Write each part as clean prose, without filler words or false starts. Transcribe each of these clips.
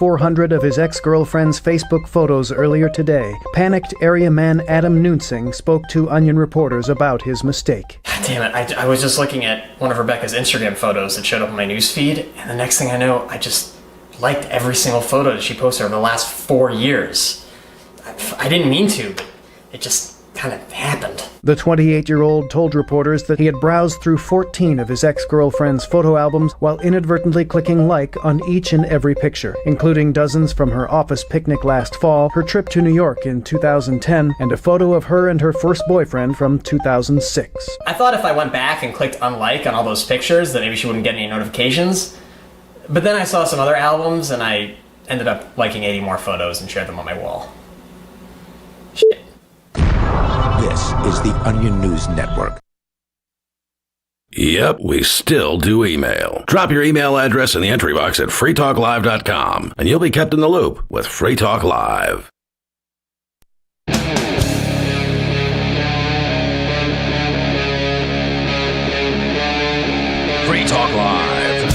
400 of his ex-girlfriend's Facebook photos earlier today, panicked area man Adam Nuensing spoke to Onion reporters about his mistake. Damn it, I was just looking at one of Rebecca's Instagram photos that showed up on my newsfeed, and the next thing I know, I just liked every single photo that she posted over the last 4 years. I didn't mean to, but it just kind of happened. The 28-year-old told reporters that he had browsed through 14 of his ex-girlfriend's photo albums while inadvertently clicking like on each and every picture, including dozens from her office picnic last fall, her trip to New York in 2010, and a photo of her and her first boyfriend from 2006. I thought if I went back and clicked unlike on all those pictures that maybe she wouldn't get any notifications, but then I saw some other albums and I ended up liking 80 more photos and shared them on my wall. Shit. This is the Onion News Network. Yep, we still do email. Drop your email address in the entry box at freetalklive.com, and you'll be kept in the loop with Free Talk Live. Free Talk Live.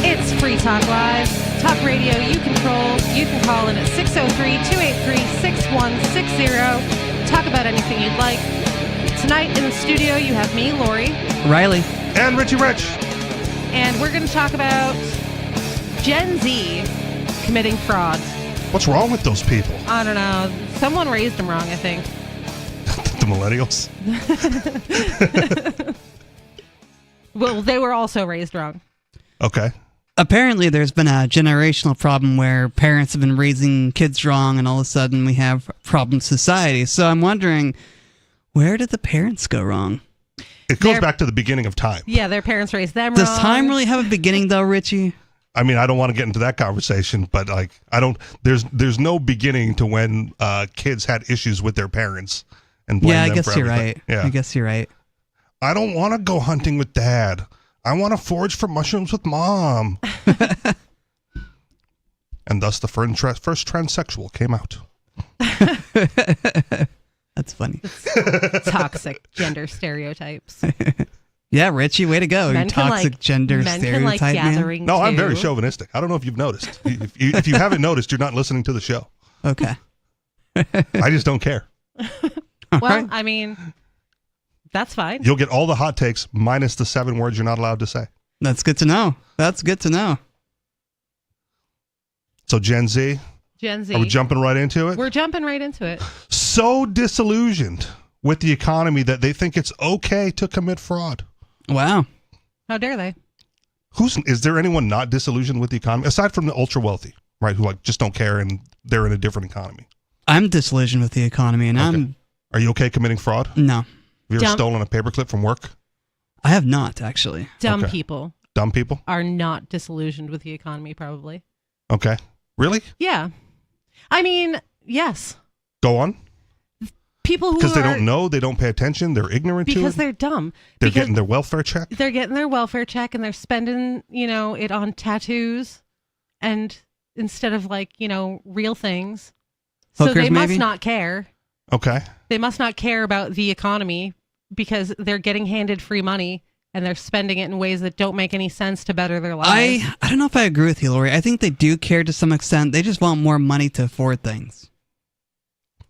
It's Free Talk Live. Talk radio you control. You can call in at 603-283-6160. Talk about anything you'd like. Tonight in the studio you have me, Lori. Riley. And Richie Rich. And we're going to talk about Gen Z committing fraud. What's wrong with those people? I don't know. Someone raised them wrong, I think. The millennials? Well, they were also raised wrong. Okay. Apparently, there's been a generational problem where parents have been raising kids wrong, and all of a sudden we have a problem society. So I'm wondering, where did the parents go wrong? It goes back to the beginning of time. Yeah, their parents raised them Does wrong. time really have a beginning, though, Richie? I mean, I don't want to get into that conversation, but like, I don't. There's no beginning to when kids had issues with their parents and blame Yeah, I them guess for you're everything. right. Yeah, I guess you're right. I don't want to go hunting with Dad. I want to forage for mushrooms with Mom. And thus the first transsexual came out. That's funny. Toxic gender stereotypes. Yeah, Richie, way to go. Men You can toxic like, gender men stereotype, can like man. gathering No, I'm too. very chauvinistic. I don't know if you've noticed. If you haven't noticed, you're not listening to the show. Okay. I just don't care. Well, right. I mean, that's fine. You'll get all the hot takes minus the 7 words you're not allowed to say. That's good to know. That's good to know. So Gen Z, Gen Z. are we jumping right into it? We're jumping right into it. So disillusioned with the economy that they think it's okay to commit fraud. Wow. How dare they? Is there anyone not disillusioned with the economy aside from the ultra wealthy, right? Who like just don't care and they're in a different economy. I'm disillusioned with the economy, and Okay. Are you okay committing fraud? No. Have you ever Dumb. stolen a paperclip from work? I have not, actually. Dumb Okay. people Dumb people? are not disillusioned with the economy, probably. Okay. Really? Yeah. I mean, yes. Go on. People who Because they are- don't know, they don't pay attention, they're ignorant to because it. they're dumb. They're Because getting their welfare check. they're getting their welfare check and they're spending, it on tattoos and instead of real things. So Hookers, they maybe? must not care. Okay. They must not care about the economy because they're getting handed free money and they're spending it in ways that don't make any sense to better their lives. I don't know if I agree with you, Lori. I think they do care to some extent. They just want more money to afford things.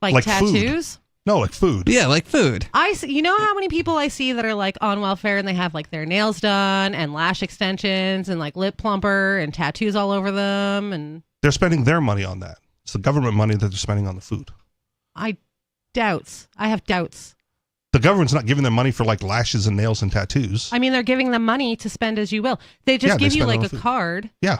like food. tattoos. No, like food. Yeah, like food. I see, you know how many people I see that are like on welfare and they have like their nails done and lash extensions and like lip plumper and tattoos all over them, and They're spending their money on that. It's the government money that they're spending on the food. I have doubts. The government's not giving them money for like lashes and nails and tattoos. I mean, they're giving them money to spend as you will. They just Yeah, they give you spend it like on a food. card. Yeah.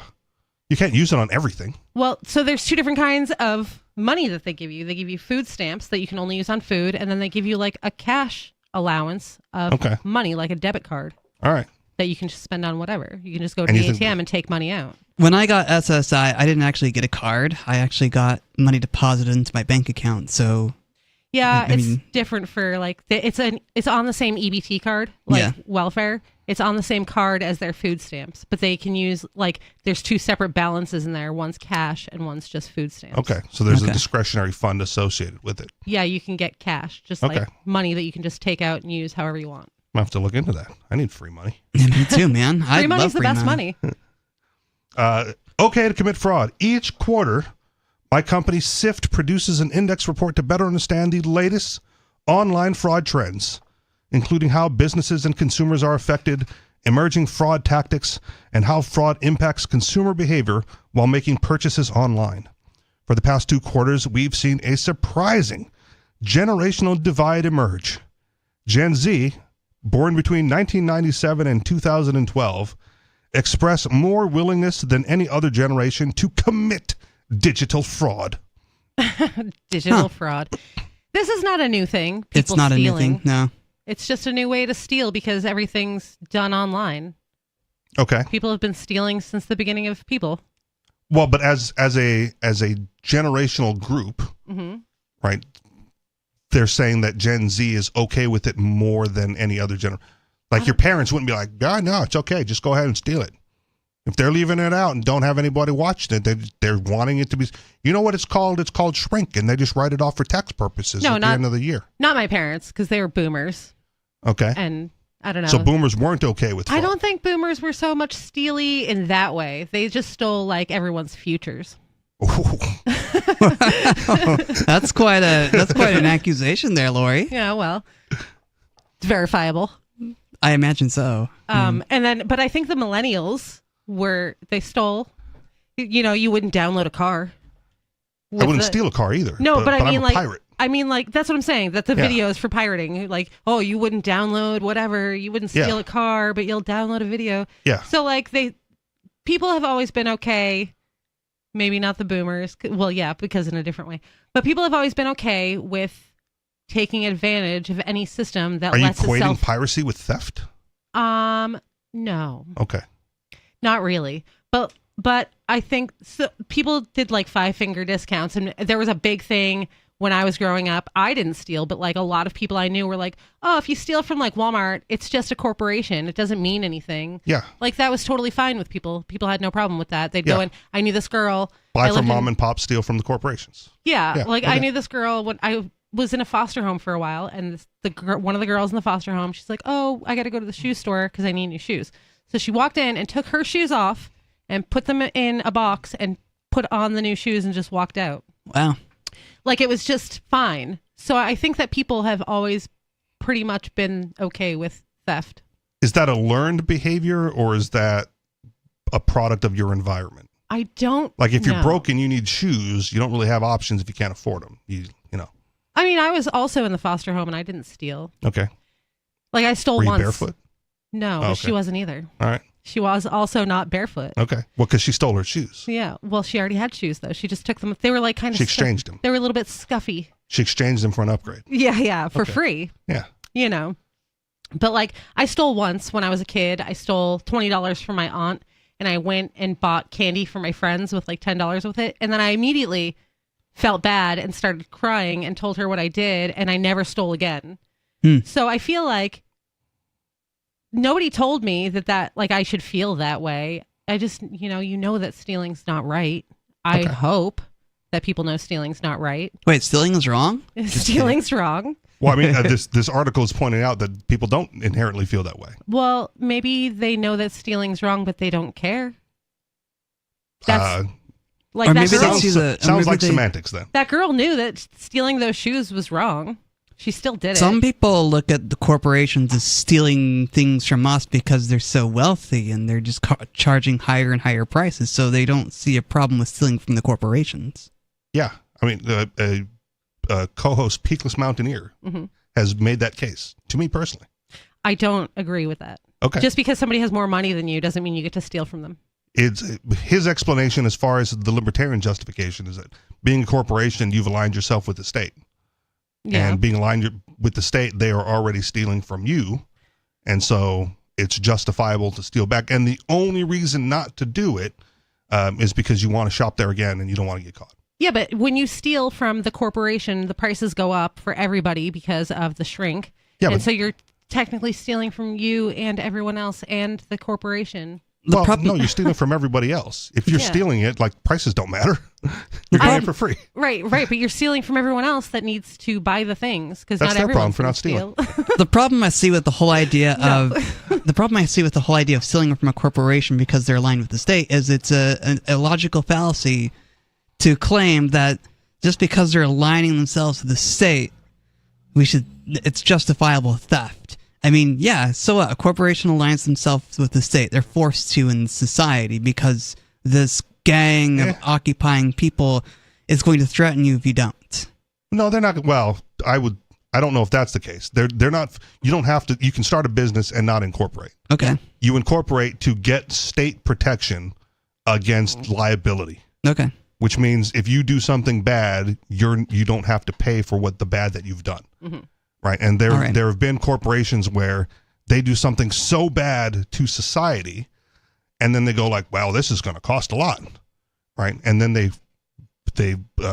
You can't use it on everything. Well, so there's two different kinds of money that they give you. They give you food stamps that you can only use on food, and then they give you like a cash allowance of Okay. money, like a debit card All right. that you can just spend on whatever. You can just go to And the you think- ATM and take money out. When I got SSI, I didn't actually get a card. I actually got money deposited into my bank account. So Yeah, I it's mean- different for like it's on the same EBT card, like Yeah. welfare. It's on the same card as their food stamps, but they can use like there's two separate balances in there. One's cash and one's just food stamps. Okay. So there's a Okay. discretionary fund associated with it. Yeah, you can get cash, just Okay. like money that you can just take out and use however you want. I have to look into that. I need free money. Yeah, me too, man. Free I money's love the free best money. money. Okay to commit fraud. Each quarter, my company SIFT produces an index report to better understand the latest online fraud trends, including how businesses and consumers are affected, emerging fraud tactics, and how fraud impacts consumer behavior while making purchases online. For the past 2 quarters, we've seen a surprising generational divide emerge. Gen Z, born between 1997 and 2012, express more willingness than any other generation to commit digital fraud. Digital fraud. This is not a new thing. It's People not a new stealing. thing. No. It's just a new way to steal because everything's done online. Okay. People have been stealing since the beginning of people. Well, but as a generational group, right? They're saying that Gen Z is okay with it more than any other generation. Like your parents wouldn't be like, "God, no, it's okay. Just go ahead and steal it." If they're leaving it out and don't have anybody watching it, they're wanting it to be. You know what it's called? It's called shrink, and they just write it off for tax purposes at the end of the year. Not my parents, because they were boomers. Okay. And I don't know. So boomers weren't okay with fraud. I don't think boomers were so much steely in that way. They just stole like everyone's futures. That's quite an accusation there, Lori. Yeah, well, it's verifiable. I imagine so. And then, but I think the millennials they stole. You know, you wouldn't download a car. I wouldn't steal a car either. No, but I mean, I'm a like, pirate. I mean, like, that's what I'm saying. That the Yeah. video is for pirating. Like, oh, you wouldn't download whatever. You wouldn't steal Yeah. a car, but you'll download a video. Yeah. So, like, people have always been okay. Maybe not the boomers. Well, yeah, because in a different way. But people have always been okay with taking advantage of any system that Are you lets equating itself. piracy with theft? No, Okay. not really. But I think people did like 5-finger discounts, and there was a big thing when I was growing up. I didn't steal, but like a lot of people I knew were like, "Oh, if you steal from like Walmart, it's just a corporation. It doesn't mean anything." Yeah. Like that was totally fine with people. People had no problem with that. They'd Yeah. go in. I knew this girl. Buy I from lived mom in- and pop, steal from the corporations. Yeah, like I okay. knew this girl when I was in a foster home for a while, and one of the girls in the foster home, she's like, "Oh, I got to go to the shoe store because I need new shoes." So she walked in and took her shoes off and put them in a box and put on the new shoes and just walked out. Wow. Like it was just fine. So I think that people have always pretty much been okay with theft. Is that a learned behavior or is that a product of your environment? I don't Like if you're know. broke and you need shoes, you don't really have options if you can't afford them. You know. I mean, I was also in the foster home and I didn't steal. Okay. Like I stole Were you once. barefoot? No, Oh, okay. she wasn't either. All right. She was also not barefoot. Okay. Well, because she stole her shoes. Yeah. Well, she already had shoes though. She just took them. They were like kind of. She exchanged them. They were a little bit scuffy. She exchanged them for an upgrade. Yeah, for Okay. free. Yeah. You know. But like, I stole once when I was a kid. I stole $20 from my aunt, and I went and bought candy for my friends with like $10 with it, and then I immediately felt bad and started crying and told her what I did, and I never stole again. So I feel like nobody told me that like I should feel that way. I just, you know that stealing's not right. I hope that people know stealing's not right. Wait, stealing is wrong? Stealing's wrong. Well, I mean, this article is pointing out that people don't inherently feel that way. Well, maybe they know that stealing's wrong, but they don't care. That's like or that maybe girl. they see the- or Sounds maybe like they- semantics then. That girl knew that stealing those shoes was wrong. She still did Some it. people look at the corporations as stealing things from us because they're so wealthy and they're just charging higher and higher prices, so they don't see a problem with stealing from the corporations. Yeah. I mean, a co-host, Peakless Mountaineer, has made that case to me personally. I don't agree with that. Okay. Just because somebody has more money than you doesn't mean you get to steal from them. It's his explanation as far as the libertarian justification is that being a corporation, you've aligned yourself with the state. Yeah. And being aligned with the state, they are already stealing from you. And so it's justifiable to steal back. And the only reason not to do it is because you want to shop there again and you don't want to get caught. Yeah, but when you steal from the corporation, the prices go up for everybody because of the shrink. Yeah, and but- so you're technically stealing from you and everyone else and the corporation. The problem, no, you're stealing from everybody else. If you're Yeah. stealing it, like prices don't matter. You're getting it for free. Right, but you're stealing from everyone else that needs to buy the things because That's not their everyone's problem for gonna not steal. the problem I see with the whole idea of stealing from a corporation because they're aligned with the state is it's an illogical fallacy to claim that just because they're aligning themselves with the state, it's justifiable theft. I mean, yeah, so what? A corporation aligns themselves with the state. They're forced to in society because this gang of occupying people is going to threaten you if you don't. No, they're not. Well, I don't know if that's the case. They're not. You don't have to. You can start a business and not incorporate. Okay. You incorporate to get state protection against liability. Okay. Which means if you do something bad, you don't have to pay for what the bad that you've done. Mm-hmm. Right. And there All right. have been corporations where they do something so bad to society, and then they go like, well, this is going to cost a lot. Right. And then they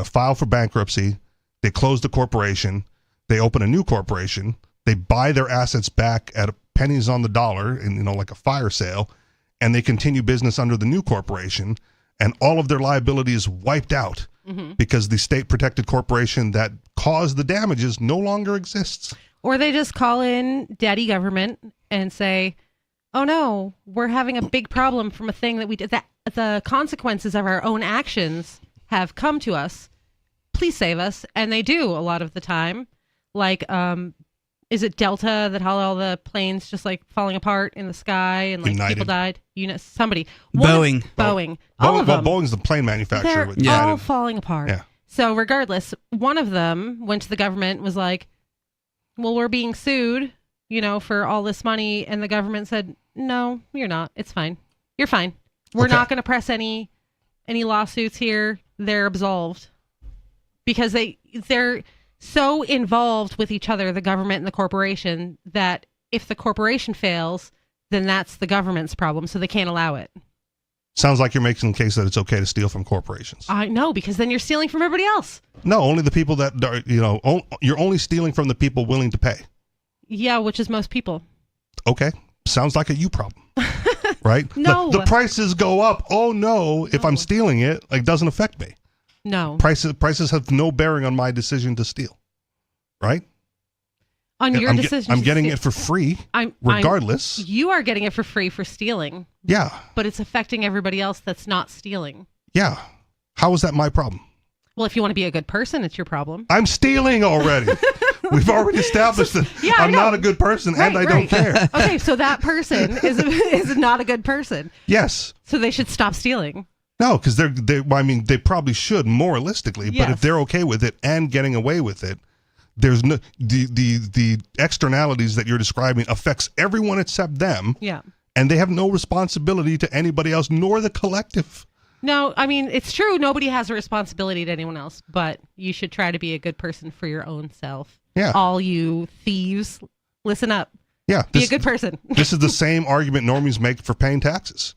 file for bankruptcy. They close the corporation. They open a new corporation. They buy their assets back at pennies on the dollar, and like a fire sale, and they continue business under the new corporation, and all of their liability is wiped out because the state protected corporation that caused the damages no longer exists. Or they just call in daddy government and say, oh no, we're having a big problem from a thing that we did, that the consequences of our own actions have come to us. Please save us. And they do a lot of the time. Like, is it Delta that had all the planes just like falling apart in the sky and like United. people died? Somebody. Boeing. Boeing. All of them. Boeing's the plane manufacturer. They're with all United. falling apart. Yeah. So regardless, one of them went to the government, was like, well, we're being sued, for all this money. And the government said, no, you're not. It's fine. You're fine. We're Okay. not going to press any lawsuits here. They're absolved because they're so involved with each other, the government and the corporation, that if the corporation fails, then that's the government's problem. So they can't allow it. Sounds like you're making the case that it's okay to steal from corporations. I know, because then you're stealing from everybody else. No, only the people that are, you're only stealing from the people willing to pay. Yeah, which is most people. Okay. Sounds like a you problem. Right? No. The prices go up. Oh no, if I'm stealing it, doesn't affect me. No. Prices have no bearing on my decision to steal. Right? On your decision. I'm to getting steal. it for free I'm regardless. you are getting it for free for stealing, Yeah. but it's affecting everybody else that's not stealing. Yeah. How is that my problem? Well, if you want to be a good person, it's your problem. I'm stealing already. We've already established that Yeah, I I'm know. not a good person and I don't care. Okay, so that person is not a good person. Yes. So they should stop stealing. No, because they probably should moralistically, but Yes. if they're okay with it and getting away with it, there's no the externalities that you're describing affects everyone except them, Yeah. and they have no responsibility to anybody else nor the collective. No, I mean, it's true. Nobody has a responsibility to anyone else, but you should try to be a good person for your own self. Yeah. All you thieves, listen up. Yeah, Be a good person. This is the same argument normies make for paying taxes.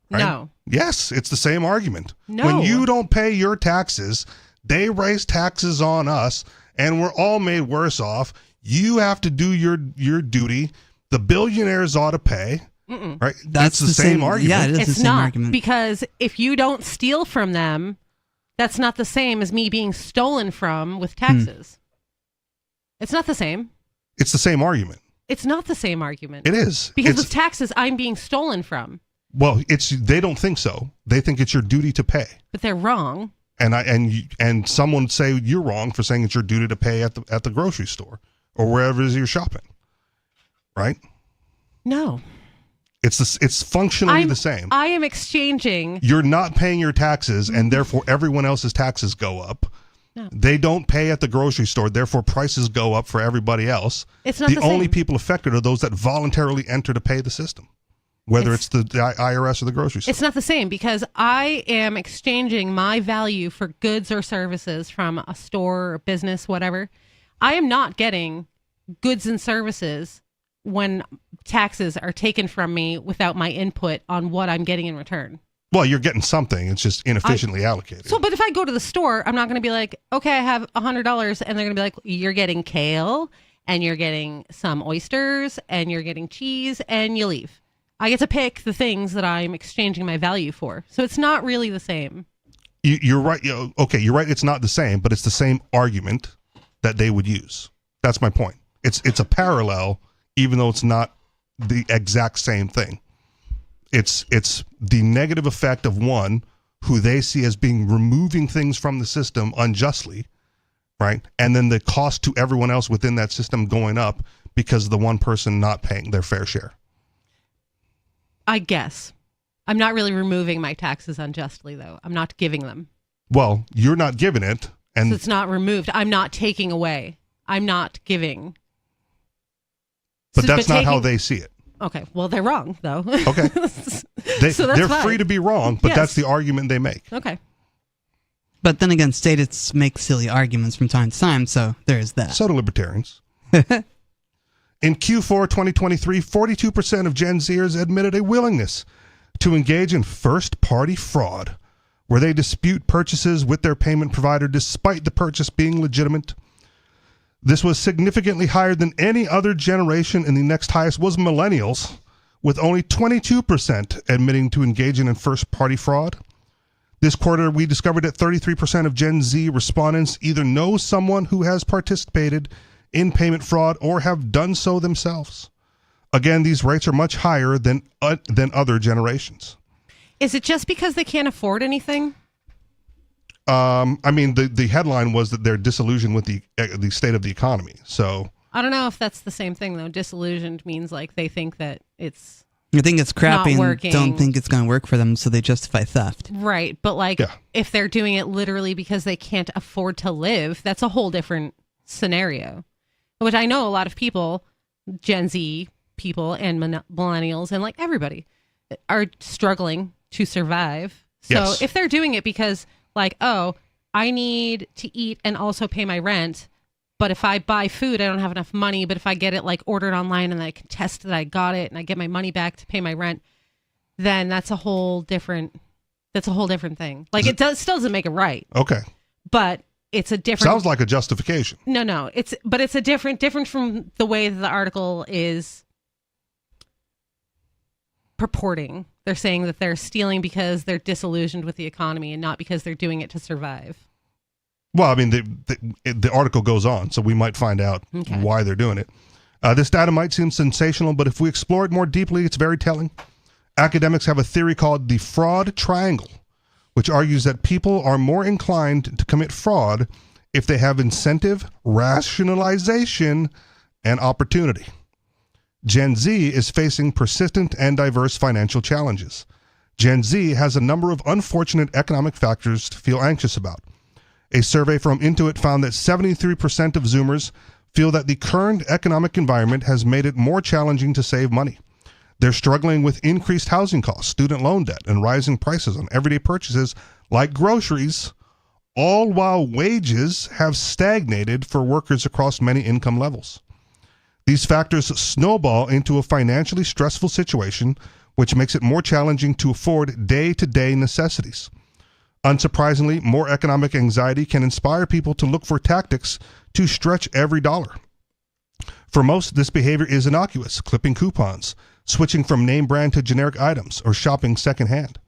Right? No. Yes, it's the same argument. No. When you don't pay your taxes, they raise taxes on us, and we're all made worse off. You have to do your duty. The billionaires ought to pay. Right? That's the same argument. Yeah, it is the It's same not, argument. because if you don't steal from them, that's not the same as me being stolen from with taxes. It's not the same. It's the same argument. It's not the same argument. It is. Because It's- with taxes, I'm being stolen from, well, they don't think so. They think it's your duty to pay. but they're wrong. And someone would say you're wrong for saying it's your duty to pay at the grocery store or wherever it is you're shopping. Right? No. It's functionally the same. I am exchanging. You're not paying your taxes, and therefore everyone else's taxes go up. No. They don't pay at the grocery store, therefore prices go up for everybody else. It's not the only same. people affected are those that voluntarily enter to pay the system, whether it's the IRS or the grocery store. It's not the same, because I am exchanging my value for goods or services from a store or business, whatever. I am not getting goods and services when taxes are taken from me without my input on what I'm getting in return. Well, you're getting something. It's just inefficiently allocated. So, but if I go to the store, I'm not going to be like, okay, I have $100, and they're going to be like, you're getting kale, and you're getting some oysters, and you're getting cheese, and you leave. I get to pick the things that I'm exchanging my value for. So it's not really the same. You're right. Okay, you're right. It's not the same, but it's the same argument that they would use. That's my point. It's a parallel, even though it's not the exact same thing. It's the negative effect of one who they see as being removing things from the system unjustly, right? And then the cost to everyone else within that system going up because of the one person not paying their fair share. I guess. I'm not really removing my taxes unjustly, though. I'm not giving them. Well, you're not giving it. And So it's not removed. I'm not taking away. I'm not giving. But that's not how they see it. Okay. Well, they're wrong, though. Okay. So that's they're fine. free to be wrong, but Yes. that's the argument they make. Okay. But then again, states make silly arguments from time to time, so there is that. So do libertarians. In Q4 2023, 42% of Gen Zers admitted a willingness to engage in first-party fraud, where they dispute purchases with their payment provider despite the purchase being legitimate. This was significantly higher than any other generation, and the next highest was millennials, with only 22% admitting to engaging in first-party fraud. This quarter, we discovered that 33% of Gen Z respondents either know someone who has participated in payment fraud or have done so themselves. Again, these rates are much higher than other generations. Is it just because they can't afford anything? I mean, the headline was that they're disillusioned with the state of the economy. So I don't know if that's the same thing, though. Disillusioned means like they think that it's You think it's crappy not and working. don't think it's going to work for them, so they justify theft. right. But like Yeah. if they're doing it literally because they can't afford to live, that's a whole different scenario. Which I know a lot of people, Gen Z people and millennials and like everybody are struggling to survive. So Yes. if they're doing it because like, oh, I need to eat and also pay my rent, but if I buy food, I don't have enough money. But if I get it like ordered online and I can test that I got it and I get my money back to pay my rent, then that's a whole different thing. Like it still doesn't make it right, okay, but it's a different. sounds like a justification. No, it's a different from the way that the article is purporting. They're saying that they're stealing because they're disillusioned with the economy and not because they're doing it to survive. Well, I mean, the article goes on, so we might find out Okay. why they're doing it. This data might seem sensational, but if we explore it more deeply, it's very telling. Academics have a theory called the fraud triangle, which argues that people are more inclined to commit fraud if they have incentive, rationalization, and opportunity. Gen Z is facing persistent and diverse financial challenges. Gen Z has a number of unfortunate economic factors to feel anxious about. A survey from Intuit found that 73% of Zoomers feel that the current economic environment has made it more challenging to save money. They're struggling with increased housing costs, student loan debt, and rising prices on everyday purchases like groceries, all while wages have stagnated for workers across many income levels. These factors snowball into a financially stressful situation, which makes it more challenging to afford day-to-day necessities. Unsurprisingly, more economic anxiety can inspire people to look for tactics to stretch every dollar. For most, this behavior is innocuous, clipping coupons, switching from name brand to generic items, or shopping secondhand.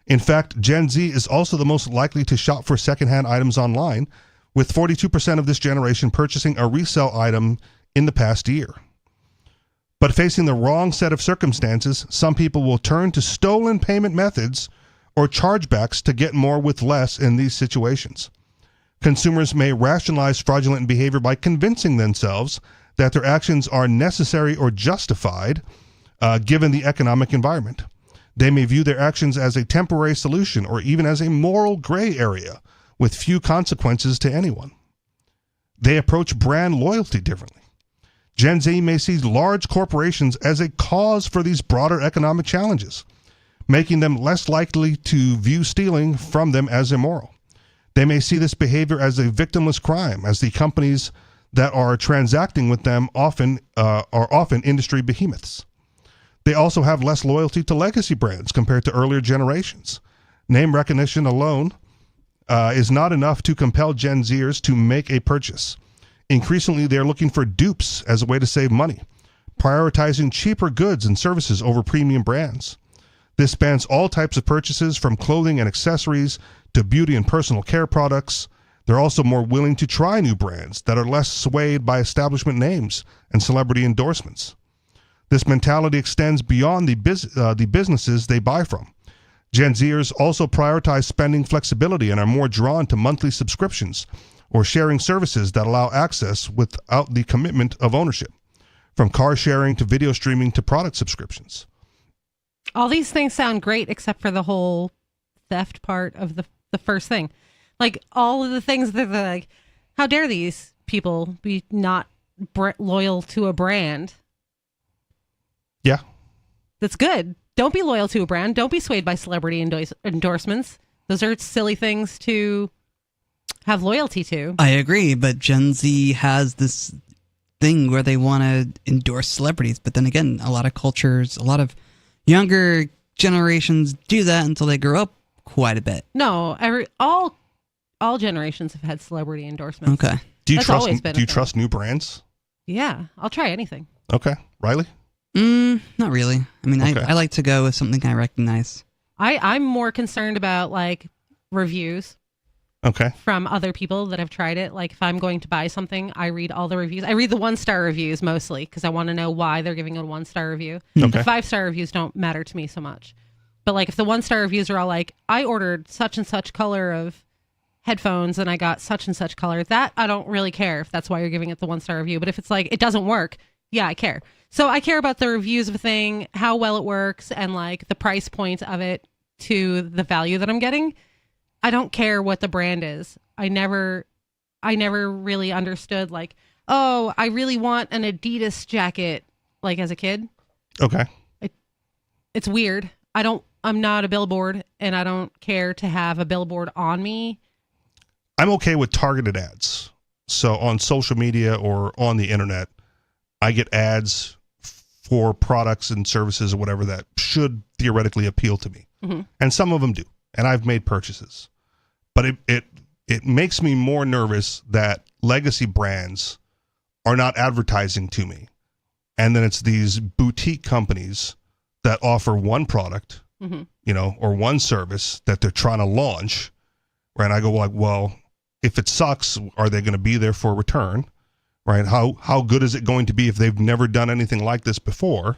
In fact, Gen Z is also the most likely to shop for secondhand items online, with 42% of this generation purchasing a resale item in the past year. But facing the wrong set of circumstances, some people will turn to stolen payment methods or chargebacks to get more with less in these situations. Consumers may rationalize fraudulent behavior by convincing themselves that their actions are necessary or justified given the economic environment. They may view their actions as a temporary solution or even as a moral gray area with few consequences to anyone. They approach brand loyalty differently. Gen Z may see large corporations as a cause for these broader economic challenges, making them less likely to view stealing from them as immoral. They may see this behavior as a victimless crime, as the companies that are transacting with them are often industry behemoths. They also have less loyalty to legacy brands compared to earlier generations. Name recognition alone is not enough to compel Gen Zers to make a purchase. Increasingly, they're looking for dupes as a way to save money. prioritizing cheaper goods and services over premium brands. This spans all types of purchases, from clothing and accessories to beauty and personal care products. They're also more willing to try new brands that are less swayed by establishment names and celebrity endorsements. This mentality extends beyond the businesses they buy from. Gen Zers also prioritize spending flexibility and are more drawn to monthly subscriptions or sharing services that allow access without the commitment of ownership, from car sharing to video streaming to product subscriptions. All these things sound great except for the whole theft part of the first thing. Like, all of the things that they're like, how dare these people be not loyal to a brand? Yeah. That's good. Don't be loyal to a brand. Don't be swayed by celebrity endorsements. Those are silly things to have loyalty to. I agree, but Gen Z has this thing where they want to endorse celebrities. But then again, a lot of cultures, a lot of younger generations do that until they grow up quite a bit. No, all generations have had celebrity endorsements. Okay. Do you That's always been a thing. trust new brands? Yeah, I'll try anything. Okay. Riley? Not really. I mean, Okay. I like to go with something I recognize. I'm more concerned about like reviews Okay. from other people that have tried it. Like, if I'm going to buy something, I read all the reviews. I read the 1-star reviews mostly because I want to know why they're giving it a 1-star review. Okay. The 5-star reviews don't matter to me so much. But like, if the 1-star reviews are all like, I ordered such and such color of headphones and I got such and such color, that I don't really care if that's why you're giving it the 1-star review. But if it's like, it doesn't work, yeah, I care. So I care about the reviews of a thing, how well it works, and like the price point of it to the value that I'm getting. I don't care what the brand is. I never really understood like, oh, I really want an Adidas jacket, like as a kid. Okay. It's weird. I'm not a billboard, and I don't care to have a billboard on me. I'm okay with targeted ads. So on social media or on the internet, I get ads for products and services or whatever that should theoretically appeal to me. Mm-hmm. And some of them do. And I've made purchases. But it makes me more nervous that legacy brands are not advertising to me. And then it's these boutique companies that offer one product, Mm-hmm. or one service that they're trying to launch. Right. And I go like, well, if it sucks, are they going to be there for return? Right. How good is it going to be if they've never done anything like this before?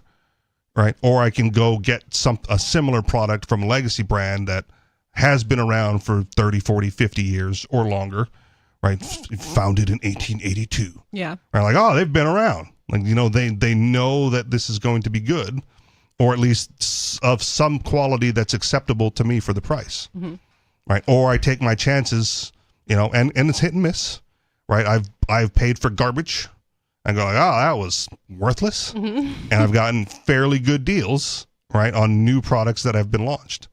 Right. Or I can go get a similar product from a legacy brand that has been around for 30, 40, 50 years or longer. Right. Founded in 1882. Yeah. Right. Like, oh, they've been around. Like, they know that this is going to be good, or at least of some quality that's acceptable to me for the price. Mm-hmm. Right. Or I take my chances, and it's hit and miss. Right. I've paid for garbage and go like, oh, that was worthless. Mm-hmm. And I've gotten fairly good deals, right, on new products that have been launched.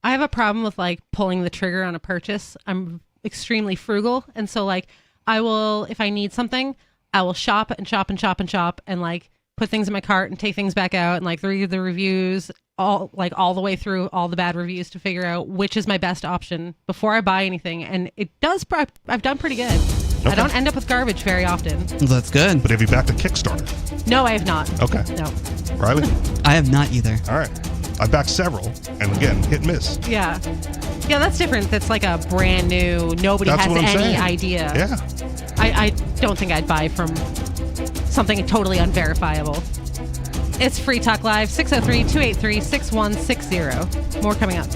I have a problem with like pulling the trigger on a purchase. I'm extremely frugal. And so like, I will, if I need something, I will shop and shop and shop and shop and like put things in my cart and take things back out and like read the reviews all the way through all the bad reviews to figure out which is my best option before I buy anything. And I've done pretty good. Okay. I don't end up with garbage very often. Well, that's good. But have you backed a Kickstarter? No, I have not. Okay. No. Riley? I have not either. All right. I backed several, and again, hit and miss. Yeah. Yeah, that's different. That's like a brand new, nobody That's has what I'm any saying. idea. Yeah. I don't think I'd buy from something totally unverifiable. It's Free Talk Live, 603-283-6160. More coming up.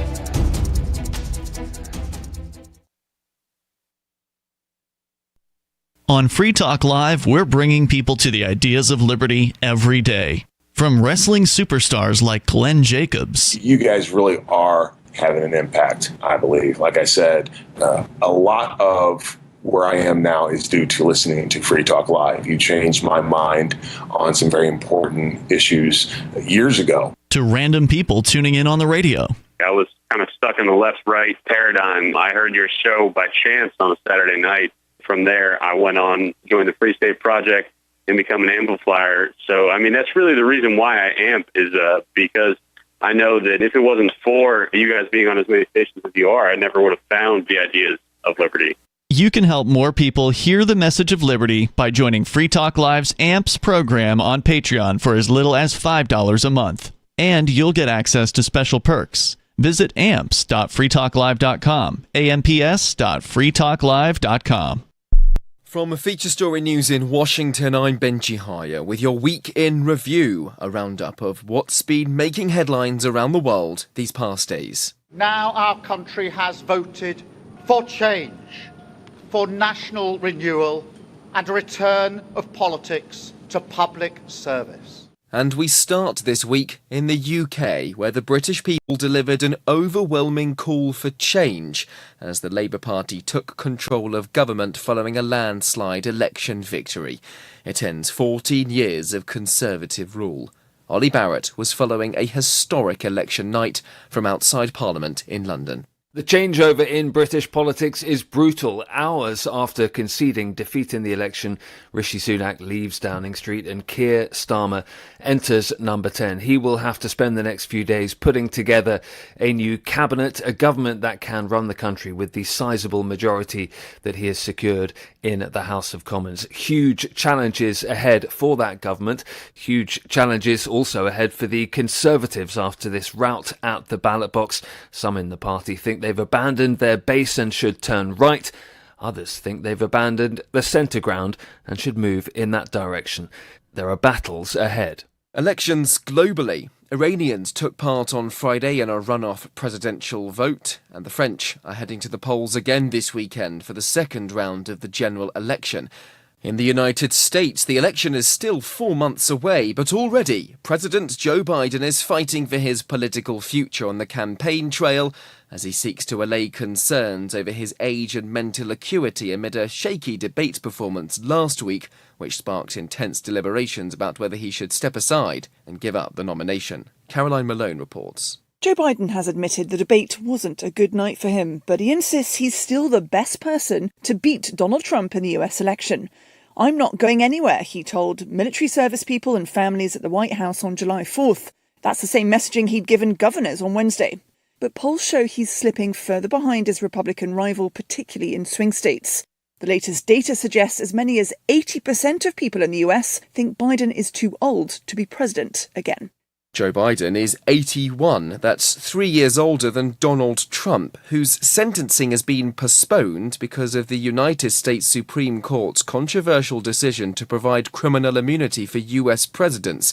On Free Talk Live, we're bringing people to the ideas of liberty every day. From wrestling superstars like Glenn Jacobs. You guys really are having an impact, I believe. Like I said, a lot of where I am now is due to listening to Free Talk Live. You changed my mind on some very important issues years ago. To random people tuning in on the radio. I was kind of stuck in the left-right paradigm. I heard your show by chance on a Saturday night. From there, I went on, joined the Free State Project, and become an amplifier. So, I mean, that's really the reason why I amp is because I know that if it wasn't for you guys being on as many stations as you are, I never would have found the ideas of liberty. You can help more people hear the message of liberty by joining Free Talk Live's AMPS program on Patreon for as little as $5 a month. And you'll get access to special perks. Visit amps.freetalklive.com, amps.freetalklive.com. From a Feature Story News in Washington, I'm Benji Haya with your Week in Review, a roundup of what's been making headlines around the world these past days. Now our country has voted for change, for national renewal, and a return of politics to public service. And we start this week in the UK, where the British people delivered an overwhelming call for change as the Labour Party took control of government following a landslide election victory. It ends 14 years of Conservative rule. Ollie Barrett was following a historic election night from outside Parliament in London. The changeover in British politics is brutal. Hours after conceding defeat in the election, Rishi Sunak leaves Downing Street and Keir Starmer enters number 10. He will have to spend the next few days putting together a new cabinet, a government that can run the country with the sizable majority that he has secured in the House of Commons. Huge challenges ahead for that government. Huge challenges also ahead for the Conservatives after this rout at the ballot box. Some in the party think they've abandoned their base and should turn right. Others think they've abandoned the centre ground and should move in that direction. There are battles ahead. Elections globally. Iranians took part on Friday in a runoff presidential vote, and the French are heading to the polls again this weekend for the second round of the general election. In the United States, the election is still 4 months away, but already President Joe Biden is fighting for his political future on the campaign trail as he seeks to allay concerns over his age and mental acuity amid a shaky debate performance last week, which sparked intense deliberations about whether he should step aside and give up the nomination. Caroline Malone reports. Joe Biden has admitted the debate wasn't a good night for him, but he insists he's still the best person to beat Donald Trump in the US election. "I'm not going anywhere," he told military service people and families at the White House on July 4th. That's the same messaging he'd given governors on Wednesday. But polls show he's slipping further behind his Republican rival, particularly in swing states. The latest data suggests as many as 80% of people in the US think Biden is too old to be president again. Joe Biden is 81. That's 3 years older than Donald Trump, whose sentencing has been postponed because of the United States Supreme Court's controversial decision to provide criminal immunity for US presidents.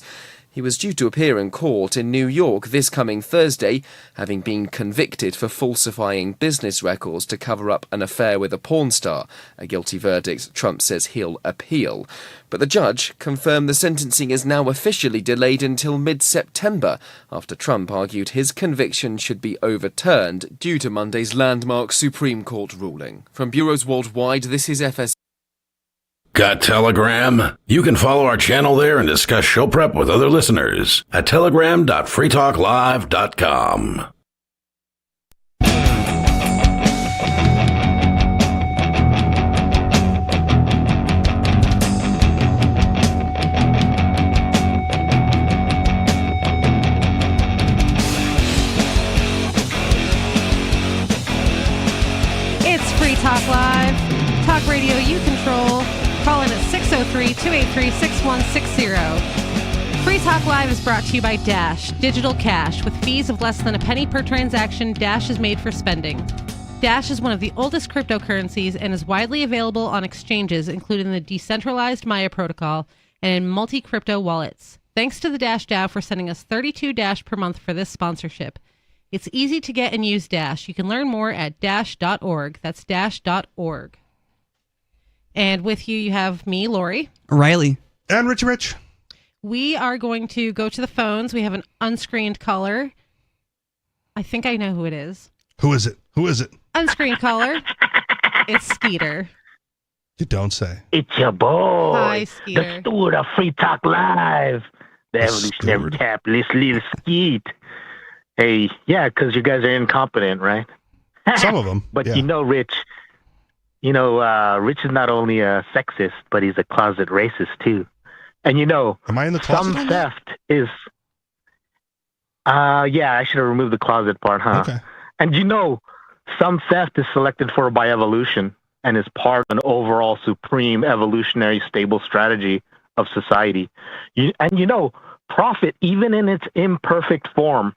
He was due to appear in court in New York this coming Thursday, having been convicted for falsifying business records to cover up an affair with a porn star, a guilty verdict Trump says he'll appeal. But the judge confirmed the sentencing is now officially delayed until mid-September, after Trump argued his conviction should be overturned due to Monday's landmark Supreme Court ruling. From bureaus worldwide, this is FS. Got Telegram? You can follow our channel there and discuss show prep with other listeners at telegram.freetalklive.com. It's Free Talk Live. Talk radio you control. Call in at 603-283-6160. Free Talk Live is brought to you by Dash, digital cash. With fees of less than a penny per transaction, Dash is made for spending. Dash is one of the oldest cryptocurrencies and is widely available on exchanges, including the decentralized Maya protocol and in multi-crypto wallets. Thanks to the Dash DAO for sending us 32 Dash per month for this sponsorship. It's easy to get and use Dash. You can learn more at dash.org. That's dash.org. And with you, you have me, Lori. Riley. And Rich. We are going to go to the phones. We have an unscreened caller. I think I know who it is. Who is it? Unscreened caller. It's Skeeter. You don't say. It's your boy. Hi, Skeeter. The steward of Free Talk Live. The evolutionary capitalist little Skeet. Hey, yeah, because you guys are incompetent, right? Some of them. But yeah. Rich... Rich is not only a sexist, but he's a closet racist too. And am I in the closet? Some theft is. I should have removed the closet part, huh? Okay. And some theft is selected for by evolution. and is part of an overall supreme evolutionary stable strategy of society. Profit, even in its imperfect form,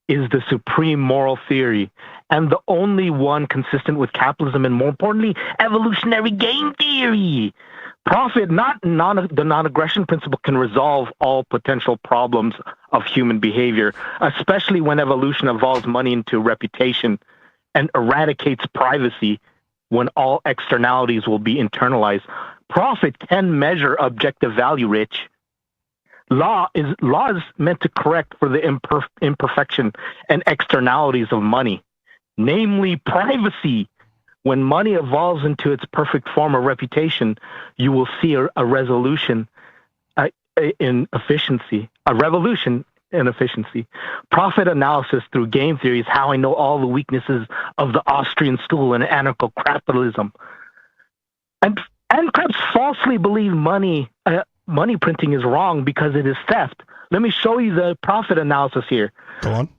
is the supreme moral theory and the only one consistent with capitalism and, more importantly, evolutionary game theory. Profit, the non-aggression principle, can resolve all potential problems of human behavior, especially when evolution evolves money into reputation and eradicates privacy when all externalities will be internalized. Profit can measure objective value, Rich. Law is meant to correct for the imperfection and externalities of money, namely privacy. When money evolves into its perfect form of reputation, you will see a resolution in efficiency, a revolution in efficiency. Profit analysis through game theory is how I know all the weaknesses of the Austrian school and anarcho-capitalism. And Krebs falsely believe money printing is wrong because it is theft. Let me show you the profit analysis here. Go on.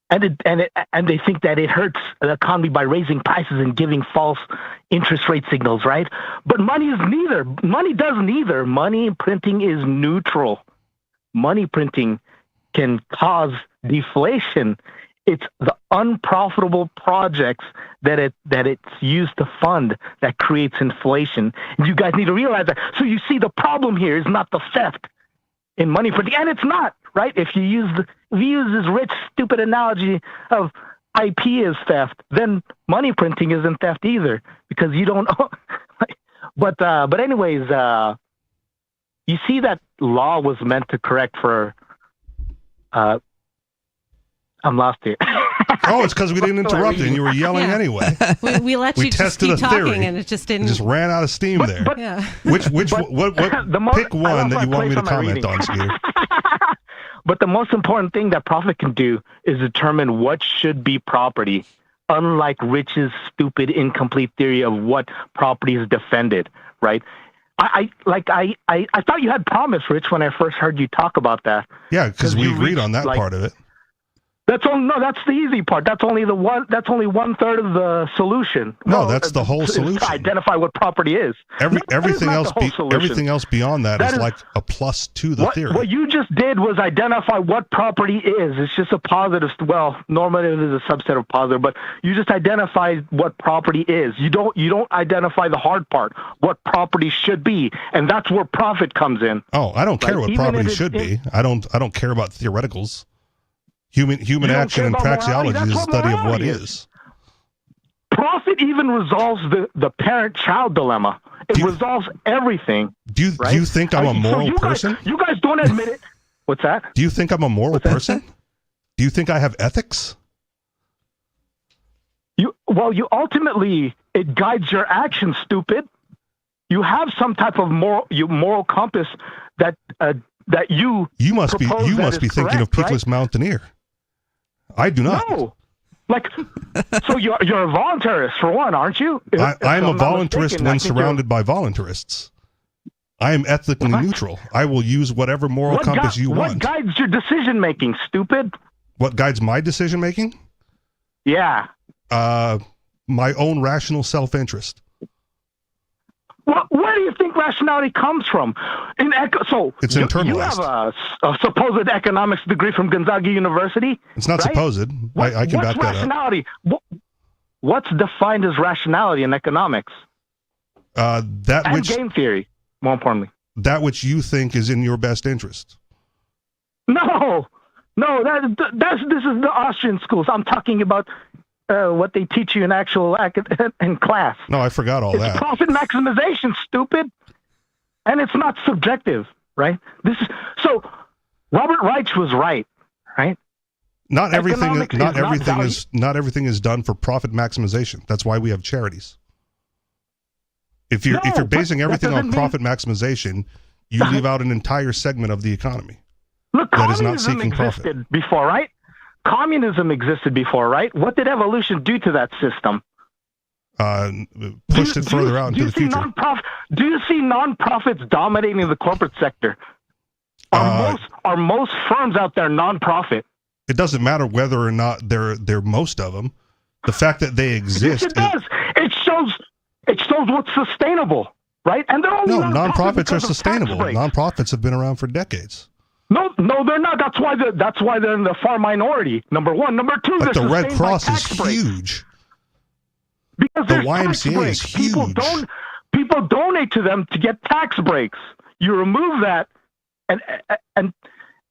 And they think that it hurts the economy by raising prices and giving false interest rate signals, right? But money is neither. Money does neither. Money printing is neutral. Money printing can cause deflation. It's the unprofitable projects that it's used to fund that creates inflation. You guys need to realize that. So you see, the problem here is not the theft in money printing, and it's not, right? If you use this rich, stupid analogy of IP as theft, then money printing isn't theft either, because you don't. But anyways, you see that law was meant to correct for. I'm lost here. Oh, it's because we didn't interrupt you and you were yelling anyway. We let you just keep talking and it just didn't. It just ran out of steam there. Yeah. What pick one that you want me to comment on, Skeeter? But the most important thing that profit can do is determine what should be property, unlike Rich's stupid, incomplete theory of what property is defended, right? I thought you had promise, Rich, when I first heard you talk about that. Yeah, because we agreed on that part of it. That's the easy part. That's only 1/3 of the solution. No, that's the whole solution. To identify what property is. Everything else beyond that is like a plus to the theory. What you just did was identify what property is. It's just a positive. Well, normative is a subset of positive, but you just identified what property is. You don't identify the hard part, what property should be, and that's where profit comes in. Oh, I don't care what property should be. I don't care about theoreticals. Human action and praxeology is a study of what is. Profit even resolves the parent-child dilemma. It resolves everything. Do you think I'm a moral person? You guys don't admit it. What's that? Do you think I'm a moral person? Do you think I have ethics? You ultimately, it guides your actions, stupid. You have some type of moral compass that you must be thinking of Peakless Mountaineer. I do not. No. So you're a voluntarist for one, aren't you? I'm a voluntarist when surrounded by voluntarists. I am ethically neutral. I will use whatever moral compass you want. What guides your decision making, stupid? What guides my decision making? Yeah. My own rational self-interest. Where do you think rationality comes from? It's internalized. You have a supposed economics degree from Gonzaga University. It's not supposed. I can back that rationality? Up. What's defined as rationality in economics? Game theory, more importantly. That which you think is in your best interest. No. This is the Austrian schools. I'm talking about what they teach you in class. No, I forgot all that. It's profit maximization, stupid, and it's not subjective, right? So Robert Reich was right? Not everything is done for profit maximization. That's why we have charities. If you're basing everything on profit maximization, you leave out an entire segment of the economy that is not seeking profit. Before, right? Communism existed before, right? What did evolution do to that system? Pushed it further out into the future. Do you see non-profits dominating the corporate sector? Are most firms out there non-profit? It doesn't matter whether or not they're most of them. The fact that they exist. Yes, it does. It shows. It shows what's sustainable, right? And they're only nonprofits are because of tax sustainable. breaks. Nonprofits have been around for decades. No, they're not. That's why they're in the far minority. Number one. Number two, But they're the Red sustained by Cross is tax breaks. huge. Because The there's tax YMCA is breaks. huge. People donate to them to get tax breaks. You remove that, and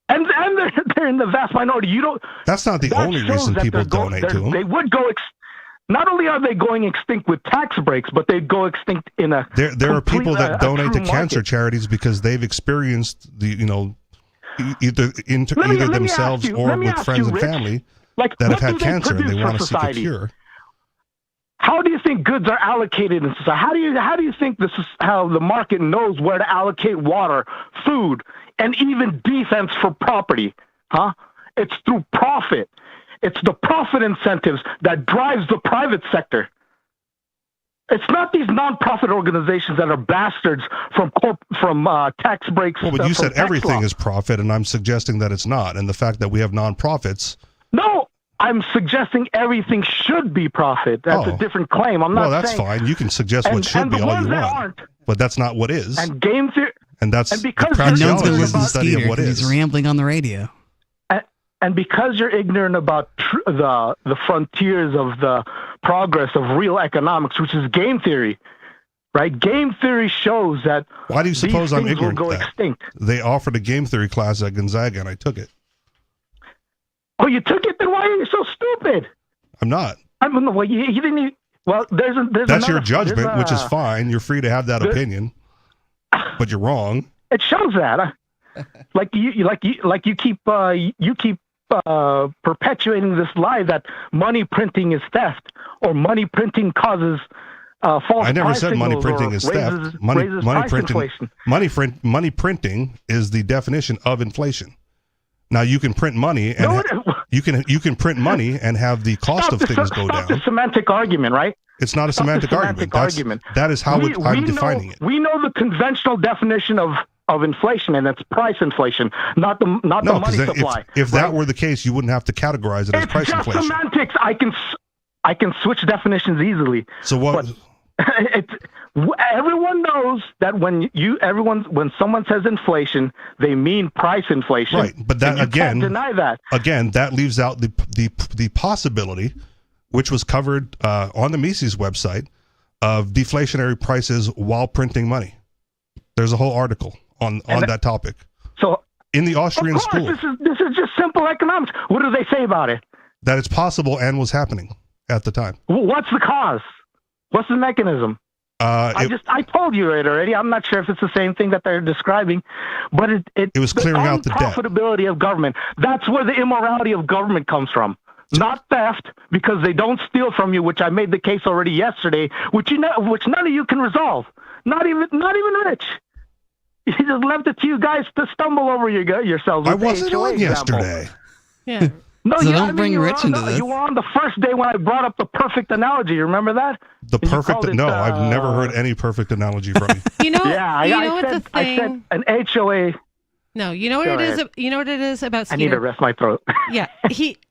they're in the vast minority. You don't. That's not the that only shows reason that people they're go- donate they're- to them. They would go. Not only are they going extinct with tax breaks, but they go extinct in a. There are people that a donate to true cancer market. charities because they've experienced either Let me themselves ask you- or let me with ask friends you, and Rich, family like, that have what had do they cancer and they produce want for to seek a society? cure. How do you think goods are allocated in society? How do you think this is how the market knows where to allocate water, food, and even defense for property? Huh? It's through profit. It's the profit incentives that drives the private sector. It's not these nonprofit organizations that are bastards from tax breaks. Well, but you from said tax everything law. is profit, and I'm suggesting that it's not. And the fact that we have nonprofits. No, I'm suggesting everything should be profit. That's a different claim. I'm not Well, that's saying. fine. You can suggest what should and be the all ones you that want, aren't. but that's not what is. And game theory. And that's and the because And no one's going practicality to is listen the to study of Skeeter what because is. he's rambling on the radio. And because you're ignorant about the frontiers of the progress of real economics, which is game theory, right? Game theory shows that Why do you suppose these I'm things will ignorant go of that? extinct. They offered a game theory class at Gonzaga, and I took it. Oh, you took it? Then why are you so stupid? I'm not. I don't know. Well, you didn't. Well, there's That's your another- judgment, there's which is a- fine. You're free to have that opinion, but you're wrong. It shows that, you keep perpetuating this lie that money printing is theft or money printing causes false. I never price said money signals printing or is raises, theft. Money price printing. inflation. Money printing is the definition of inflation. Now you can print money, and you can print money and have the cost of things go Stop down. the semantic argument, right? It's not a Stop the semantic argument. argument. That is how I'm defining it. We know the conventional definition of inflation, and it's price inflation, not the No, money because supply. if that were the case, you wouldn't have to categorize it as It's price just inflation. semantics. I can switch definitions easily. So what? Everyone knows that when someone says inflation, they mean price inflation. Right, but that And you can't deny that. Again, that leaves out the possibility, which was covered on the Mises website, of deflationary prices while printing money. There's a whole article on that topic. So in the Austrian of course, school, this is just simple economics. What do they say about it? that it's possible and was happening at the time. What's the cause? What's the mechanism? I told you it already. I'm not sure if it's the same thing that they're describing, but it was clearing out the debt. Profitability of government. That's where the immorality of government comes from. Not theft, because they don't steal from you, which I made the case already yesterday, which none of you can resolve. Not even Rich. He just left it to you guys to stumble over yourselves. I with the wasn't HOA on example. yesterday. Yeah. No, So you, don't bring Rich into this. You were on the first day when I brought up the perfect analogy. You remember that? The You perfect? called it, No, I've never heard any perfect analogy from you. You know, Yeah, you I know what's said, the thing? I said an HOA. No, you know what Go it is. ahead. You know what it is about I Skeeter. need to rest my throat. Yeah,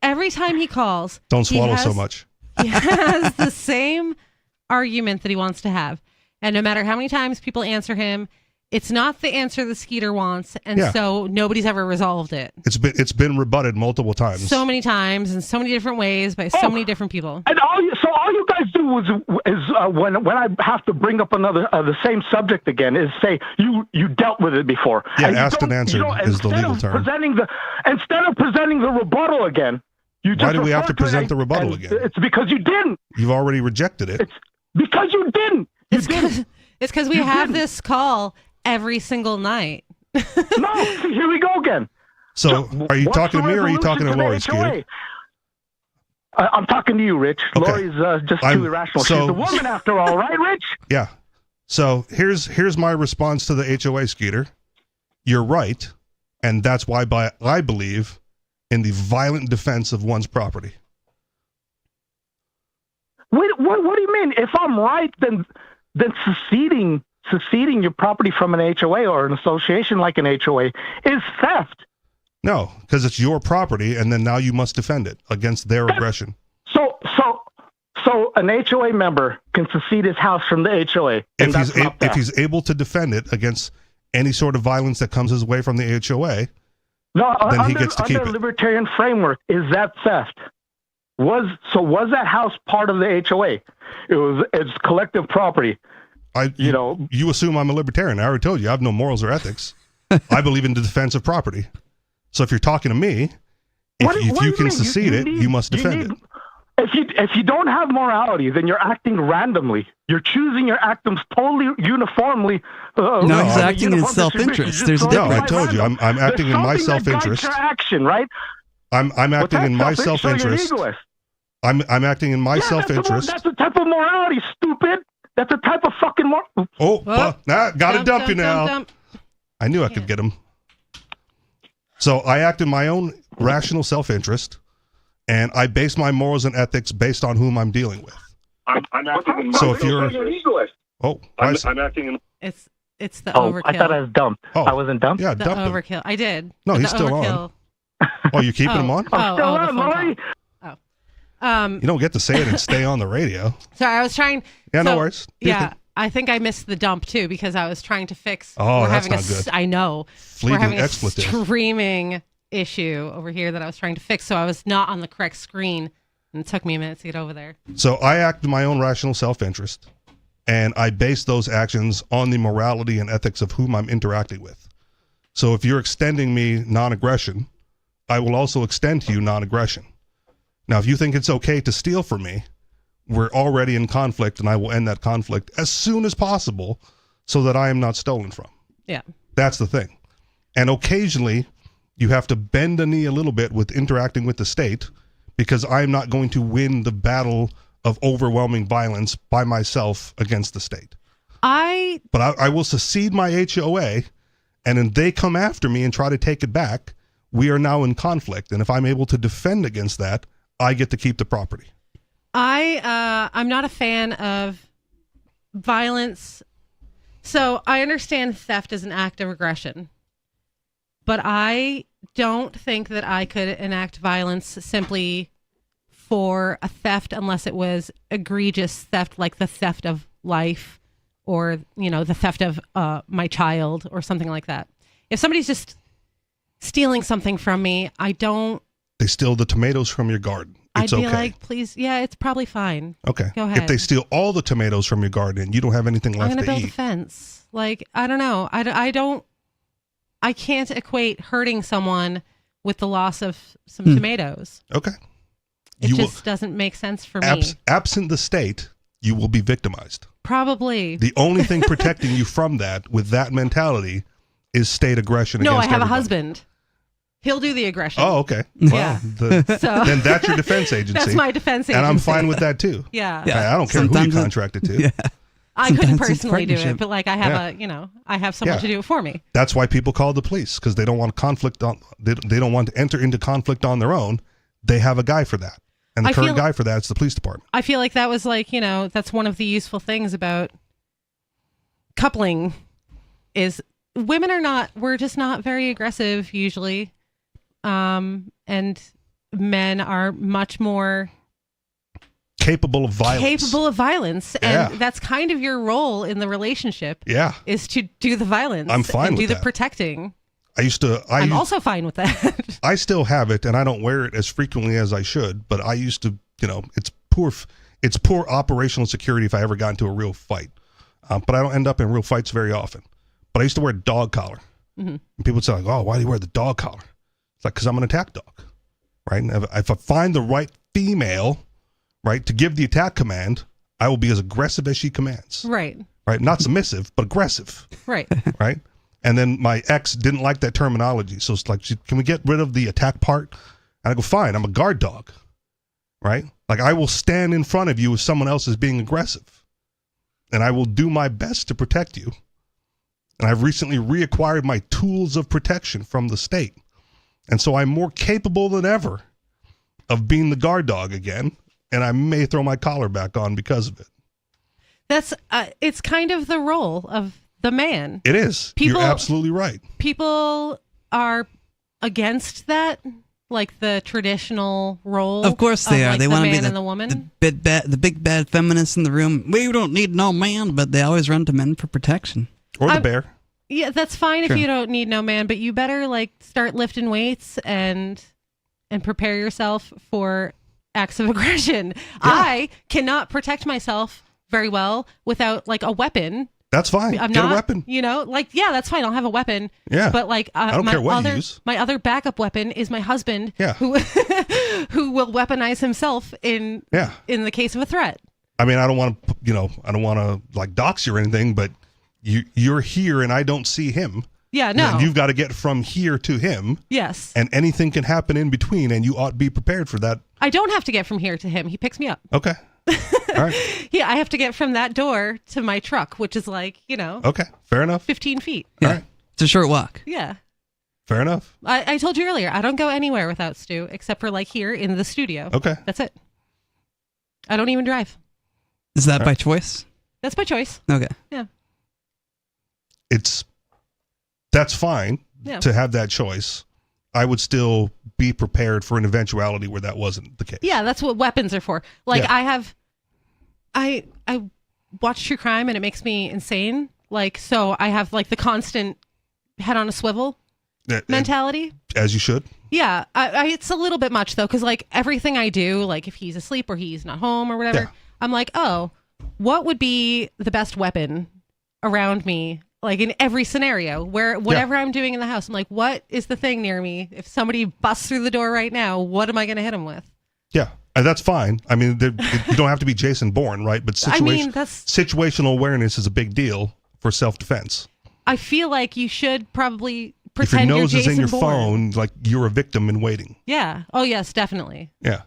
every time he calls, Don't he swallow so has- much. He has the same argument that he wants to have, and no matter how many times people answer him, it's not the answer the Skeeter wants, and Yeah. so nobody's ever resolved it. It's been rebutted multiple times. So many times in so many different ways by so many different people. And all you guys do is when I have to bring up another the same subject again is say you dealt with it before. Yeah, And you asked and don't- answered you don't- is the instead legal of term. Instead of presenting the rebuttal again, you just Why do we have refer to present it the rebuttal and again? It's because you didn't. You've already rejected it. Because you didn't. It's because we have this call every single night. No, here we go again. So, are you What's talking to the me or are you talking to resolution Lori, the Skeeter? HOA? I'm talking to you, Rich. Okay. Lori's just I'm- too irrational. so- She's a woman after all, right, Rich? Yeah. So here's my response to the HOA, Skeeter. You're right, and that's why I believe in the violent defense of one's property. Wait, what do you mean? If I'm right, then seceding your property from an HOA or an association like an HOA is theft. No, because it's your property, and then now you must defend it against their aggression. So an HOA member can secede his house from the HOA. If he's able to defend it against any sort of violence that comes his way from the HOA, then he gets to keep it. Under libertarian framework, is that theft? Was that house part of the HOA? It's collective property. You assume I'm a libertarian. I already told you I have no morals or ethics. I believe in the defense of property. So if you're talking to me, if you can secede it, you must defend it. If you don't have morality, then you're acting randomly. You're choosing your actions totally uniformly. He's acting in self-interest. There's a difference. No, I told you, I'm acting in my self-interest. Your action, right? I'm acting in my self-interest. I'm acting in my self-interest. That's the type of morality, stupid. That's a type of fucking gotta dump you now. I knew I could get him. So I act in my own rational self-interest, and I base my morals and ethics based on whom I'm dealing with. I'm acting in my so if you're I'm acting in. It's the overkill. I thought I was dumped. I wasn't dumped. Yeah, the dump overkill. I did. No, he's still overkill. on. Oh, you're keeping him on? I'm still on, Maury. You don't get to say it and stay on the radio. Sorry, I was trying. Yeah, no worries. Yeah, I think I missed the dump too because I was trying to fix. Oh, that's not good. I know. Fleeting we're having expletive. a streaming issue over here that I was trying to fix, so I was not on the correct screen, and it took me a minute to get over there. So I act in my own rational self-interest, and I base those actions on the morality and ethics of whom I'm interacting with. So if you're extending me non-aggression, I will also extend to you non-aggression. Now, if you think it's okay to steal from me, we're already in conflict, and I will end that conflict as soon as possible so that I am not stolen from. Yeah. That's the thing. And occasionally, you have to bend a knee a little bit with interacting with the state because I'm not going to win the battle of overwhelming violence by myself against the state. But I will secede my HOA, and then they come after me and try to take it back. We are now in conflict, and if I'm able to defend against that, I get to keep the property. I'm not a fan of violence. So I understand theft as an act of aggression, but I don't think that I could enact violence simply for a theft unless it was egregious theft, like the theft of life or, the theft of my child or something like that. If somebody's just stealing something from me, They steal the tomatoes from your garden. It's I'd be okay. like, please, yeah, it's probably fine. Okay. Go ahead. If they steal all the tomatoes from your garden and you don't have anything I'm left going to to build eat. a fence. Like, I don't know. I can't equate hurting someone with the loss of some tomatoes. Okay. It just doesn't make sense for me. Absent the state, you will be victimized. Probably. The only thing protecting you from that, with that mentality, is state aggression No, I against have everybody. a husband. He'll do the aggression. Oh, okay. Yeah. Then that's your defense agency. That's my defense agency. And I'm fine with that too. Yeah. I don't care who you contracted to. Yeah. I couldn't Sometimes it's personally do it, partnership. but like I have I have someone to do it for me. That's why people call the police, because they don't want conflict on. They don't want to enter into conflict on their own. They have a guy for that, and the current guy for that is the police department. I feel like that was like that's one of the useful things about coupling is we're just not very aggressive usually, and men are much more capable of violence. And that's kind of your role in the relationship. Yeah, is to do the violence. I'm fine and with do that. the protecting. I'm also fine with that. I still have it, and I don't wear it as frequently as I should. But I used to, it's poor operational security if I ever got into a real fight. But I don't end up in real fights very often. But I used to wear a dog collar, and people would say, like, "Oh, why do you wear the dog collar?" It's like, because I'm an attack dog, right? And if I find the right female, right, to give the attack command, I will be as aggressive as she commands. Right. Right. Not submissive, but aggressive. Right. Right. And then my ex didn't like that terminology. So it's like, can we get rid of the attack part? And I go, fine, I'm a guard dog. Right? Like, I will stand in front of you if someone else is being aggressive. And I will do my best to protect you. And I've recently reacquired my tools of protection from the state. And so I'm more capable than ever of being the guard dog again. And I may throw my collar back on because of it. That's it's kind of the role of the man. It is. You're absolutely right. People are against that like the traditional role. Of course they are. Like They the want to man be and the woman. the big bad feminists in the room. We don't need no man, but they always run to men for protection. Or the bear. Yeah, that's fine Sure. if you don't need no man, but you better like start lifting weights and prepare yourself for acts of aggression. I cannot protect myself very well without like a weapon. That's fine. Get a weapon. You know, like, yeah, that's fine. I'll have a weapon. Yeah. But like, I don't care what you use. my other backup weapon is my husband. Yeah. Who who will weaponize himself in the case of a threat. I mean, I don't want to, I don't want to like dox you or anything, but you're here and I don't see him. Yeah, no. And you've got to get from here to him. Yes. And anything can happen in between, and you ought to be prepared for that. I don't have to get from here to him. He picks me up. Okay. All right. Yeah, I have to get from that door to my truck, which is like, Okay. Fair enough. 15 feet. Yeah. All right. It's a short walk. Yeah. Fair enough. I told you earlier, I don't go anywhere without Stu, except for like here in the studio. Okay. That's it. I don't even drive. Is that by choice? That's by choice. Okay. Yeah. That's fine Yeah. to have that choice. I would still be prepared for an eventuality where that wasn't the case. Yeah, that's what weapons are for. Like Yeah. I watch true crime and it makes me insane. Like, so I have like the constant head on a swivel mentality. As you should. Yeah, it's a little bit much though, because like everything I do, like if he's asleep or he's not home or whatever, I'm like, oh, what would be the best weapon around me? Like in every scenario where whatever I'm doing in the house, I'm like, what is the thing near me? If somebody busts through the door right now, what am I going to hit him with? Yeah, and that's fine. I mean, you don't have to be Jason Bourne, right? But situational awareness is a big deal for self-defense. I feel like you should probably If your pretend nose you're is Jason in your Bourne. phone, like you're a victim in waiting. Yeah. Oh, yes, definitely. Yeah.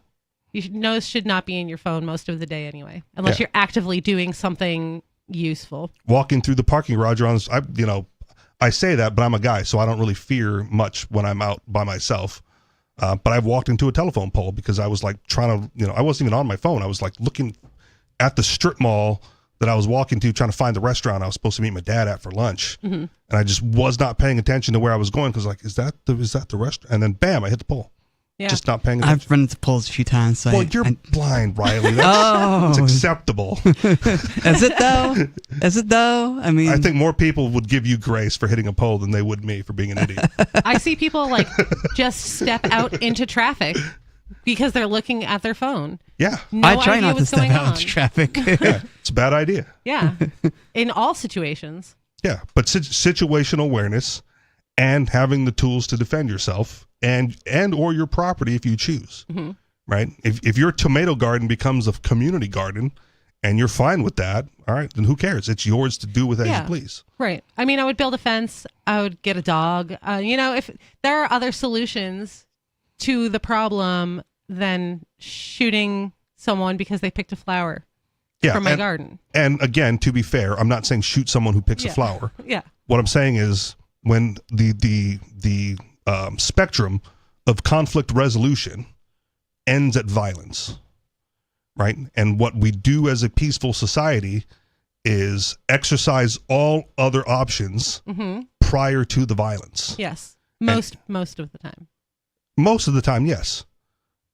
Your nose should not be in your phone most of the day anyway, unless you're actively doing something useful. Walking through the parking garage, I say that, but I'm a guy, so I don't really fear much when I'm out by myself. But I've walked into a telephone pole because I was like trying to, I wasn't even on my phone. I was like looking at the strip mall that I was walking to, trying to find the restaurant I was supposed to meet my dad at for lunch. Mm-hmm. And I just was not paying attention to where I was going because like, is that the restaurant? And then bam, I hit the pole. Yeah. Just not paying attention. I've run into poles a few times. So well, you're blind, Riley. It's acceptable. Is it though? Is it though? I mean, I think more people would give you grace for hitting a pole than they would me for being an idiot. I see people like just step out into traffic because they're looking at their phone. Yeah. No I try idea not to what's step going out on. into traffic. Yeah, it's a bad idea. Yeah. In all situations. Yeah, but situational awareness and having the tools to defend yourself and or your property if you choose, right? If your tomato garden becomes a community garden and you're fine with that, all right, then who cares? It's yours to do with as you please. Right. I mean, I would build a fence. I would get a dog. If there are other solutions to the problem than shooting someone because they picked a flower from my garden. And again, to be fair, I'm not saying shoot someone who picks a flower. Yeah. What I'm saying is when the spectrum of conflict resolution ends at violence, right? And what we do as a peaceful society is exercise all other options prior to the violence. Yes. Most of the time. Most of the time, yes.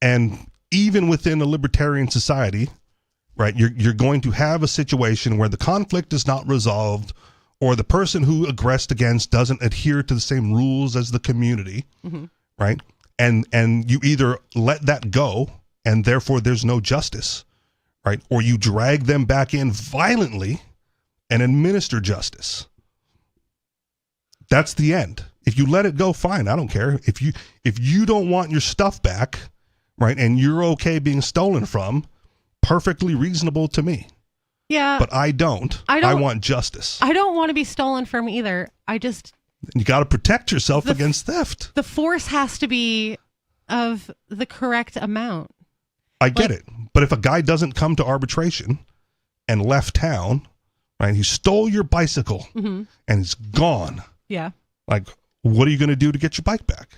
And even within a libertarian society, right, you're going to have a situation where the conflict is not resolved or the person who aggressed against doesn't adhere to the same rules as the community, right? And you either let that go and therefore there's no justice, right? Or you drag them back in violently and administer justice. That's the end. If you let it go, fine. I don't care. If you don't want your stuff back, right, and you're okay being stolen from, perfectly reasonable to me. Yeah. But I don't. I want justice. I don't want to be stolen from either. You got to protect yourself against theft. The force has to be of the correct amount. I get it. But if a guy doesn't come to arbitration and left town, right, he stole your bicycle and he's gone. Yeah. Like, what are you going to do to get your bike back?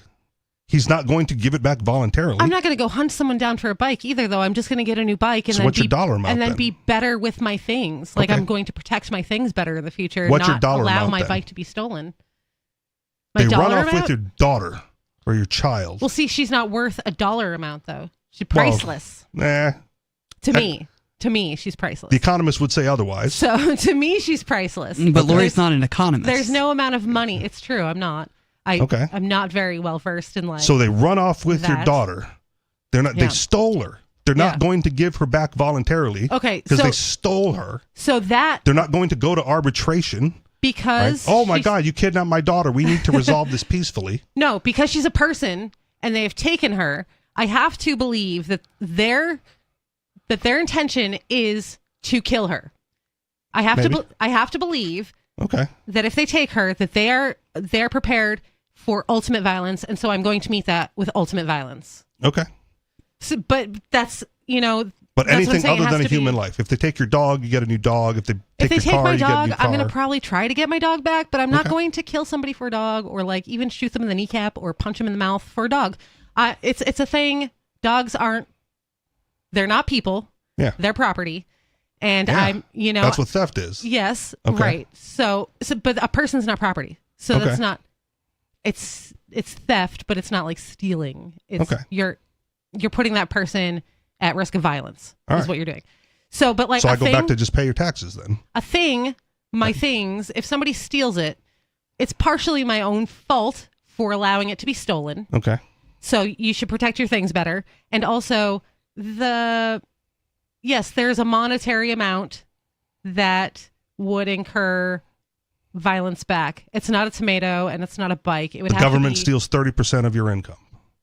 He's not going to give it back voluntarily. I'm not going to go hunt someone down for a bike either, though. I'm just going to get a new bike and So then what's your dollar amount then? be better with my things. Like Okay. I'm going to protect my things better in the future. What's and your not dollar allow amount my then? bike to be stolen. They run dollar off with amount? your daughter. or your child. Well, see, she's not worth a dollar amount, though. She's priceless. Well, to me, she's priceless. The Economist would say otherwise. So to me, she's priceless. But Lori's not an economist. There's no amount of money. It's true. I'm not. I'm not very well versed in So they run off with your that. daughter. They're not. They stole her. They're not going to give her back voluntarily. Okay, because so- they stole her. So that They're not going to go to arbitration. because Right? Oh my she's- God! You kidnapped my daughter. We need to resolve this peacefully. No, because she's a person and they have taken her. I have to believe that their intention is to kill her. I have Maybe. to believe Okay. that if they take her, that they're prepared for ultimate violence, and so I'm going to meet that with ultimate violence. Okay. So, but that's But that's what I'm anything saying, it other has than a to be- human life. If they take your dog, you get a new dog. If they If they your take car, my you get a dog, new I'm going car. to probably try to get my dog back, but I'm not Okay. going to kill somebody for a dog or like even shoot them in the kneecap or punch them in the mouth for a dog. It's a thing. Dogs they're not people. Yeah. They're property. And Yeah. That's what theft is. Yes, Okay. right. So but a person's not property. So that's Okay. not it's theft, but it's not like stealing. It's Okay. you're putting that person at risk of violence All is right. what you're doing. So but like So a I go thing, back to just pay your taxes then. my things, if somebody steals it, it's partially my own fault for allowing it to be stolen. Okay. So you should protect your things better. And also yes, there's a monetary amount that would incur violence back. It's not a tomato and it's not a bike. It would The have government to be, steals 30% of your income.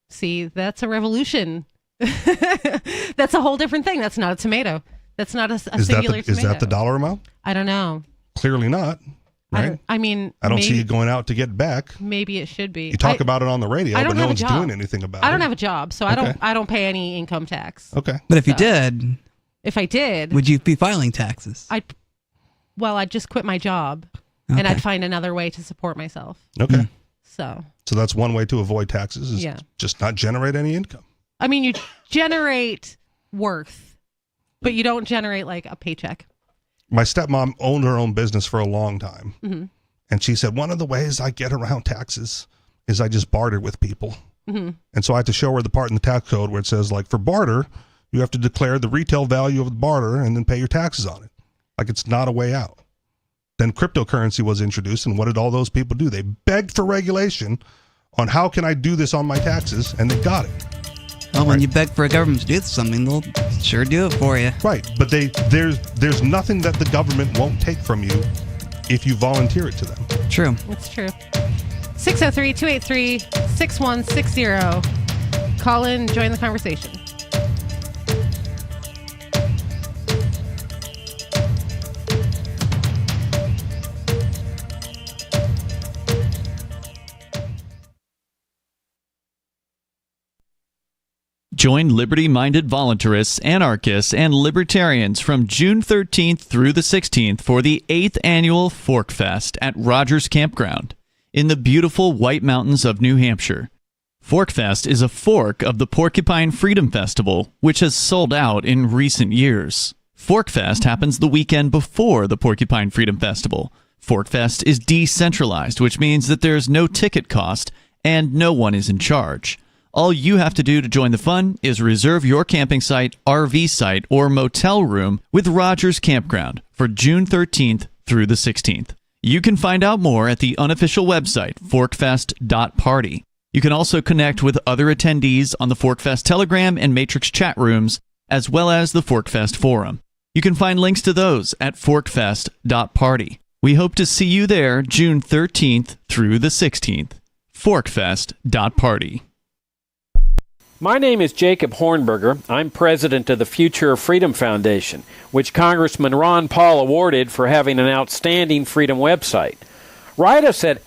See, that's a revolution. That's a whole different thing. That's not a tomato. That's not a singular tomato. Is that the dollar amount? I don't know. Clearly not. Right? I mean, I don't maybe, see you going out to get back. Maybe it should be. You talk about it on the radio, I but don't no have a one's job. doing anything about it. I don't have a job, so Okay. I don't pay any income tax. Okay. But if you So- did, If I did, would you be filing taxes? I'd just quit my job and I'd find another way to support myself. Okay. So, So that's one way to avoid taxes is Yeah. just not generate any income. I mean, you generate worth, but you don't generate like a paycheck. My stepmom owned her own business for a long time. Mhm. And she said, one of the ways I get around taxes is I just barter with people. Mhm. And so I had to show her the part in the tax code where it says, like, for barter, you have to declare the retail value of the barter and then pay your taxes on it. Like, it's not a way out. Then cryptocurrency was introduced, and what did all those people do? They begged for regulation on how can I do this on my taxes, and they got it. Well, when you beg for a government to do something, they'll sure do it for you. Right, but there's nothing that the government won't take from you if you volunteer it to them. True. That's true. 603-283-6160. Call in, join the conversation. Join liberty-minded voluntarists, anarchists, and libertarians from June 13th through the 16th for the 8th annual Fork Fest at Rogers Campground in the beautiful White Mountains of New Hampshire. Fork Fest is a fork of the Porcupine Freedom Festival, which has sold out in recent years. Fork Fest happens the weekend before the Porcupine Freedom Festival. Fork Fest is decentralized, which means that there's no ticket cost and no one is in charge. All you have to do to join the fun is reserve your camping site, RV site, or motel room with Rogers Campground for June 13th through the 16th. You can find out more at the unofficial website, forkfest.party. You can also connect with other attendees on the Forkfest Telegram and Matrix chat rooms, as well as the Forkfest forum. You can find links to those at forkfest.party. We hope to see you there June 13th through the 16th. Forkfest.party. My name is Jacob Hornberger. I'm president of the Future of Freedom Foundation, which Congressman Ron Paul awarded for having an outstanding freedom website. Write us at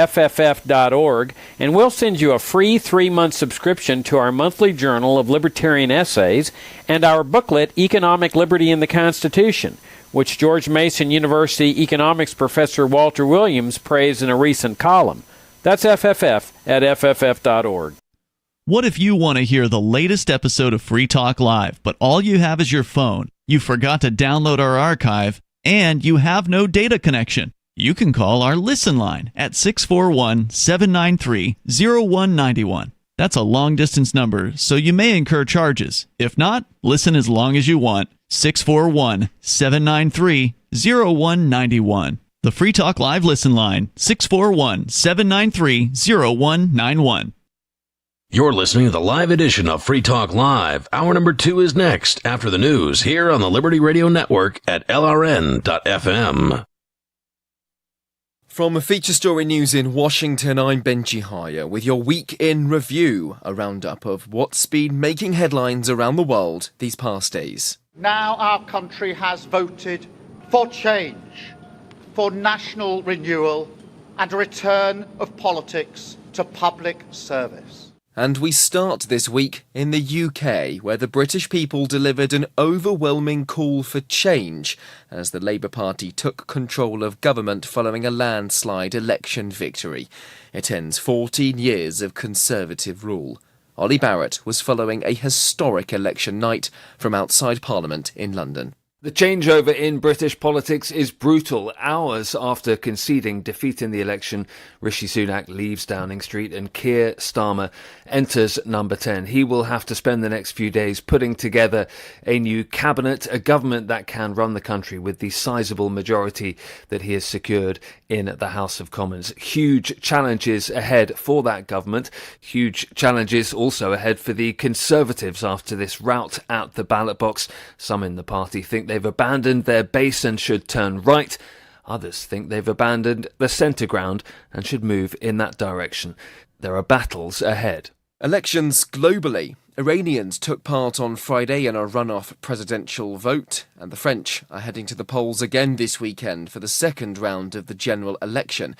fff@fff.org, and we'll send you a free 3-month subscription to our monthly journal of libertarian essays and our booklet, Economic Liberty in the Constitution, which George Mason University economics professor Walter Williams praised in a recent column. That's fff@fff.org. What if you want to hear the latest episode of Free Talk Live, but all you have is your phone, you forgot to download our archive, and you have no data connection? You can call our Listen line at 641-793-0191. That's a long-distance number, so you may incur charges. If not, listen as long as you want. 641-793-0191. The Free Talk Live Listen line, 641-793-0191. You're listening to the live edition of Free Talk Live. Hour number 2 is next after the news here on the Liberty Radio Network at LRN.FM. From Feature Story News in Washington, I'm Benji Haya with your Week in Review, a roundup of what's been making headlines around the world these past days. Now our country has voted for change, for national renewal and a return of politics to public service. And we start this week in the UK, where the British people delivered an overwhelming call for change as the Labour Party took control of government following a landslide election victory. It ends 14 years of Conservative rule. Ollie Barrett was following a historic election night from outside Parliament in London. The changeover in British politics is brutal. Hours after conceding defeat in the election, Rishi Sunak leaves Downing Street and Keir Starmer enters number 10. He will have to spend the next few days putting together a new cabinet, a government that can run the country with the sizable majority that he has secured in the House of Commons. Huge challenges ahead for that government. Huge challenges also ahead for the Conservatives after this rout at the ballot box. Some in the party think they've abandoned their base and should turn right. Others think they've abandoned the centre ground and should move in that direction. There are battles ahead. Elections globally. Iranians took part on Friday in a runoff presidential vote, and the French are heading to the polls again this weekend for the second round of the general election.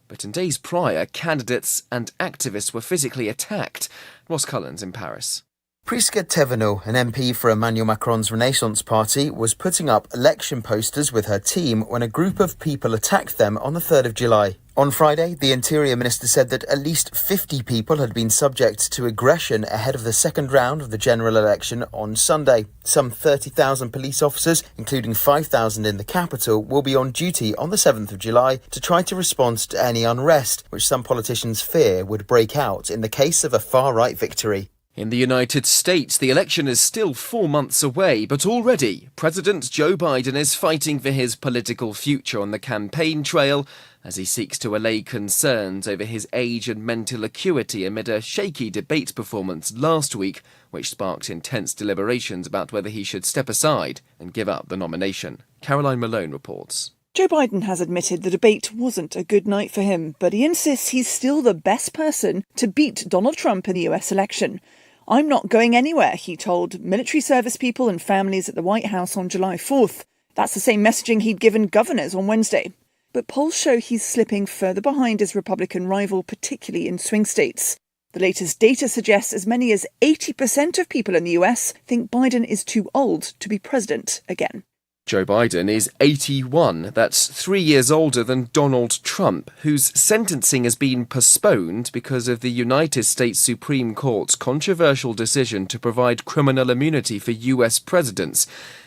But in days prior, candidates and activists were physically attacked. Ross Collins in Paris. Prisca Thévenot, an MP for Emmanuel Macron's Renaissance Party, was putting up election posters with her team when a group of people attacked them on the 3rd of July. On Friday, the Interior Minister said that at least 50 people had been subject to aggression ahead of the second round of the general election on Sunday. Some 30,000 police officers, including 5,000 in the capital, will be on duty on the 7th of July to try to respond to any unrest, which some politicians fear would break out in the case of a far-right victory. In the United States, the election is still 4 months away, but already President Joe Biden is fighting for his political future on the campaign trail as he seeks to allay concerns over his age and mental acuity amid a shaky debate performance last week, which sparked intense deliberations about whether he should step aside and give up the nomination. Caroline Malone reports. Joe Biden has admitted the debate wasn't a good night for him, but he insists he's still the best person to beat Donald Trump in the US election. I'm not going anywhere, he told military service people and families at the White House on July 4th. That's the same messaging he'd given governors on Wednesday. But polls show he's slipping further behind his Republican rival, particularly in swing states. The latest data suggests as many as 80% of people in the US think Biden is too old to be president again. Joe Biden is 81. That's 3 years older than Donald Trump, whose sentencing has been postponed because of the United States Supreme Court's controversial decision to provide criminal immunity for US presidents.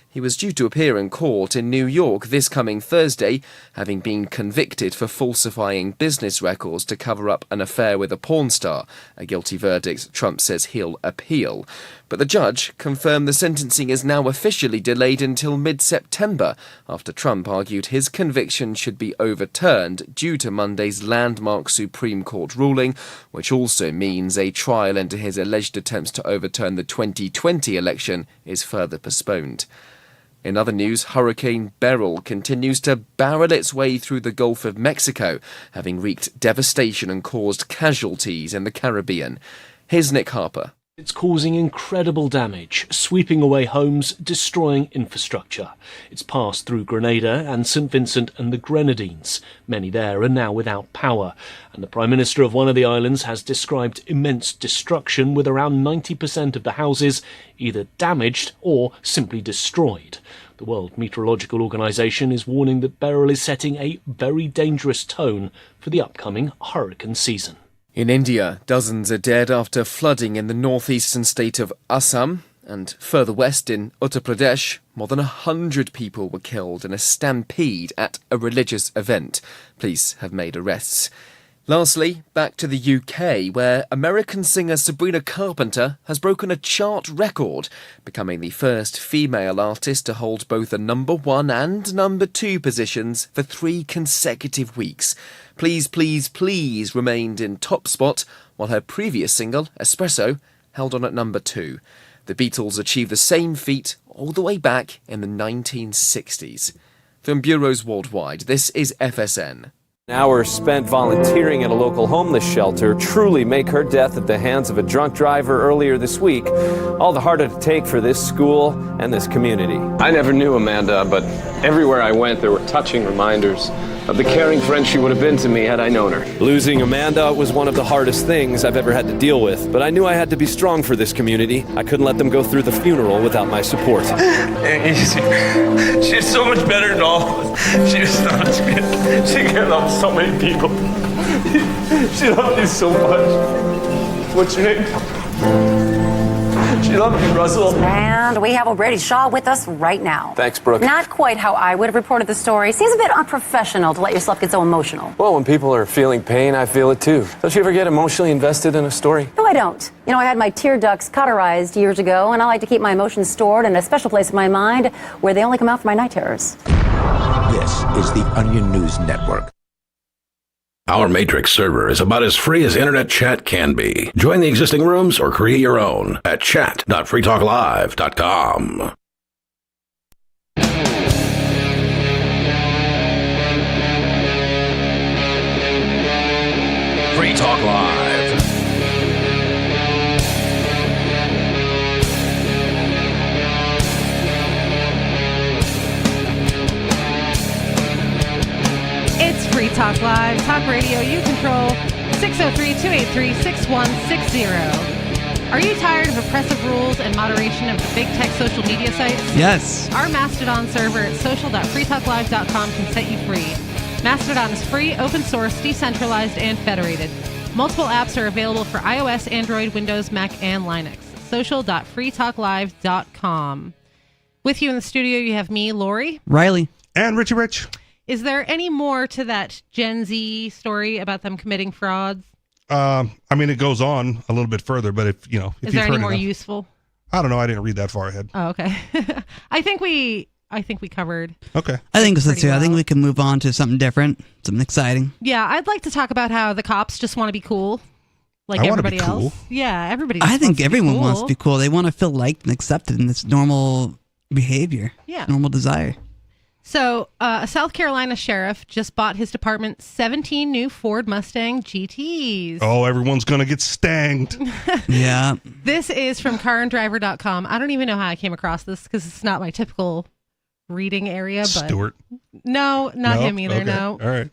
He was due to appear in court in New York this coming Thursday, having been convicted for falsifying business records to cover up an affair with a porn star, a guilty verdict Trump says he'll appeal. But the judge confirmed the sentencing is now officially delayed until mid-September, after Trump argued his conviction should be overturned due to Monday's landmark Supreme Court ruling, which also means a trial into his alleged attempts to overturn the 2020 election is further postponed. In other news, Hurricane Beryl continues to barrel its way through the Gulf of Mexico, having wreaked devastation and caused casualties in the Caribbean. Here's Nick Harper. It's causing incredible damage, sweeping away homes, destroying infrastructure. It's passed through Grenada and St. Vincent and the Grenadines. Many there are now without power, and the Prime Minister of one of the islands has described immense destruction, with around 90% of the houses either damaged or simply destroyed. The World Meteorological Organization is warning that Beryl is setting a very dangerous tone for the upcoming hurricane season. In India, dozens are dead after flooding in the northeastern state of Assam. And further west in Uttar Pradesh, more than 100 people were killed in a stampede at a religious event. Police have made arrests. Lastly, back to the UK, where American singer Sabrina Carpenter has broken a chart record, becoming the first female artist to hold both the number 1 and number 2 positions for 3 consecutive weeks. Please, Please, Please remained in top spot, while her previous single, Espresso, held on at number 2. The Beatles achieved the same feat all the way back in the 1960s. From bureaus worldwide, this is FSN. Hours spent volunteering at a local homeless shelter truly make her death at the hands of a drunk driver earlier this week all the harder to take for this school and this community. I never knew Amanda, but everywhere I went there were touching reminders of the caring friend she would have been to me had I known her. Losing Amanda was one of the hardest things I've ever had to deal with, but I knew I had to be strong for this community. I couldn't let them go through the funeral without my support. She's so much better than all of us. She was such good. She cared about so many people. She loved you so much. What's your name? She loved you, Russell. And we have O'Brady Shaw with us right now. Thanks, Brooke. Not quite how I would have reported the story. Seems a bit unprofessional to let yourself get so emotional. Well, when people are feeling pain, I feel it too. Don't you ever get emotionally invested in a story? No, I don't. You know, I had my tear ducts cauterized years ago, and I like to keep my emotions stored in a special place in my mind where they only come out for my night terrors. This is the Onion News Network. Our Matrix server is about as free as internet chat can be. Join the existing rooms or create your own at chat.freetalklive.com. Free Talk Live. It's Free Talk Live, talk radio you control, 603-283-6160. Are you tired of oppressive rules and moderation of the big tech social media sites? Yes. Our Mastodon server at social.freetalklive.com can set you free. Mastodon is free, open source, decentralized, and federated. Multiple apps are available for iOS, Android, Windows, Mac, and Linux. Social.freetalklive.com. With you in the studio, you have me, Lori. Riley. And Richie Rich. Is there any more to that Gen Z story about them committing frauds? I mean, it goes on a little bit further, but if Is there any more useful? I don't know. I didn't read that far ahead. Oh, okay. I think we covered. Okay. I think so too. well. I think we can move on to something different, something exciting. Yeah, I'd like to talk about how the cops just want to be cool, like I wanna everybody be cool. else. Yeah, everybody. I just think wants to be everyone cool. wants to be cool. They want to feel liked and accepted in this normal behavior. Yeah. Normal desire. So, a South Carolina sheriff just bought his department 17 new Ford Mustang GTs. Oh, everyone's going to get stanged. Yeah. This is from caranddriver.com. I don't even know how I came across this because it's not my typical reading area. But Stewart. No, not No? him either. Okay. No. All right.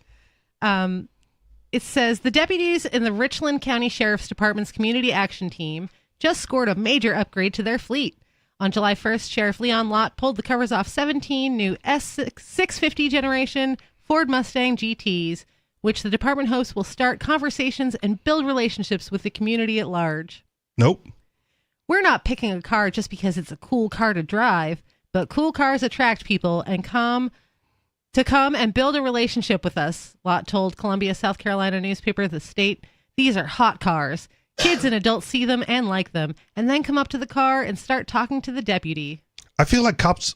It says the deputies in the Richland County Sheriff's Department's Community Action Team just scored a major upgrade to their fleet. On July 1st, Sheriff Leon Lott pulled the covers off 17 new S650 generation Ford Mustang GTs, which the department hopes will start conversations and build relationships with the community at large. Nope. We're not picking a car just because it's a cool car to drive, but cool cars attract people and come and build a relationship with us, Lott told Columbia, South Carolina newspaper The State. These are hot cars. Kids and adults see them and like them, and then come up to the car and start talking to the deputy. I feel like cops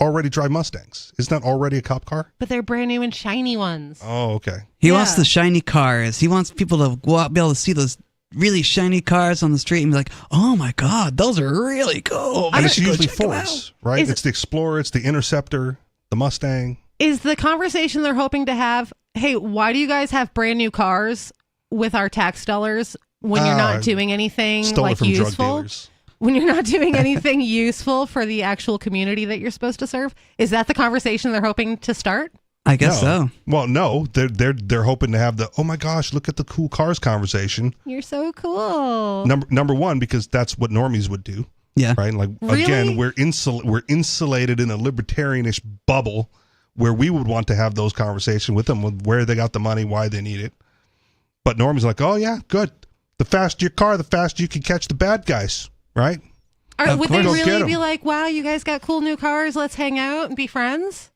already drive Mustangs. Isn't that already a cop car? But they're brand new and shiny ones. Oh, okay. He wants the shiny cars. He wants people to go out and be able to see those really shiny cars on the street and be like, oh my God, those are really cool. And I it's should go usually check them Fords, out." right? It's the Explorer, it's the Interceptor, the Mustang. Is the conversation they're hoping to have, hey, why do you guys have brand new cars with our tax dollars when you're not doing anything Stole like it from drug useful? dealers. When you're not doing anything useful for the actual community that you're supposed to serve? Is that the conversation they're hoping to start? I guess No. so. Well, no, they're hoping to have the oh my gosh, look at the cool cars conversation. You're so cool. Number one, because that's what normies would do. Yeah. Right. Like Really? again, we're insulated in a libertarianish bubble where we would want to have those conversations with them, with where they got the money, why they need it. But normies are like, oh yeah, good. The faster your car, the faster you can catch the bad guys. Right. Would they Go get really 'em. be like, wow, you guys got cool new cars, let's hang out and be friends?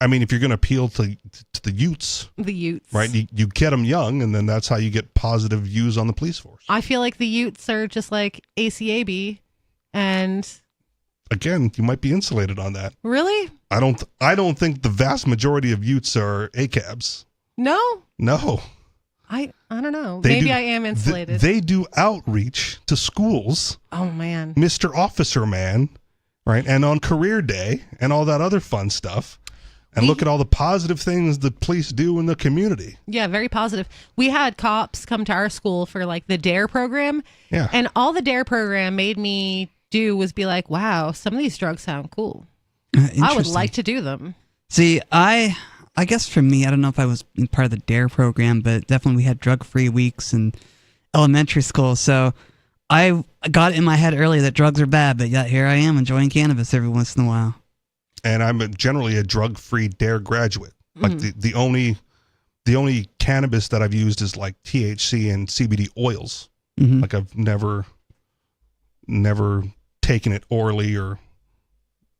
I mean, if you're going to appeal to the youths, The Utes. right? You get them young, and then that's how you get positive views on the police force. I feel like the Utes are just like ACAB, and Again, you might be insulated on that. really? I don't think the vast majority of youths are ACABs. No, No. I don't know. They Maybe do- I am insulated. They do outreach to schools, oh man, Mr. Officer Man, right? And on career day and all that other fun stuff. And look at all the positive things the police do in the community. yeah, very positive. We had cops come to our school for like the DARE program, Yeah. and all the DARE program made me do was be like, wow, some of these drugs sound cool. I would Interesting. like to do them. See, I guess for me, I don't know if I was in part of the DARE program, but definitely we had drug-free weeks in elementary school. So I got it in my head early that drugs are bad, but yet here I am enjoying cannabis every once in a while. And I'm generally a drug-free DARE graduate. Like the only cannabis that I've used is like THC and CBD oils. Mhm. Like I've never taken it orally or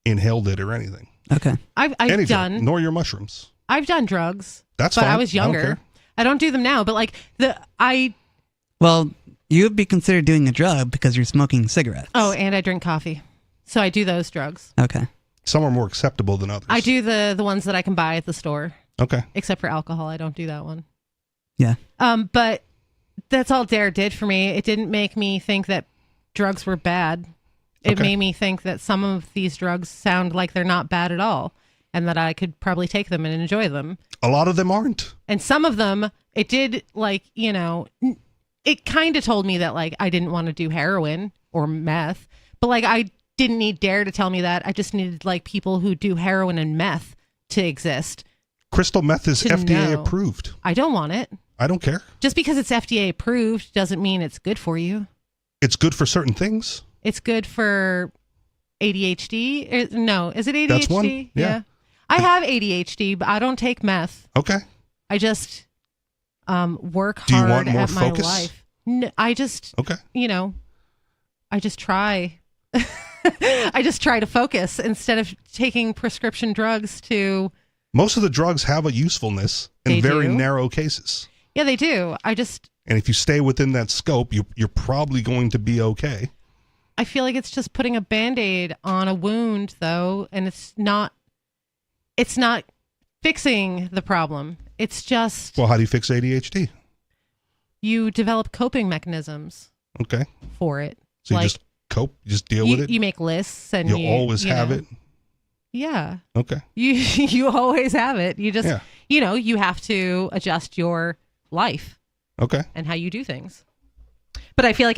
inhaled it or anything. Okay. I've Anything, done nor your mushrooms. I've done drugs. That's but fine. I was I don't younger. care. I don't do them now, but like Well, you would be considered doing a drug because you're smoking cigarettes. oh, and I drink coffee. So I do those drugs. Okay. Some are more acceptable than others. I do the ones that I can buy at the store. Okay. Except for alcohol, I don't do that one. Yeah. But that's all DARE did for me. It didn't make me think that drugs were bad. It Okay. made me think that some of these drugs sound like they're not bad at all, and that I could probably take them and enjoy them. A lot of them aren't. And some of them, it did, like, it kind of told me that, like, I didn't want to do heroin or meth, but, like, I didn't need DARE to tell me that. I just needed, like, people who do heroin and meth to exist. Crystal meth is To FDA know. approved. I don't want it. I don't care. Just because it's FDA approved doesn't mean it's good for you. It's good for certain things. It's good for ADHD. No, is it ADHD? That's one, yeah. I have ADHD, but I don't take meth. Okay. I just work Do you hard want more at my focus? life. No, I just, Okay. I just try. I just try to focus instead of taking prescription drugs to. Most of the drugs have a usefulness in They very do? narrow cases. Yeah, they do. And if you stay within that scope, you're probably going to be okay. I feel like it's just putting a Band-Aid on a wound, though, and it's not fixing the problem. It's just Well, how do you fix ADHD? you develop coping mechanisms Okay. for it. So you Like, just cope, you just deal you, with it. you make lists and You'll you always have know. it. Yeah. Okay. You always have it. You just Yeah. you have to adjust your life Okay. and how you do things. But I feel like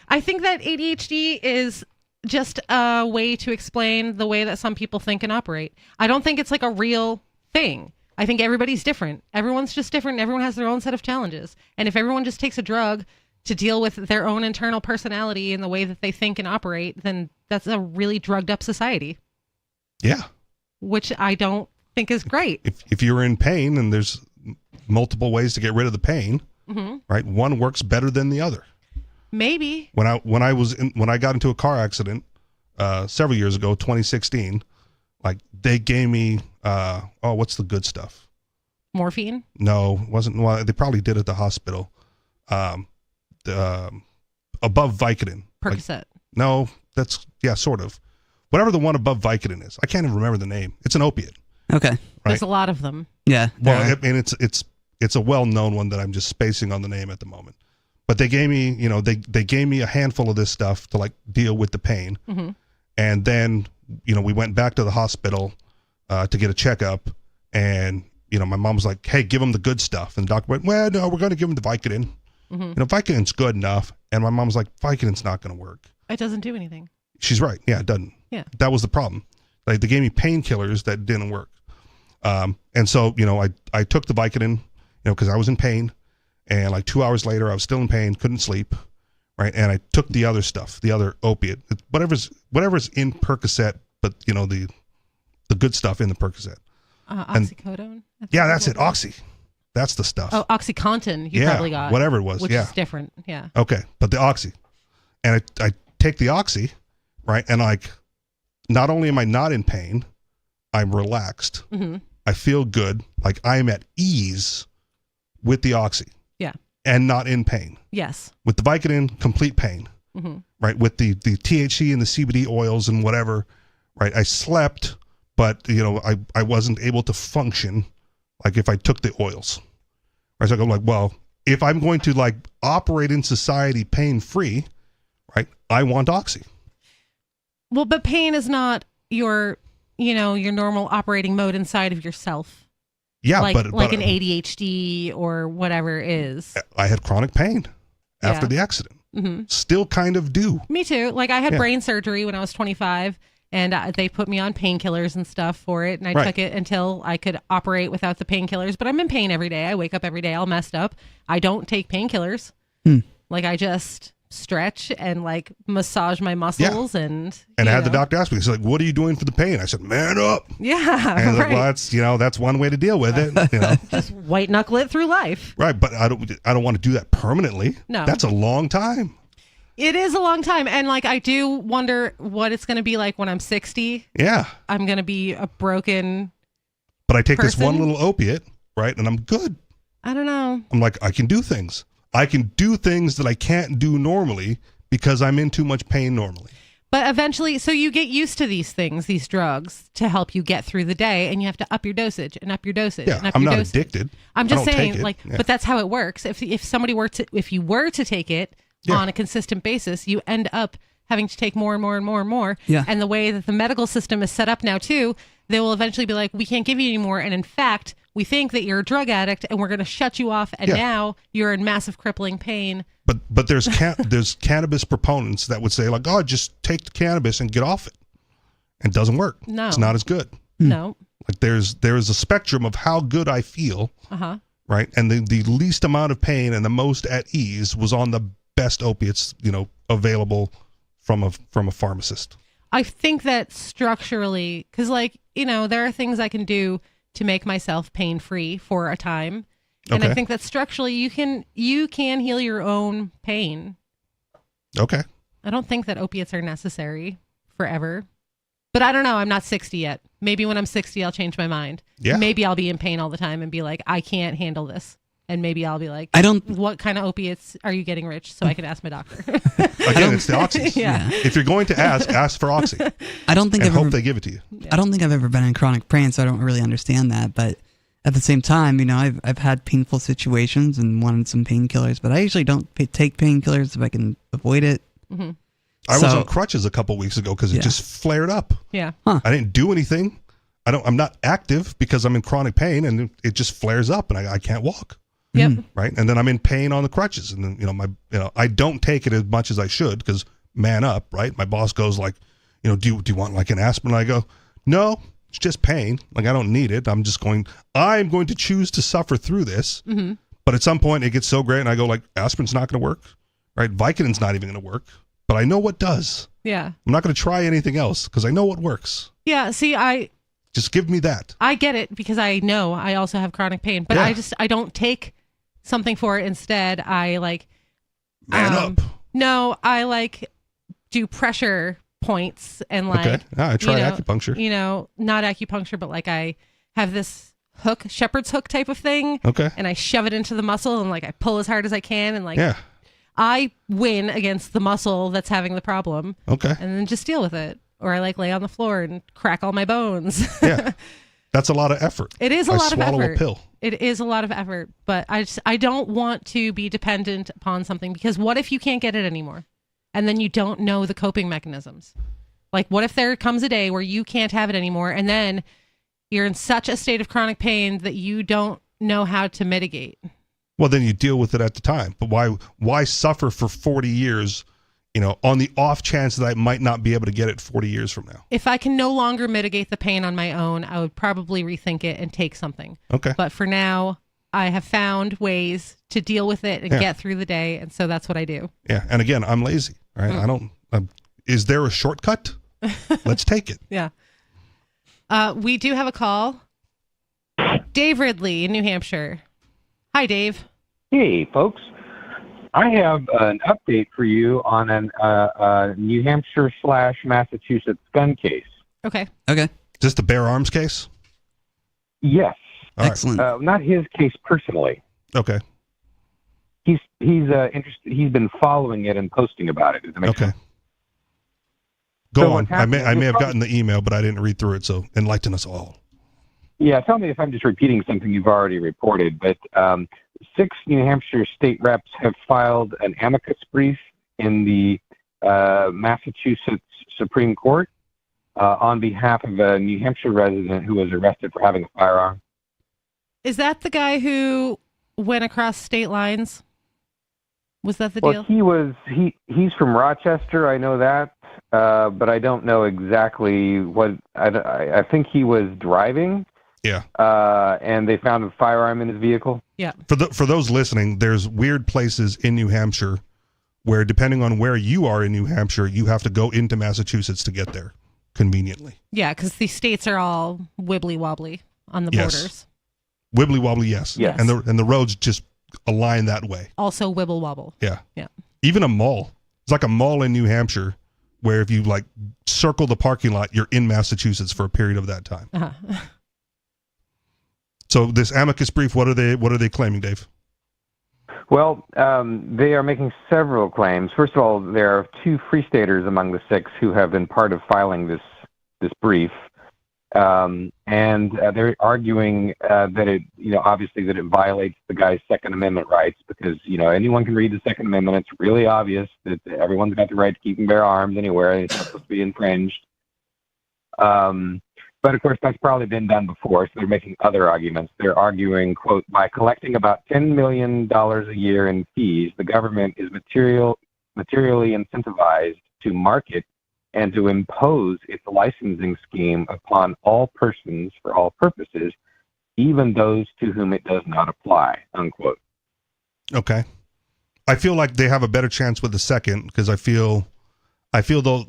I think that ADHD is just a way to explain the way that some people think and operate. I don't think it's like a real thing. I think everybody's different. Everyone's just different. Everyone has their own set of challenges. And if everyone just takes a drug to deal with their own internal personality and the way that they think and operate, then that's a really drugged up society, Yeah. which I don't think is great. If you're in pain and there's multiple ways to get rid of the pain, Mhm. right? One works better than the other. Maybe. When I got into a car accident several years ago, 2016, like they gave me what's the good stuff? Morphine? No, it wasn't. Well, they probably did at the hospital. Above Vicodin. Percocet. No, that's sort of. Whatever the one above Vicodin is, I can't even remember the name. It's an opiate. Okay. There's a lot of them. Yeah. Well, I mean, it's a well-known one that I'm just spacing on the name at the moment. But they gave me, they gave me a handful of this stuff to like deal with the pain. Mhm. And then, we went back to the hospital to get a checkup. And, my mom was like, hey, give him the good stuff. And the doctor went, well, no, we're going to give him the Vicodin. Mhm. Vicodin's good enough. And my mom was like, Vicodin's not going to work. It doesn't do anything. She's right. Yeah, it doesn't. Yeah. That was the problem. Like they gave me painkillers that didn't work. And so, I took the Vicodin, because I was in pain. And like 2 hours later, I was still in pain, couldn't sleep. Right. And I took the other stuff, the other opiate, whatever's in Percocet, but the good stuff in the Percocet. Oxycodone? Yeah, that's it. Oxy. That's the stuff. Oh, OxyContin you Yeah, probably got. whatever it was, Which yeah. is different. Yeah. Okay. But the Oxy. And I take the Oxy right? And like, not only am I not in pain, I'm relaxed. Mm-hmm. I feel good. Like I'm at ease with the Oxy. Yeah. And not in pain. Yes. With the Vicodin, complete pain. Mm-hmm. Right. With the THC and the CBD oils and whatever. Right. I slept, but I wasn't able to function like if I took the oils. Right. So I'm like, well, if I'm going to like operate in society pain free, right, I want Oxy. Well, but pain is not your normal operating mode inside of yourself. Yeah, like but an ADHD or whatever is. I had chronic pain after Yeah. the accident. Mm-hmm. Still kind of do. Me too. Like I had Yeah. brain surgery when I was 25, and they put me on painkillers and stuff for it, and I Right. took it until I could operate without the painkillers. But I'm in pain every day. I wake up every day all messed up. I don't take painkillers. Like I just stretch and like massage my muscles and And I you had the know. doctor ask me, he's like, what are you doing for the pain? I said, man up. Yeah, And he's like, right. well, that's one way to deal with it. Just white knuckle it through life. Right. But I don't want to do that permanently. No. That's a long time. It is a long time, and like I do wonder what it's going to be like when I'm 60. Yeah. I'm going to be a broken. But I take this one person. little opiate, right? And I'm good. I don't know. I'm like, I can do things. I can do things that I can't do normally because I'm in too much pain normally. But eventually, so you get used to these things, these drugs, to help you get through the day, and you have to up your dosage and up your dosage. Yeah, and up I'm your not dosage. addicted. I'm I just don't saying, take it. like, Yeah. but that's how it works. If you were to take it on a consistent basis, you end up having to take more and more and more and more. Yeah. And the way that the medical system is set up now too, they will eventually be like, we can't give you any more. And in fact, we think that you're a drug addict, and we're going to shut you off. And Yeah. now you're in massive crippling pain. But there's there's cannabis proponents that would say like, oh, just take the cannabis and get off it. And it doesn't work. No. It's not as good. No. Like there's a spectrum of how good I feel, Uh-huh. right? And the least amount of pain and the most at ease was on the best opiates, available from a pharmacist. I think that structurally, because there are things I can do to make myself pain free for a time, and I Okay. think that structurally you can heal your own pain. Okay. I don't think that opiates are necessary forever, but I don't know. I'm not 60 yet. Maybe when I'm 60, I'll change my mind. Yeah. Maybe I'll be in pain all the time and be like, I can't handle this. And maybe I'll be like, what kind of opiates are you getting, Rich? So I can ask my doctor. Again, it's the oxys. Yeah. If you're going to ask for oxy. I don't think and I've hope ever, they give it to you. I don't think I've ever been in chronic pain, so I don't really understand that. But at the same time, I've had painful situations and wanted some painkillers, but I usually don't take painkillers if I can avoid it. Mm-hmm. I was on crutches a couple weeks ago because it just flared up. Yeah. Huh. I didn't do anything. I'm not active because I'm in chronic pain, and it just flares up, and I can't walk. Yep. Right. And then I'm in pain on the crutches, and then I don't take it as much as I should because man up. Right. My boss goes like, do you want like an aspirin? I go, no, it's just pain. Like I don't need it. I'm going to choose to suffer through this. Mm-hmm. But at some point it gets so great, and I go like, aspirin's not going to work. Right. Vicodin's not even going to work. But I know what does. Yeah. I'm not going to try anything else because I know what works. Yeah. See, Just give me that. I get it because I know I also have chronic pain, but Yeah. I don't take something for it. Instead, I Man up. No, I do pressure points and Okay. I try acupuncture. Not acupuncture, but I have this hook, shepherd's hook type of thing. Okay. And I shove it into the muscle and I pull as hard as I can and yeah. I win against the muscle that's having the problem. Okay. And then just deal with it. Or I lay on the floor and crack all my bones. Yeah. That's a lot of effort. It is a lot of effort. I swallow a pill. It is a lot of effort, but I don't want to be dependent upon something because what if you can't get it anymore? And then you don't know the coping mechanisms. Like what if there comes a day where you can't have it anymore and then you're in such a state of chronic pain that you don't know how to mitigate? Well, then you deal with it at the time. But why suffer for 40 years, on the off chance that I might not be able to get it 40 years from now? If I can no longer mitigate the pain on my own, I would probably rethink it and take something. Okay. But for now, I have found ways to deal with it and get through the day. And so that's what I do. Yeah. And again, I'm lazy. Right. I don't. Is there a shortcut? Let's take it. Yeah. We do have a call. Dave Ridley in New Hampshire. Hi, Dave. Hey, folks. I have an update for you on a New Hampshire / Massachusetts gun case. Okay. Okay. Is this the bear arms case? Yes. All right. Excellent. Not his case personally. Okay. He's interested. He's been following it and posting about it. Does that make Okay. sense? Go So on. what's I may happening- have gotten the email, but I didn't read through it, so enlighten us all. Yeah, tell me if I'm just repeating something you've already reported, but 6 New Hampshire state reps have filed an amicus brief in the Massachusetts Supreme Court on behalf of a New Hampshire resident who was arrested for having a firearm. Is that the guy who went across state lines? Was that the Well, deal? he's from Rochester, I know that, but I don't know exactly what. I think he was driving. Yeah. And they found a firearm in his vehicle. Yeah. For those listening, there's weird places in New Hampshire where, depending on where you are in New Hampshire, you have to go into Massachusetts to get there conveniently. Yeah, because the states are all wibbly wobbly on the Yes. borders. Wibbly wobbly, yes. Yes. And the roads just align that way. Also wibble wobble. Yeah. Yeah. Even a mall. It's like a mall in New Hampshire where if you like circle the parking lot, you're in Massachusetts for a period of that time. Uh-huh. So this amicus brief, what are they claiming, Dave? Well, they are making several claims. First of all, there are 2 free staters among the 6 who have been part of filing this brief, and they're arguing that it, obviously that it violates the guy's Second Amendment rights because anyone can read the Second Amendment. It's really obvious that everyone's got the right to keep and bear arms anywhere, and it's not supposed to be infringed. But of course, that's probably been done before, so they're making other arguments. They're arguing, quote, by collecting about $10 million a year in fees, the government is materially incentivized to market and to impose its licensing scheme upon all persons for all purposes, even those to whom it does not apply, unquote. Okay. I feel like they have a better chance with the second because I feel though,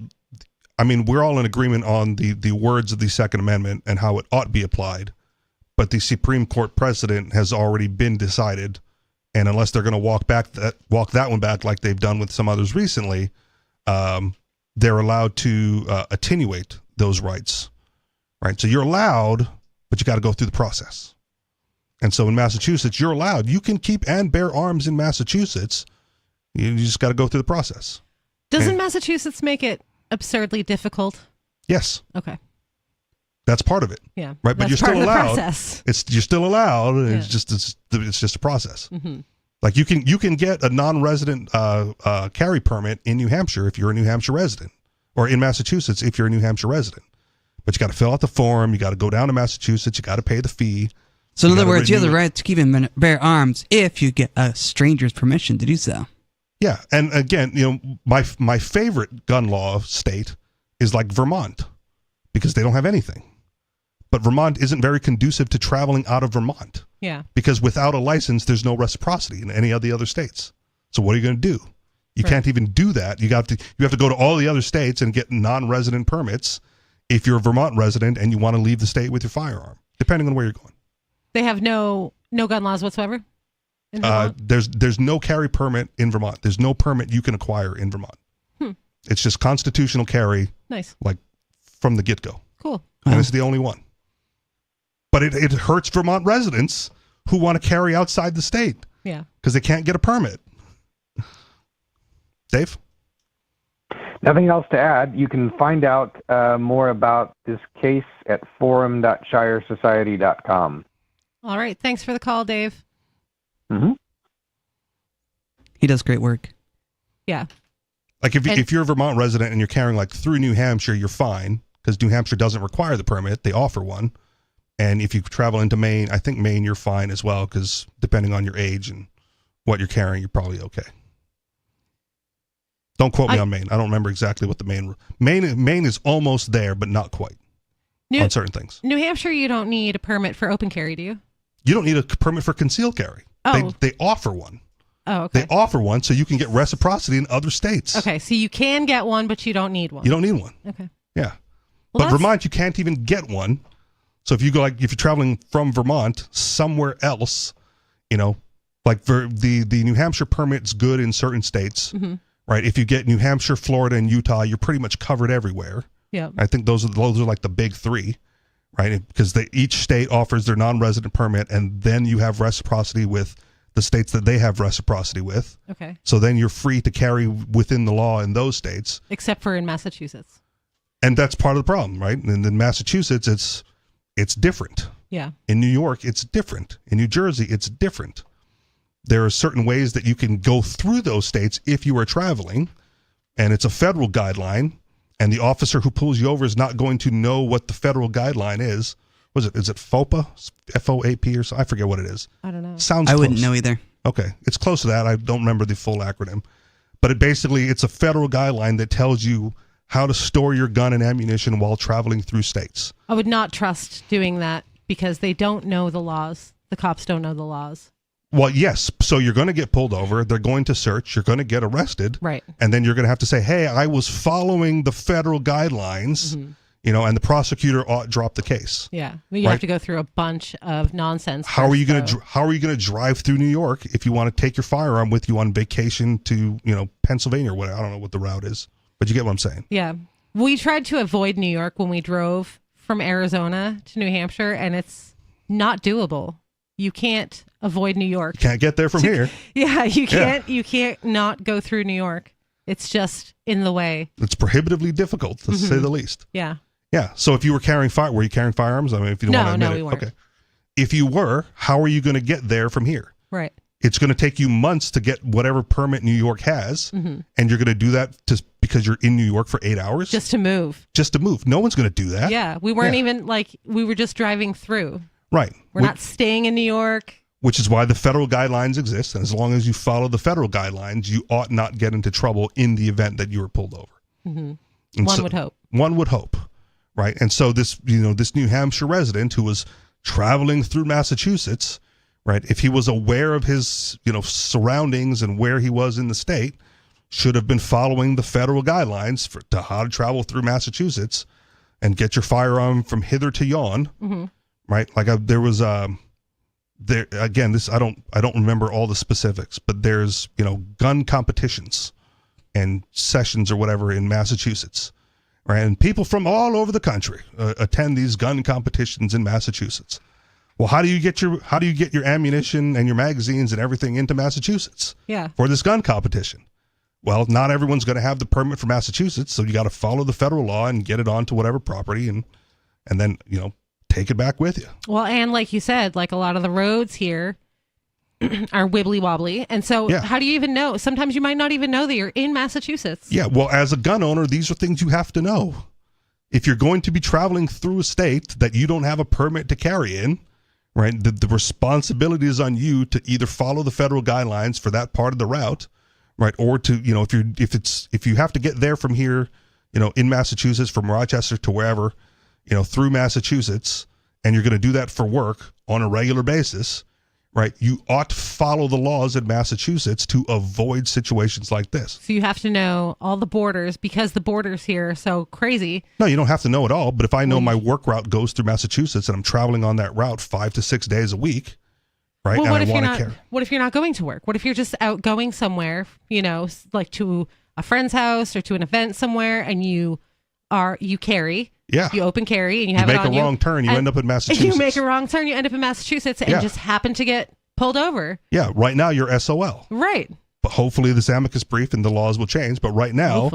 I mean, we're all in agreement on the words of the Second Amendment and how it ought to be applied, but the Supreme Court precedent has already been decided, and unless they're going to walk that one back like they've done with some others recently, they're allowed to attenuate those rights, right? So you're allowed, but you got to go through the process. And so in Massachusetts, you're allowed. You can keep and bear arms in Massachusetts. You just got to go through the process. Doesn't Massachusetts make it absurdly difficult? Yes. Okay. That's part of it. Yeah. Right, but That's you're part still of the allowed. process. You're still allowed. And Yeah. it's just a process. Mm-hmm. Like you can get a non-resident carry permit in New Hampshire if you're a New Hampshire resident, or in Massachusetts if you're a New Hampshire resident. But you got to fill out the form. You got to go down to Massachusetts. You got to pay the fee. So in other gotta words, you have the renew it. right to keep and bear arms if you get a stranger's permission to do so. Yeah, and again, my favorite gun law state is like Vermont because they don't have anything. But Vermont isn't very conducive to traveling out of Vermont. Yeah. Because without a license, there's no reciprocity in any of the other states. So what are you going to do? You can't even do that. You have to go to all the other states and get non-resident permits if you're a Vermont resident and you want to leave the state with your firearm, depending on where you're going. They have no gun laws whatsoever in Vermont? There's no carry permit in Vermont. There's no permit you can acquire in Vermont. It's just constitutional carry. Nice. Like from the get-go. Cool. And it's the only one. But it hurts Vermont residents who want to carry outside the state. Yeah. Because they can't get a permit. Dave? Nothing else to add. You can find out more about this case at forum.shiresociety.com. All right. Thanks for the call, Dave. Mm-hmm. He does great work. Yeah. Like if you're a Vermont resident and you're carrying like through New Hampshire, you're fine because New Hampshire doesn't require the permit. They offer one. And if you travel into Maine, I think Maine, you're fine as well because depending on your age and what you're carrying, you're probably okay. Don't quote me on Maine. I don't remember exactly what the Maine is almost there, but not quite on certain things. New Hampshire, you don't need a permit for open carry, do you? You don't need a permit for concealed carry. Oh. They offer one. Oh, okay. They offer one so you can get reciprocity in other states. Okay, so you can get one, but you don't need one. You don't need one. Okay. Yeah. Well, but Vermont, you can't even get one. So if you're traveling from Vermont somewhere else, like Like for the New Hampshire permit's good in certain states, right? If you get New Hampshire, Florida, and Utah, you're pretty much covered everywhere. Yeah. I think those are like the big three, right? Because each state offers their non-resident permit, and then you have reciprocity with the states that they have reciprocity with. Okay. So then you're free to carry within the law in those states. Except for in Massachusetts. And that's part of the problem, right? And in Massachusetts, it's different. Yeah. In New York, it's different. In New Jersey, it's different. There are certain ways that you can go through those states if you are traveling, and it's a federal guideline, and the officer who pulls you over is not going to know what the federal guideline is. Is it FOPA? FOAP or something? I forget what it is. I don't know. Sounds I close. wouldn't know either. Okay. It's close to that. I don't remember the full acronym. But it's a federal guideline that tells you how to store your gun and ammunition while traveling through states. I would not trust doing that because they don't know the laws. The cops don't know the laws. Well, yes. So you're going to get pulled over. They're going to search. You're going to get arrested. Right. And then you're going to have to say, hey, I was following the federal guidelines, and the prosecutor ought to drop the case. Yeah. You have to go through a bunch of nonsense. How are you going to drive through New York if you want to take your firearm with you on vacation to, Pennsylvania or whatever? I don't know what the route is, but you get what I'm saying. Yeah. We tried to avoid New York when we drove from Arizona to New Hampshire, and it's not doable. You can't avoid New York. You can't get there from here. Yeah, you can't. Yeah. You can't not go through New York. It's just in the way. It's prohibitively difficult, to say the least. Yeah. Yeah. So if you were carrying were you carrying firearms? I mean, if you don't want to admit we weren't. Okay. If you were, how are you going to get there from here? Right. It's going to take you months to get whatever permit New York has, and you're going to do that just because you're in New York for 8 hours? Just to move. No one's going to do that. Yeah. We weren't even we were just driving through. Right. We're not staying in New York. Which is why the federal guidelines exist. And as long as you follow the federal guidelines, you ought not get into trouble in the event that you were pulled over. Mm-hmm. One would hope. One would hope. Right. And so this New Hampshire resident who was traveling through Massachusetts, right, if he was aware of his, surroundings and where he was in the state, should have been following the federal guidelines to how to travel through Massachusetts and get your firearm from hither to yon. Mm-hmm. Right. Like there was there again, I don't remember all the specifics, but there's, gun competitions and sessions or whatever in Massachusetts. Right. And people from all over the country attend these gun competitions in Massachusetts. Well, how do you get your ammunition and your magazines and everything into Massachusetts? Yeah. For this gun competition? Well, not everyone's going to have the permit for Massachusetts, so you got to follow the federal law and get it onto whatever property and then, take it back with you. Well, and like you said, like a lot of the roads here are wibbly wobbly. And so how do you even know? Sometimes you might not even know that you're in Massachusetts. Yeah. Well, as a gun owner, these are things you have to know. If you're going to be traveling through a state that you don't have a permit to carry in, right, the responsibility is on you to either follow the federal guidelines for that part of the route, right, or to, if you have to get there from here, in Massachusetts, from Rochester to wherever, through Massachusetts, and you're going to do that for work on a regular basis, right, you ought to follow the laws in Massachusetts to avoid situations like this. So you have to know all the borders because the borders here are so crazy. No, you don't have to know it all, but if I know my work route goes through Massachusetts and I'm traveling on that route 5 to 6 days a week, right, well, and what I if want you're to not? What if you're not going to work? What if you're just out going somewhere, like to a friend's house or to an event somewhere, and you carry? Yeah. You open carry and you have it on you. You make a wrong turn, you end up in Massachusetts. You make a wrong turn, you end up in Massachusetts and just happen to get pulled over. Yeah, right now you're SOL. Right. But hopefully this amicus brief and the laws will change. But right now,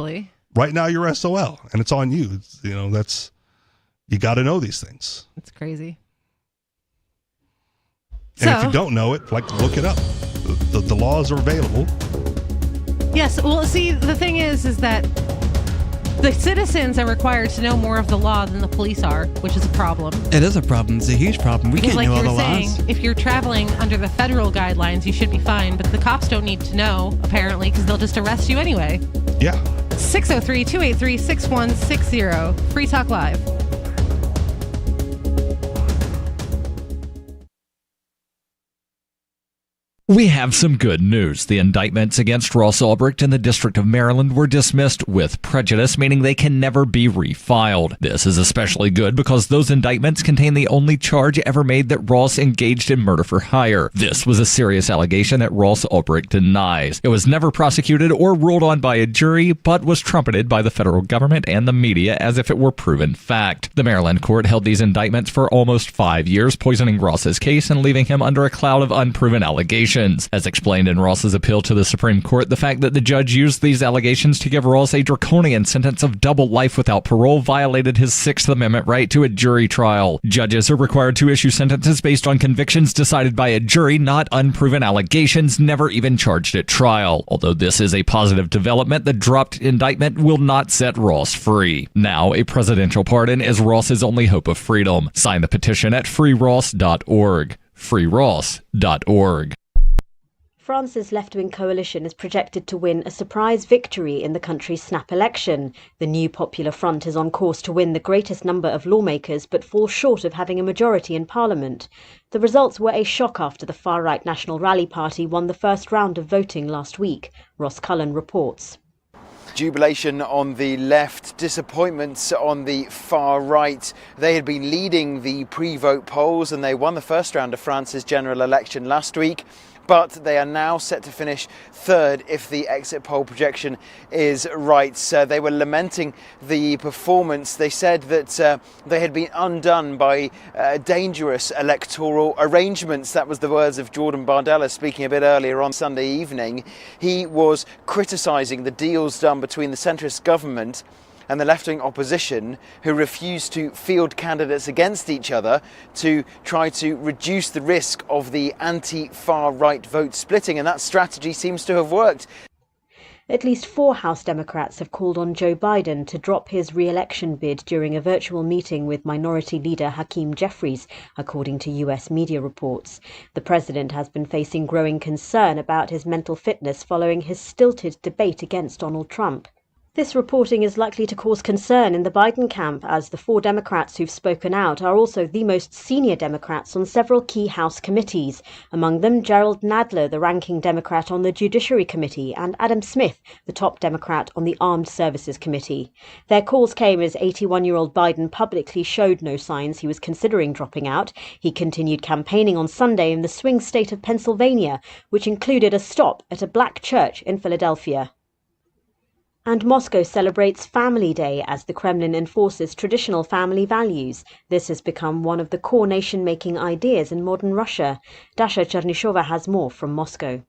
you're SOL and it's on you. You got to know these things. It's crazy. And if you don't know it, look it up. The laws are available. Yes. Well, see, the thing is that the citizens are required to know more of the law than the police are, which is a problem. It is a problem. It's a huge problem. We can't know all the laws. If you're traveling under the federal guidelines, you should be fine, but the cops don't need to know, apparently, because they'll just arrest you anyway. Yeah. 603-283-6160. Free Talk Live. We have some good news. The indictments against Ross Ulbricht in the District of Maryland were dismissed with prejudice, meaning they can never be refiled. This is especially good because those indictments contain the only charge ever made that Ross engaged in murder for hire. This was a serious allegation that Ross Ulbricht denies. It was never prosecuted or ruled on by a jury, but was trumpeted by the federal government and the media as if it were proven fact. The Maryland court held these indictments for almost 5 years, poisoning Ross's case and leaving him under a cloud of unproven allegations. As explained in Ross's appeal to the Supreme Court, the fact that the judge used these allegations to give Ross a draconian sentence of double life without parole violated his Sixth Amendment right to a jury trial. Judges are required to issue sentences based on convictions decided by a jury, not unproven allegations never even charged at trial. Although this is a positive development, the dropped indictment will not set Ross free. Now, a presidential pardon is Ross's only hope of freedom. Sign the petition at freeross.org. freeross.org. France's left-wing coalition is projected to win a surprise victory in the country's snap election. The new Popular Front is on course to win the greatest number of lawmakers but falls short of having a majority in parliament. The results were a shock after the far-right National Rally Party won the first round of voting last week. Ross Cullen reports. Jubilation on the left, disappointments on the far right. They had been leading the pre-vote polls and they won the first round of France's general election last week. But they are now set to finish third if the exit poll projection is right. They were lamenting the performance. They said that they had been undone by dangerous electoral arrangements. That was the words of Jordan Bardella speaking a bit earlier on Sunday evening. He was criticising the deals done between the centrist government and the left-wing opposition, who refused to field candidates against each other to try to reduce the risk of the anti-far-right vote splitting, and that strategy seems to have worked. At least 4 House Democrats have called on Joe Biden to drop his re-election bid during a virtual meeting with Minority Leader Hakeem Jeffries, according to US media reports. The president has been facing growing concern about his mental fitness following his stilted debate against Donald Trump. This reporting is likely to cause concern in the Biden camp, as the 4 Democrats who've spoken out are also the most senior Democrats on several key House committees, among them Gerald Nadler, the ranking Democrat on the Judiciary Committee, and Adam Smith, the top Democrat on the Armed Services Committee. Their calls came as 81-year-old Biden publicly showed no signs he was considering dropping out. He continued campaigning on Sunday in the swing state of Pennsylvania, which included a stop at a black church in Philadelphia. And Moscow celebrates Family Day as the Kremlin enforces traditional family values. This has become one of the core nation-making ideas in modern Russia. Dasha Chernyshova has more from Moscow.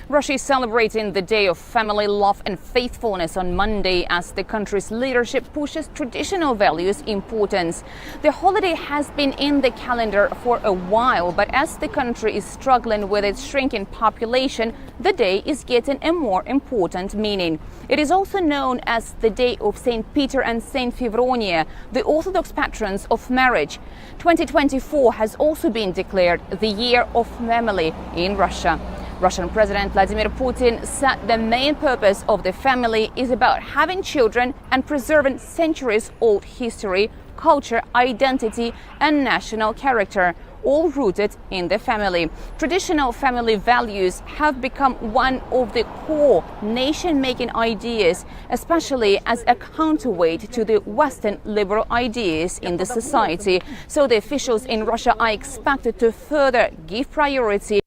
Russia is celebrating the Day of Family Love and Faithfulness on Monday as the country's leadership pushes traditional values' importance. The holiday has been in the calendar for a while, but as the country is struggling with its shrinking population, the day is getting a more important meaning. It is also known as the Day of St. Peter and St. Fevronia, the Orthodox patrons of marriage. 2024 has also been declared the Year of Family in Russia. Russian President Vladimir Putin said the main purpose of the family is about having children and preserving centuries-old history, culture, identity, and national character, all rooted in the family. Traditional family values have become one of the core nation-making ideas, especially as a counterweight to the Western liberal ideas in the society. So the officials in Russia are expected to further give priority.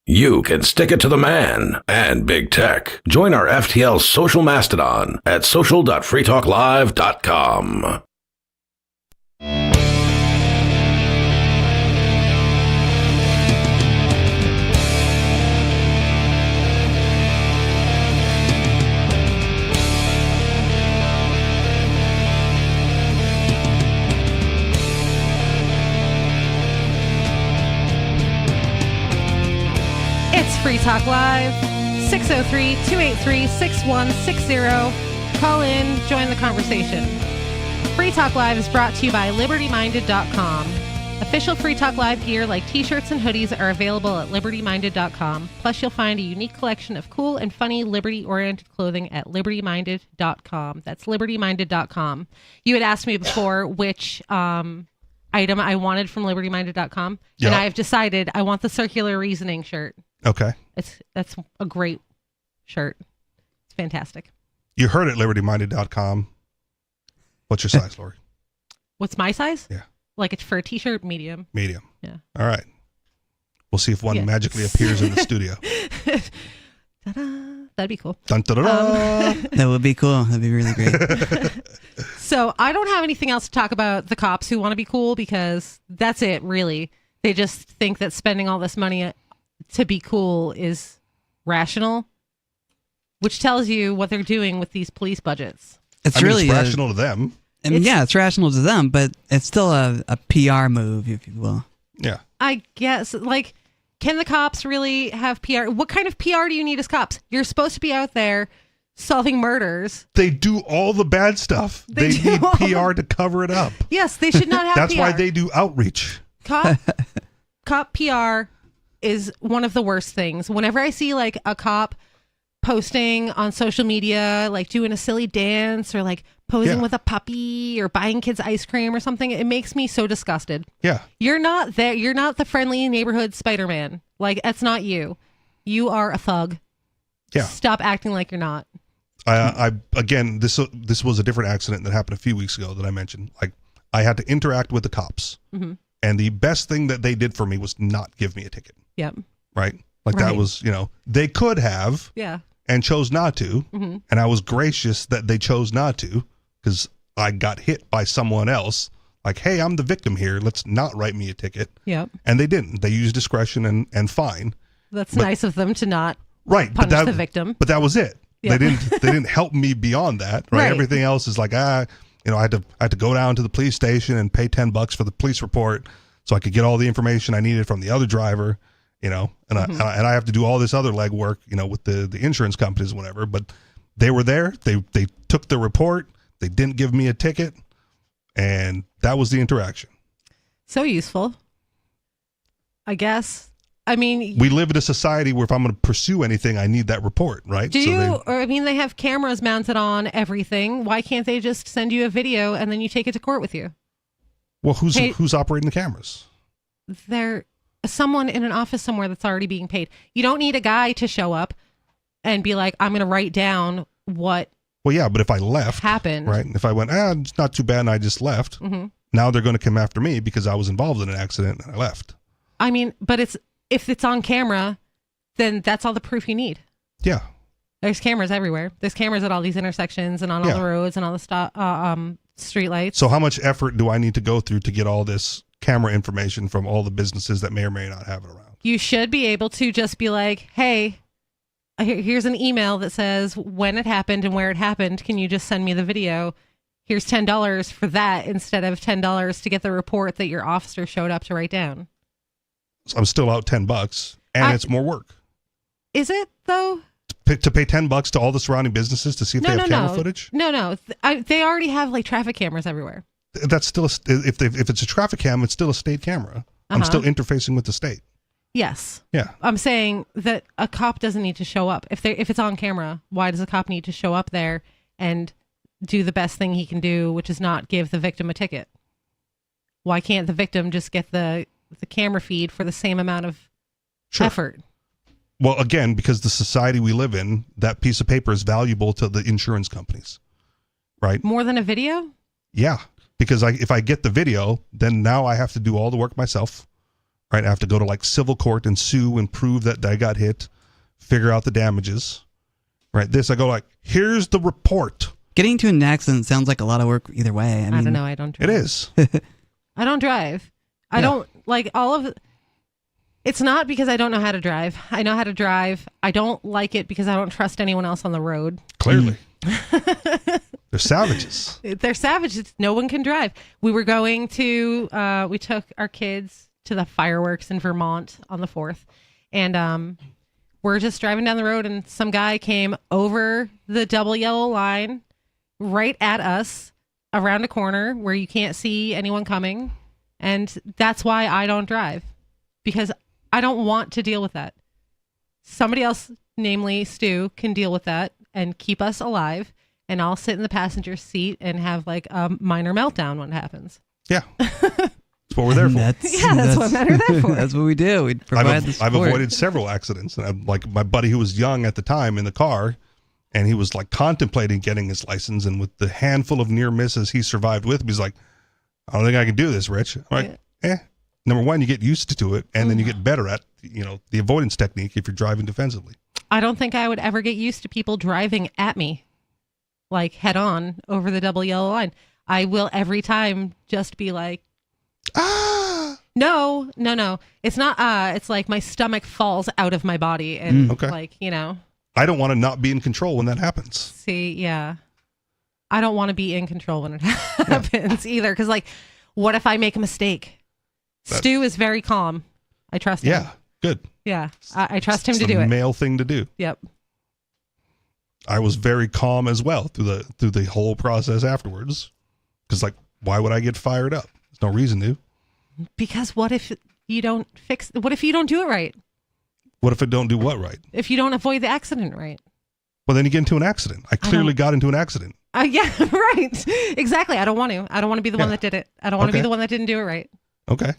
You can stick it to the man and big tech. Join our FTL social mastodon at social.freetalklive.com. It's Free Talk Live, 603-283-6160. Call in, join the conversation. Free Talk Live is brought to you by LibertyMinded.com. Official Free Talk Live gear like t-shirts and hoodies are available at LibertyMinded.com. Plus, you'll find a unique collection of cool and funny Liberty-oriented clothing at LibertyMinded.com. That's LibertyMinded.com. You had asked me before which item I wanted from LibertyMinded.com, Yeah. and I have decided I want the circular reasoning shirt. Okay. That's a great shirt. It's fantastic. You heard it, LibertyMinded.com. What's your size, Lori? What's my size? Yeah. Like it's for a t-shirt, medium. Medium. Yeah. All right. We'll see if one magically appears in the studio. Ta-da. That'd be cool. Dun, da, da, da. That would be cool. That'd be really great. So I don't have anything else to talk about the cops who want to be cool, because that's it, really. They just think that spending all this money to be cool is rational, which tells you what they're doing with these police budgets. It's it's rational to them. I mean, it's rational to them, but it's still a PR move, if you will. Yeah. I guess, like, can the cops really have PR? What kind of PR do you need as cops? You're supposed to be out there solving murders. They do all the bad stuff. They need PR to cover it up. Yes, they should not have That's PR. why they do outreach. Cop PR is one of the worst things. Whenever I see like a cop posting on social media, like doing a silly dance or like posing with a puppy or buying kids ice cream or something, it makes me so disgusted. Yeah. You're not there. You're not the friendly neighborhood Spider-Man. Like, that's not you. You are a thug. Yeah. Stop acting like you're not. I again, this was a different accident that happened a few weeks ago that I mentioned. Like, I had to interact with the cops, and the best thing that they did for me was not give me a ticket. Yep. Right? Like that was, they could have, and chose not to, and I was gracious that they chose not to, because I got hit by someone else. Like, hey, I'm the victim here. Let's not write me a ticket. Yep. And they didn't. They used discretion and fine. That's nice of them to not punish the victim. But that was it. Yeah. They didn't help me beyond that. Right. Everything else is like, I had to go down to the police station and pay $10 for the police report so I could get all the information I needed from the other driver, and I have to do all this other legwork, with the insurance companies, whatever. But they were there. They took the report. They didn't give me a ticket, and that was the interaction. So useful, I guess. I mean, we live in a society where if I'm going to pursue anything, I need that report, right? They have cameras mounted on everything. Why can't they just send you a video and then you take it to court with you? Well, who's operating the cameras? They're someone in an office somewhere that's already being paid. You don't need a guy to show up and be like, I'm going to write down what. Well, yeah, but if I left, happened, right? If I went, it's not too bad, and I just left. Now they're going to come after me because I was involved in an accident and I left. I mean, but if it's on camera, then that's all the proof you need. Yeah. There's cameras everywhere. There's cameras at all these intersections and on all the roads and all the street lights. So how much effort do I need to go through to get all this camera information from all the businesses that may or may not have it around? You should be able to just be like, hey, here's an email that says when it happened and where it happened. Can you just send me the video? Here's $10 for that instead of $10 to get the report that your officer showed up to write down. I'm still out $10, and it's more work. Is it though? To pay $10 to all the surrounding businesses to see if they have camera footage? No. They already have like traffic cameras everywhere. That's still if it's a traffic cam, it's still a state camera. I'm still interfacing with the state. Yes. Yeah. I'm saying that a cop doesn't need to show up if it's on camera. Why does a cop need to show up there and do the best thing he can do, which is not give the victim a ticket? Why can't the victim just get the camera feed for the same amount of effort? Well, again, because the society we live in, that piece of paper is valuable to the insurance companies, right? More than a video? Yeah, because if I get the video, then now I have to do all the work myself, right? I have to go to like civil court and sue and prove that I got hit, figure out the damages, right? I go like, here's the report. Getting to an accident sounds like a lot of work either way. I don't know. I don't drive. It is. I don't drive. I don't like all of it. It's not because I don't know how to drive. I know how to drive. I don't like it because I don't trust anyone else on the road. Clearly. They're savages. They're savages. No one can drive. We were going to, we took our kids to the fireworks in Vermont on the 4th. And we're just driving down the road and some guy came over the double yellow line right at us around a corner where you can't see anyone coming. And that's why I don't drive, because I don't want to deal with that. Somebody else, namely Stu, can deal with that and keep us alive. And I'll sit in the passenger seat and have like a minor meltdown when it happens. Yeah. It's That's what we're there for. That's what men are there for. That's what we do. We provide the support. I've avoided several accidents. And like my buddy who was young at the time in the car, and he was like contemplating getting his license, and with the handful of near misses he survived with, he's like, I don't think I can do this, Rich. I'm like, Number one, you get used to it, and then you get better at, the avoidance technique if you're driving defensively. I don't think I would ever get used to people driving at me, like head on over the double yellow line. I will every time just be like, No. It's not, it's like my stomach falls out of my body and I don't want to not be in control when that happens. See, yeah. I don't want to be in control when it happens either. Because, like, what if I make a mistake? Stu is very calm. I trust him. Yeah, good. Yeah, I trust him It's to do it. It's a male thing to do. Yep. I was very calm as well through the whole process afterwards. Because, like, why would I get fired up? There's no reason to. Because what if you don't what if you don't do it right? What if I don't do what right? If you don't avoid the accident right? Well, then you get into an accident. I clearly got into an accident. Yeah, right. Exactly. I don't want to. I don't want to be the one that did it. I don't want to be the one that didn't do it right. Okay.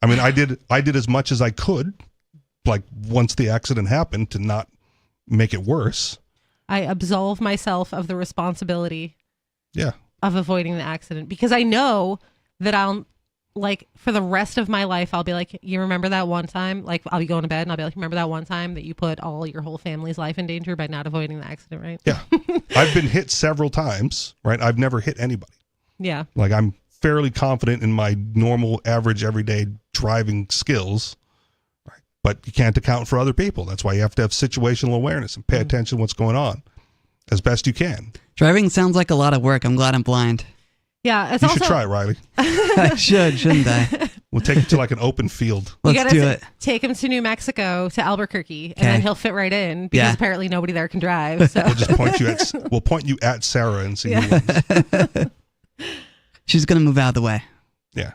I mean, I did as much as I could, like, once the accident happened, to not make it worse. I absolve myself of the responsibility of avoiding the accident, because I know that I'll, like, for the rest of my life, I'll be like, you remember that one time? Like, I'll be going to bed and I'll be like, remember that one time that you put all your whole family's life in danger by not avoiding the accident, right? Yeah. I've been hit several times, right? I've never hit anybody. Yeah. Like, I'm fairly confident in my normal, average, everyday driving skills, right? But you can't account for other people. That's why you have to have situational awareness and pay attention to what's going on as best you can. Driving sounds like a lot of work. I'm glad I'm blind. Yeah, you should try it, Riley. I should, shouldn't I? We'll take you to like an open field. Let's do it. Take him to New Mexico, to Albuquerque, and then he'll fit right in, because apparently nobody there can drive. So We'll just point you at Sarah and see who wins. She's going to move out of the way. Yeah.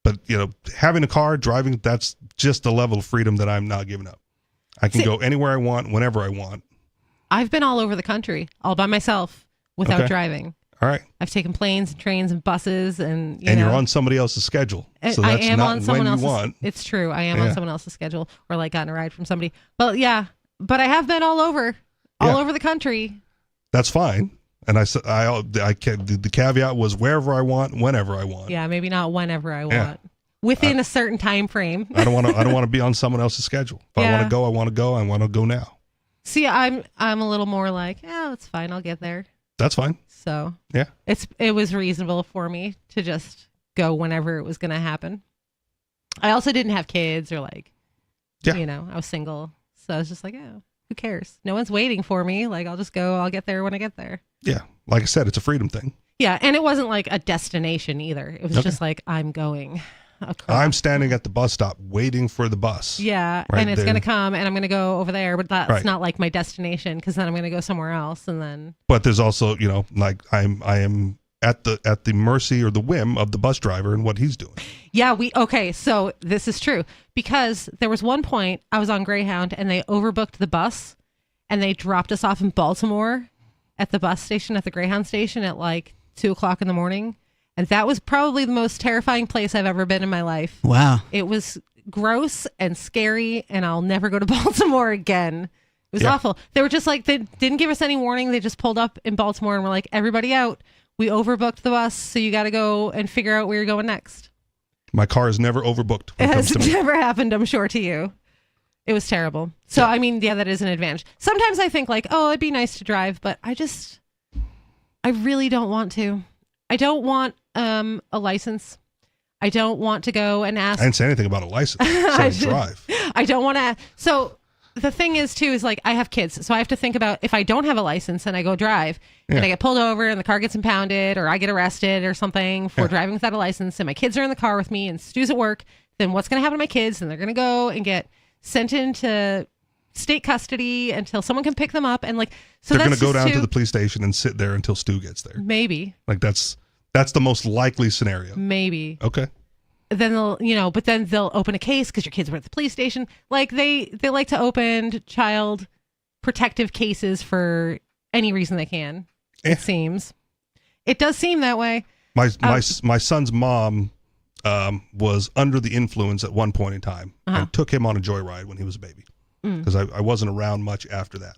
But, having a car, driving, that's just a level of freedom that I'm not giving up. I can go anywhere I want, whenever I want. I've been all over the country, all by myself, without driving. All right. I've taken planes and trains and buses, and you're on somebody else's schedule. So that's I am not on someone when else's. you want. It's true. I am on someone else's schedule, or like gotten a ride from somebody. But I have been all over the country. That's fine. And I said, the caveat was wherever I want, whenever I want. Yeah, maybe not whenever I want. Within a certain time frame. I don't want to be on someone else's schedule. If I want to go, I want to go. I want to go now. See, I'm a little more like, it's fine. I'll get there. That's fine. So yeah, it was reasonable for me to just go whenever it was going to happen. I also didn't have kids or I was single. So I was just like, who cares? No one's waiting for me. Like, I'll just go. I'll get there when I get there. Yeah. Like I said, it's a freedom thing. Yeah. And it wasn't like a destination either. It was just like, I'm going across. I'm standing at the bus stop waiting for the bus. Yeah. Right and it's there. going to come and I'm going to go over there, but that's not like my destination, because then I'm going to go somewhere else. And then. But there's also, like I am at the mercy or the whim of the bus driver and what he's doing. Yeah. So this is true, because there was one point I was on Greyhound and they overbooked the bus and they dropped us off in Baltimore at the bus station, at the Greyhound station, at like 2:00 in the morning. And that was probably the most terrifying place I've ever been in my life. Wow. It was gross and scary, and I'll never go to Baltimore again. It was awful. They were just like, they didn't give us any warning. They just pulled up in Baltimore and were like, everybody out. We overbooked the bus, so you got to go and figure out where you're going next. My car is never overbooked. It has never happened, I'm sure, to you. It was terrible. So, I mean, that is an advantage. Sometimes I think like, it'd be nice to drive, but I really don't want to. I don't want a license. I don't want to go and ask. I didn't say anything about a license. So drive. I don't want to. So the thing is, too, is like I have kids. So I have to think about if I don't have a license and I go drive and I get pulled over and the car gets impounded or I get arrested or something for driving without a license and my kids are in the car with me and Stu's at work, then what's going to happen to my kids? And they're going to go and get sent into state custody until someone can pick them up. And so they're going to go down to the police station and sit there until Stu gets there. Maybe. Like that's the most likely scenario. Maybe. Okay. Then they'll open a case because your kids were at the police station. Like they like to open child protective cases for any reason they can. It seems. It does seem that way. My son's mom was under the influence at one point in time and took him on a joyride when he was a baby because I wasn't around much after that.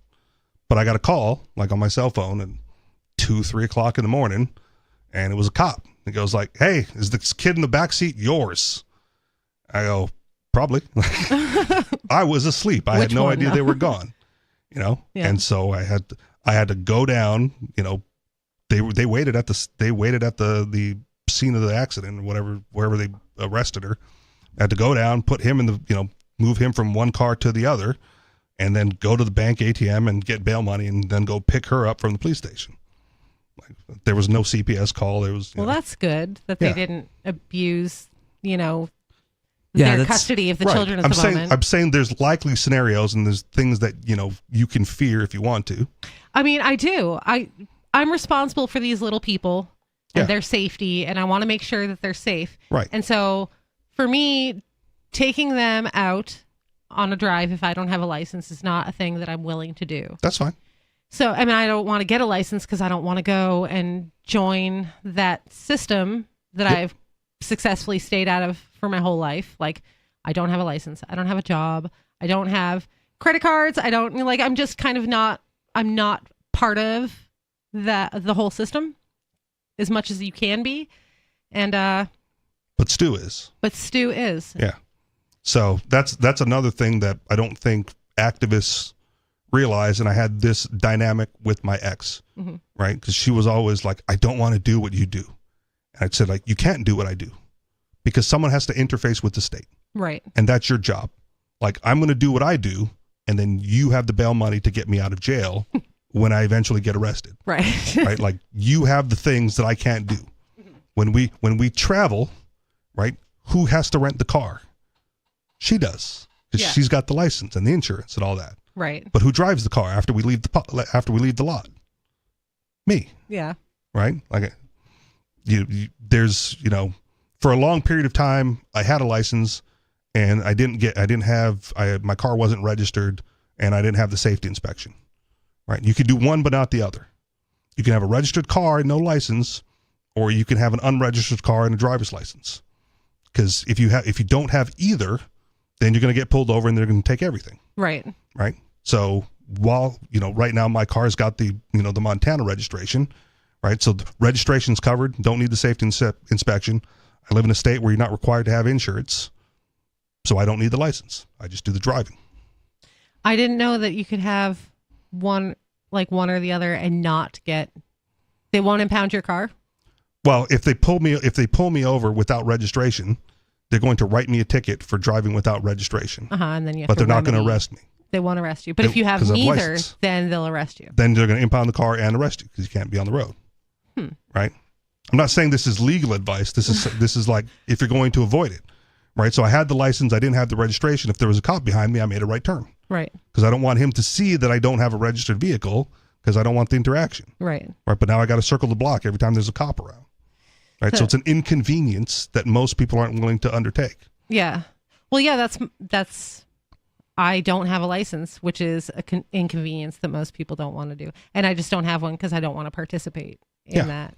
But I got a call, like on my cell phone at 2, 3 o'clock in the morning, and it was a cop. He goes like, "Hey, is this kid in the backseat yours?" I go, "Probably." I was asleep. I had no idea they were gone, Yeah. And so I had to go down, they waited at the scene of the accident or wherever they arrested her. I had to go down, put him in move him from one car to the other, and then go to the bank ATM and get bail money and then go pick her up from the police station. There was no CPS call. There was, that's good that they didn't abuse, their custody of the children at the moment. I'm saying there's likely scenarios and there's things that, you can fear if you want to. I mean, I do. I'm responsible for these little people and their safety, and I want to make sure that they're safe. Right. And so for me, taking them out on a drive if I don't have a license is not a thing that I'm willing to do. That's fine. So, I mean, I don't want to get a license because I don't want to go and join that system that I've successfully stayed out of for my whole life. Like, I don't have a license. I don't have a job. I don't have credit cards. I'm just kind of I'm not part of the whole system as much as you can be. And, but Stu is. Yeah. So that's another thing that I don't think activists realize. And I had this dynamic with my ex, right? Because she was always like, "I don't want to do what you do." And I said, like, "You can't do what I do because someone has to interface with the state. Right. And that's your job. Like, I'm going to do what I do. And then you have the bail money to get me out of jail when I eventually get arrested." Right. Right. Like, you have the things that I can't do. When we travel, right? Who has to rent the car? She does, because she's got the license and the insurance and all that. Right. But who drives the car after we leave the lot? Me. Yeah. Right. Like, there's for a long period of time I had a license and my car wasn't registered and I didn't have the safety inspection. Right. You could do one but not the other. You can have a registered car and no license, or you can have an unregistered car and a driver's license. Because if you don't have either, then you're going to get pulled over and they're going to take everything. Right. Right. So while, right now my car's got the Montana registration, right? So the registration's covered. Don't need the safety inspection. I live in a state where you're not required to have insurance. So I don't need the license. I just do the driving. I didn't know that you could have one or the other and not they won't impound your car. Well, if they pull me over without registration, they're going to write me a ticket for driving without registration. And then they're not going to arrest me. They won't arrest you. But if you have neither, then they'll arrest you. Then they're going to impound the car and arrest you because you can't be on the road. Right? I'm not saying this is legal advice. This is like if you're going to avoid it. Right? So I had the license. I didn't have the registration. If there was a cop behind me, I made a right turn. Right. Because I don't want him to see that I don't have a registered vehicle because I don't want the interaction. Right. Right. But now I got to circle the block every time there's a cop around. Right. So it's an inconvenience that most people aren't willing to undertake. Yeah. Well, yeah, that's I don't have a license, which is an inconvenience that most people don't want to do. And I just don't have one because I don't want to participate in that.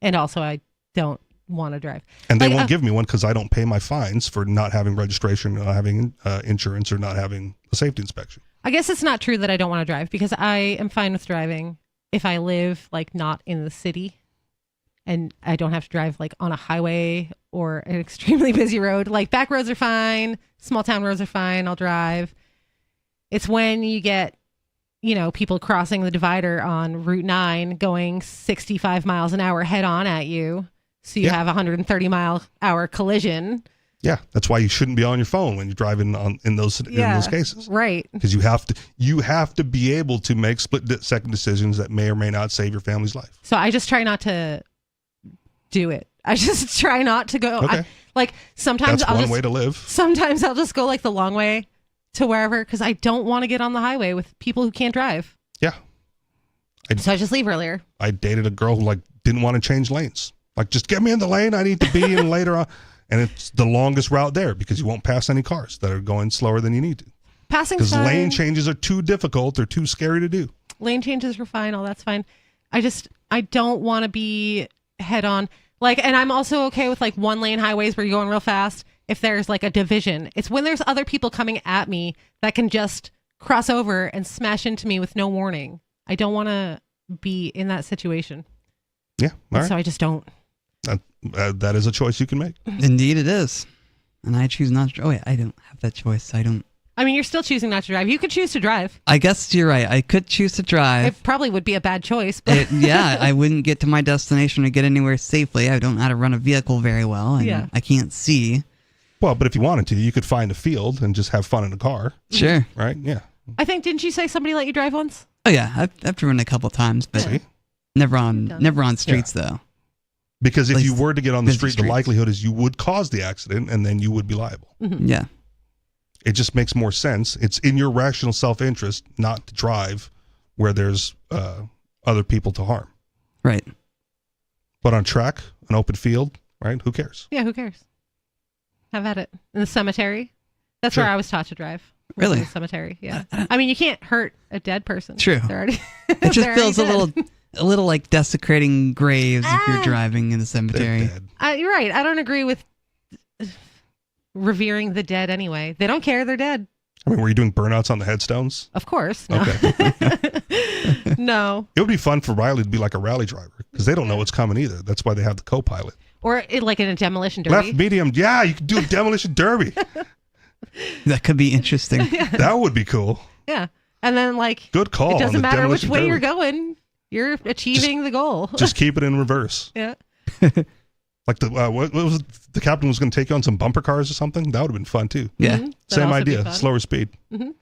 And also I don't want to drive. And they won't give me one because I don't pay my fines for not having registration, not having insurance, or not having a safety inspection. I guess it's not true that I don't want to drive because I am fine with driving if I live not in the city and I don't have to drive on a highway or an extremely busy road. Back roads are fine. Small town roads are fine. I'll drive. It's when you get, people crossing the divider on Route 9 going 65 miles an hour head on at you. So you have a 130-mile-hour collision. Yeah, that's why you shouldn't be on your phone when you're driving in those cases. Right. Because you have to be able to make split-second decisions that may or may not save your family's life. So I just try not to do it. I just try not to go. Okay. Sometimes that's one way to live. Sometimes I'll just go the long way to wherever because I don't want to get on the highway with people who can't drive. Yeah. So I just leave earlier. I dated a girl who didn't want to change lanes. Just get me in the lane I need to be in later on. And it's the longest route there because you won't pass any cars that are going slower than you need to. Passing because lane changes are too difficult. They're too scary to do. Lane changes are fine. All that's fine. I don't want to be head on. Like, and I'm also okay with like 1-lane highways where you're going real fast. If there's like a division, it's when there's other people coming at me that can just cross over and smash into me with no warning. I don't want to be in that situation. Yeah. All right. So I just don't. That is a choice you can make. Indeed it is. And I choose not to. Oh, wait, I don't have that choice. I don't. I mean, you're still choosing not to drive. You could choose to drive. I guess you're right. I could choose to drive. It probably would be a bad choice. But Yeah, I wouldn't get to my destination or get anywhere safely. I don't know how to run a vehicle very well. And Yeah. I can't see. Well, but if you wanted to, you could find a field and just have fun in a car. Sure. Right? Yeah. I think, didn't you say somebody let you drive once? Oh, yeah. I've driven a couple times, but never on streets, though. Because if you were to get on the busy street, the streets. likelihood is you would cause the accident and then you would be liable. Yeah. It just makes more sense. It's in your rational self-interest not to drive where there's other people to harm. Right. But on track, an open field, right? Who cares? Yeah, who cares? Have at it. In the cemetery. That's Sure. where I was taught to drive. Was Really? In the cemetery, yeah. I mean, you can't hurt a dead person. True. They're already, It just they're feels already a little like desecrating graves if you're driving in the cemetery. You're right. I don't agree with revering the dead anyway. They don't care. They're dead. I mean, were you doing burnouts on the headstones? Of course. No. Okay. No. It would be fun for Riley to be like a rally driver because they don't know what's coming either. That's why they have the co-pilot. Or like in a demolition derby. Left, medium. Yeah, you could do a demolition derby. That could be interesting. That would be cool. Yeah. And then like Good call it on doesn't the matter which demolition way derby. you're going. You're achieving the goal. Just keep it in reverse. Yeah. Like the what was it? The captain was going to take you on some bumper cars or something. That would have been fun too. Yeah. That'd Same also be idea, fun. slower speed. Mhm.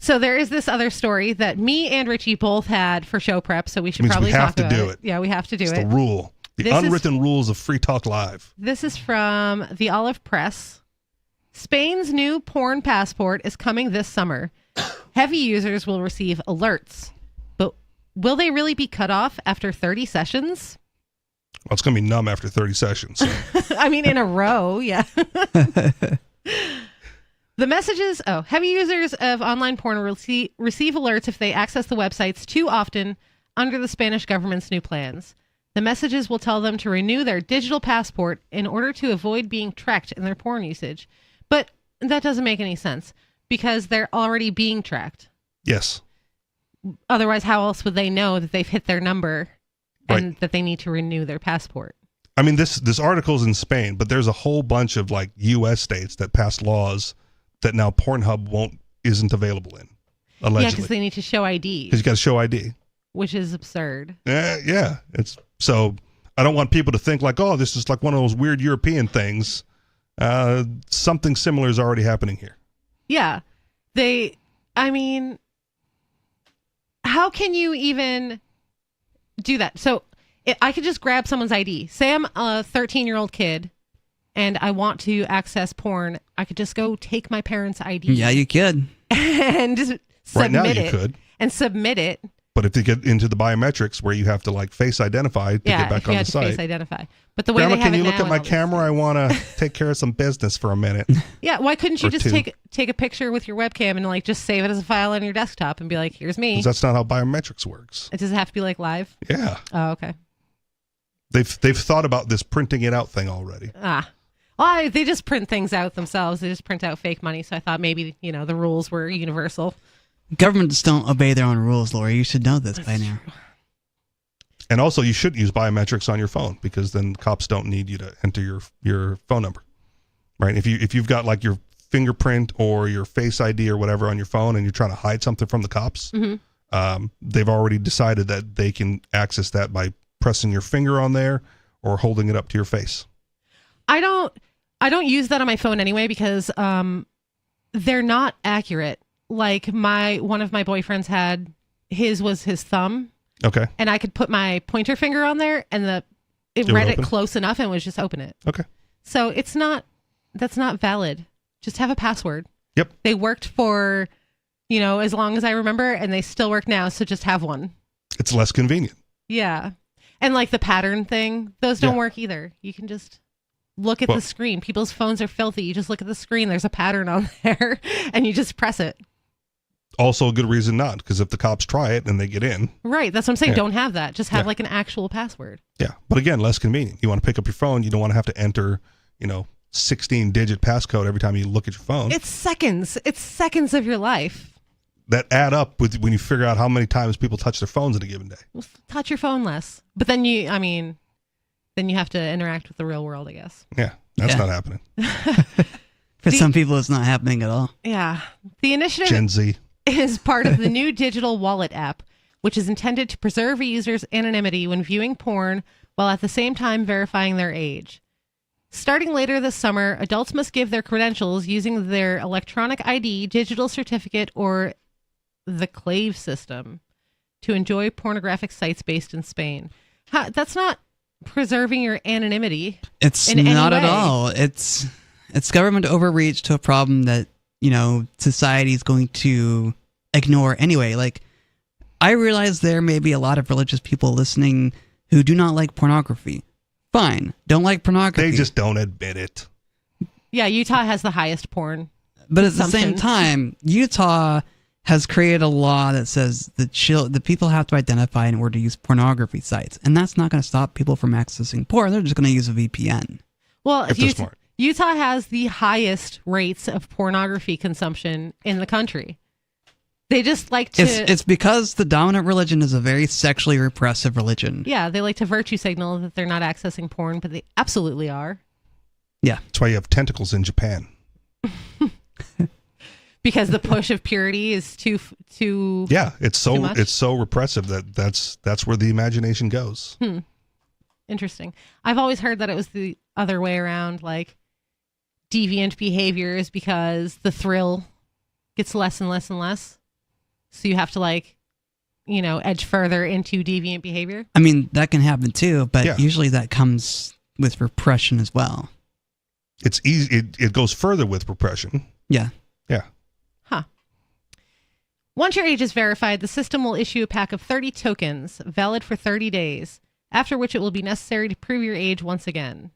So there is this other story that me and Richie both had for show prep, so we should Means we probably have talk to about do it. Yeah, we have to do It's it. the rule, the This is- unwritten rules of Free Talk Live. This is from the Olive Press. Spain's new porn passport is coming this summer. Heavy users will receive alerts, but will they really be cut off after 30 sessions? Well, it's going to be numb after 30 sessions. So. I mean, in a row, yeah. The messages, heavy users of online porn will receive alerts if they access the websites too often under the Spanish government's new plans. The messages will tell them to renew their digital passport in order to avoid being tracked in their porn usage. But that doesn't make any sense because they're already being tracked. Yes. Otherwise, how else would they know that they've hit their number and that they need to renew their passport? I mean, this article's in Spain, but there's a whole bunch of like U.S. states that passed laws that now Pornhub isn't available in, Yeah, allegedly. because they need to show ID, Because you got to show ID. which is absurd. Yeah. It's so I don't want people to think like, oh, this is like one of those weird European things. Something similar is already happening here. Yeah. I mean, how can you even do that? So I could just grab someone's ID. Say I'm a 13-year-old kid and I want to access porn. I could just go take my parents' ID. Yeah, you could. And just Right now submit you it. could. And submit it. But if you get into the biometrics where you have to like face identify to Yeah, get back if you on had the to face site. identify. But the way Grandma, they have can you it look now at my and all this- camera? I want to take care of some business for a minute. Yeah, why couldn't you Or just two. take a picture with your webcam and like just save it as a file on your desktop and be like, here's me. 'Cause that's not how biometrics works. It does have to be like live? Yeah. Oh, okay. They've thought about this printing it out thing already. Well, they just print things out themselves. They just print out fake money. So I thought maybe, the rules were universal. Governments don't obey their own rules, Lori. You should know this by now. And also, you should use biometrics on your phone because then cops don't need you to enter your phone number, right? If you've got like your fingerprint or your face ID or whatever on your phone and you're trying to hide something from the cops, they've already decided that they can access that by pressing your finger on there or holding it up to your face. I don't use that on my phone anyway because they're not accurate. Like one of my boyfriends had, his was his thumb. Okay. And I could put my pointer finger on there and it would read it open? close enough and would just open it. Okay. So that's not valid. Just have a password. Yep. They worked for, as long as I remember, and they still work now. So just have one. It's less convenient. Yeah. And like the pattern thing, those don't Yeah. work either. You can just look at Well- the screen. People's phones are filthy. You just look at the screen. There's a pattern on there and you just press it. also a good reason not, because if the cops try it and they get in. Right. That's what I'm saying. Yeah. Don't have that. Just have Yeah. like an actual password. Yeah. But again, less convenient. You want to pick up your phone. You don't want to have to enter, 16-digit passcode every time you look at your phone. It's seconds. It's seconds of your life. That add up with when you figure out how many times people touch their phones in a given day. Touch your phone less. But then then you have to interact with the real world, I guess. Yeah. That's not happening. For some people, it's not happening at all. Yeah. The initiative Gen Z is part of the new digital wallet app, which is intended to preserve a user's anonymity when viewing porn while at the same time verifying their age. Starting later this summer, adults must give their credentials using their electronic ID, digital certificate, or the Clave system to enjoy pornographic sites based in Spain. That's not preserving your anonymity. It's in any not at way. all. It's government overreach to a problem that, society is going to ignore anyway. Like, I realize there may be a lot of religious people listening who do not like pornography. Fine. Don't like pornography. They just don't admit it. Yeah, Utah has the highest porn. But at the consumption. same time, Utah has created a law that says the people have to identify in order to use pornography sites. And that's not going to stop people from accessing porn. They're just going to use a VPN. Well, If they're smart. Utah has the highest rates of pornography consumption in the country. They just like to... It's because the dominant religion is a very sexually repressive religion. Yeah, they like to virtue signal that they're not accessing porn, but they absolutely are. Yeah. That's why you have tentacles in Japan. Because the push of purity is too Yeah, it's too much? so repressive that's where the imagination goes. Interesting. I've always heard that it was the other way around, like deviant behaviors, because the thrill gets less and less and less. So you have to edge further into deviant behavior. I mean, that can happen too, but Yeah. usually that comes with repression as well. It's easy. It goes further with repression. Yeah. Yeah. Huh. Once your age is verified, the system will issue a pack of 30 tokens, valid for 30 days, after which it will be necessary to prove your age once again.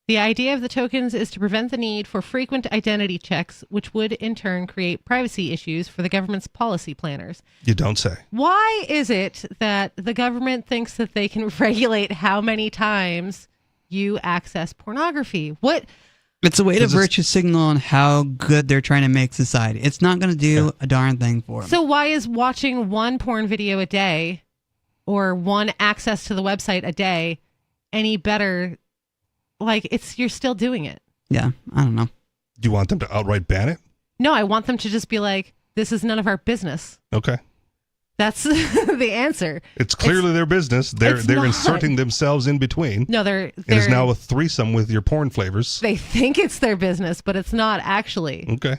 The idea of the tokens is to prevent the need for frequent identity checks, which would in turn create privacy issues for the government's policy planners. You don't say. Why is it that the government thinks that they can regulate how many times you access pornography? What? It's a way to virtue signal on how good they're trying to make society. It's not going to do a darn thing for them. So why is watching one porn video a day or one access to the website a day any better? Like, you're still doing it. Yeah, I don't know. Do you want them to outright ban it? No, I want them to just be like, this is none of our business. Okay. That's the answer. It's clearly their business. They're not. inserting themselves in between. No, It is now a threesome with your porn flavors. They think it's their business, but it's not actually. Okay.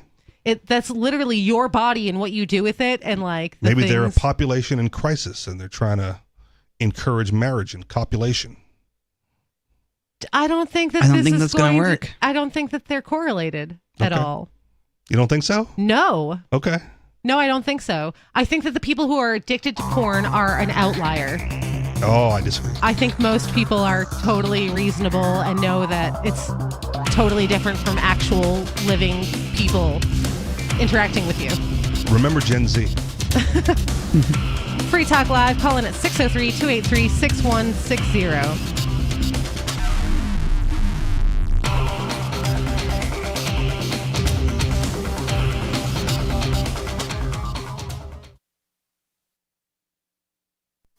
That's literally your body and what you do with it, and the Maybe they're a things- population in crisis and they're trying to encourage marriage and copulation. I don't think that I don't this think is that's gonna going work. to. I don't think that they're correlated at Okay. all. You don't think so? No. Okay. No, I don't think so. I think that the people who are addicted to porn are an outlier. Oh, I disagree. I think most people are totally reasonable and know that it's totally different from actual living people interacting with you. Remember Gen Z. Free Talk Live, call in at 603-283-6160.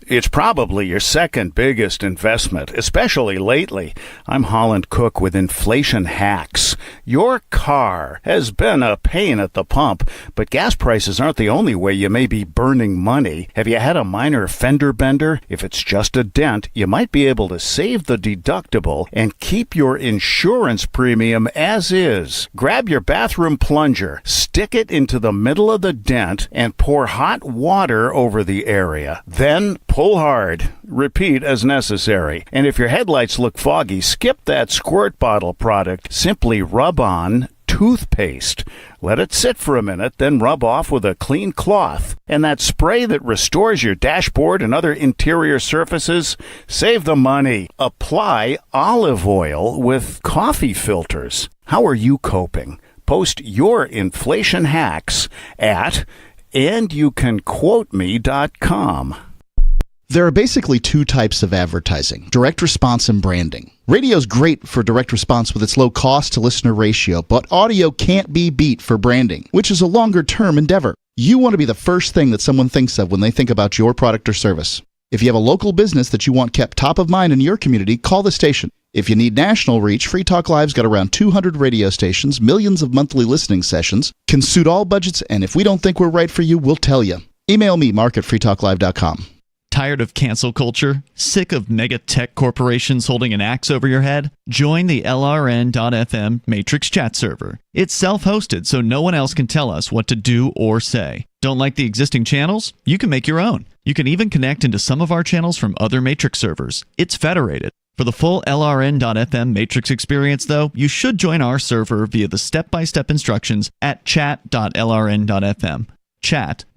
It's probably your second biggest investment, especially lately. I'm Holland Cook with Inflation Hacks. Your car has been a pain at the pump, but gas prices aren't the only way you may be burning money. Have you had a minor fender bender? If it's just a dent, you might be able to save the deductible and keep your insurance premium as is. Grab your bathroom plunger, stick it into the middle of the dent, and pour hot water over the area. Then pull hard. Repeat as necessary. And if your headlights look foggy, skip that squirt bottle product. Simply rub on toothpaste. Let it sit for a minute, then rub off with a clean cloth. And that spray that restores your dashboard and other interior surfaces, save the money. Apply olive oil with coffee filters. How are you coping? Post your inflation hacks at And you can quote.me.com. There are basically two types of advertising, direct response and branding. Radio's great for direct response with its low cost to listener ratio, but audio can't be beat for branding, which is a longer term endeavor. You want to be the first thing that someone thinks of when they think about your product or service. If you have a local business that you want kept top of mind in your community, call the station. If you need national reach, Free Talk Live's got around 200 radio stations, millions of monthly listening sessions, can suit all budgets, and if we don't think we're right for you, we'll tell you. Email me, mark@freetalklive.com. Tired of cancel culture? Sick of mega tech corporations holding an axe over your head? Join the LRN.FM Matrix chat server. It's self-hosted, so no one else can tell us what to do or say. Don't like the existing channels? You can make your own. You can even connect into some of our channels from other Matrix servers. It's federated. For the full LRN.FM Matrix experience, though, you should join our server via the step-by-step instructions at chat.lrn.fm. Chat.lrn.fm.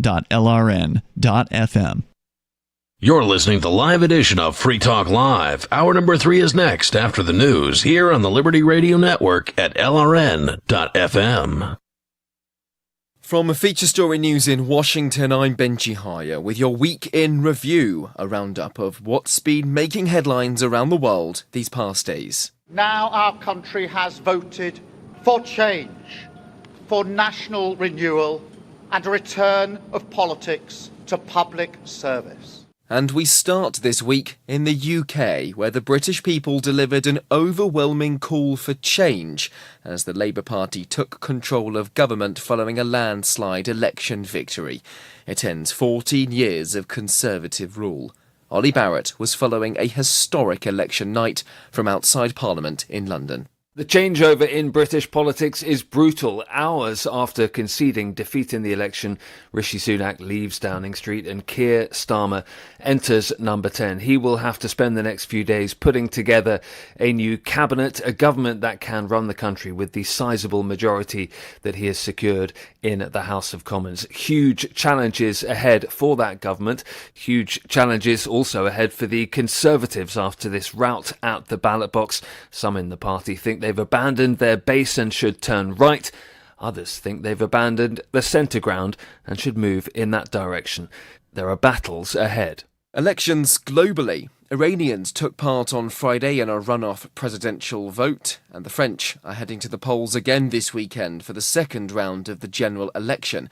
You're listening to the live edition of Free Talk Live. Hour number 3 is next after the news here on the Liberty Radio Network at LRN.FM. From a Feature Story News in Washington, I'm Benji Haya with your Week in Review, a roundup of what's been making headlines around the world these past days. Now our country has voted for change, for national renewal, and a return of politics to public service. And we start this week in the UK, where the British people delivered an overwhelming call for change as the Labour Party took control of government following a landslide election victory. It ends 14 years of Conservative rule. Ollie Barrett was following a historic election night from outside Parliament in London. The changeover in British politics is brutal. Hours after conceding defeat in the election, Rishi Sunak leaves Downing Street and Keir Starmer enters number 10. He will have to spend the next few days putting together a new cabinet, a government that can run the country with the sizable majority that he has secured in the House of Commons. Huge challenges ahead for that government. Huge challenges also ahead for the Conservatives after this rout at the ballot box. Some in the party think they've abandoned their base and should turn right. Others think they've abandoned the centre ground and should move in that direction. There are battles ahead. Elections globally. Iranians took part on Friday in a runoff presidential vote, and the French are heading to the polls again this weekend for the second round of the general election.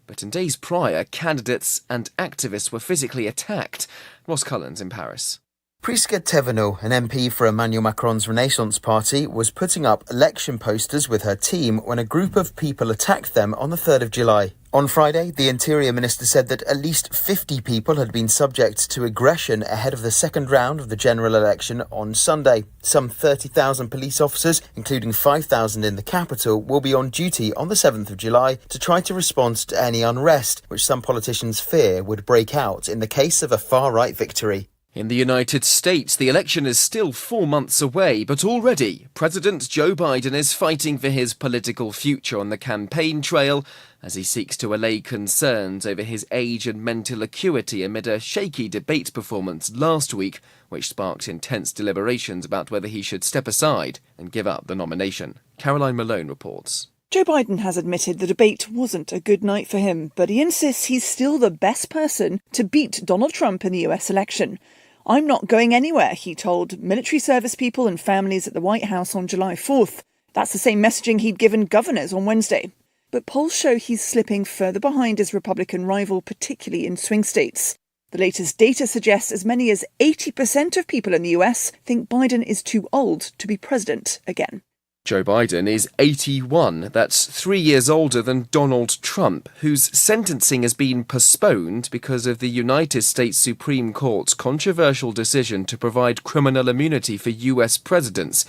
But in days prior, candidates and activists were physically attacked. Ross Cullens in Paris. Prisca Thévenot, an MP for Emmanuel Macron's Renaissance Party, was putting up election posters with her team when a group of people attacked them on the 3rd of July. On Friday, the Interior Minister said that at least 50 people had been subject to aggression ahead of the second round of the general election on Sunday. Some 30,000 police officers, including 5,000 in the capital, will be on duty on the 7th of July to try to respond to any unrest, which some politicians fear would break out in the case of a far-right victory. In the United States, the election is still 4 months away, but already President Joe Biden is fighting for his political future on the campaign trail as he seeks to allay concerns over his age and mental acuity amid a shaky debate performance last week, which sparked intense deliberations about whether he should step aside and give up the nomination. Caroline Malone reports. Joe Biden has admitted the debate wasn't a good night for him, but he insists he's still the best person to beat Donald Trump in the US election. "I'm not going anywhere," he told military service people and families at the White House on July 4th. That's the same messaging he'd given governors on Wednesday. But polls show he's slipping further behind his Republican rival, particularly in swing states. The latest data suggests as many as 80% of people in the US think Biden is too old to be president again. Joe Biden is 81. That's 3 years older than Donald Trump, whose sentencing has been postponed because of the United States Supreme Court's controversial decision to provide criminal immunity for US presidents.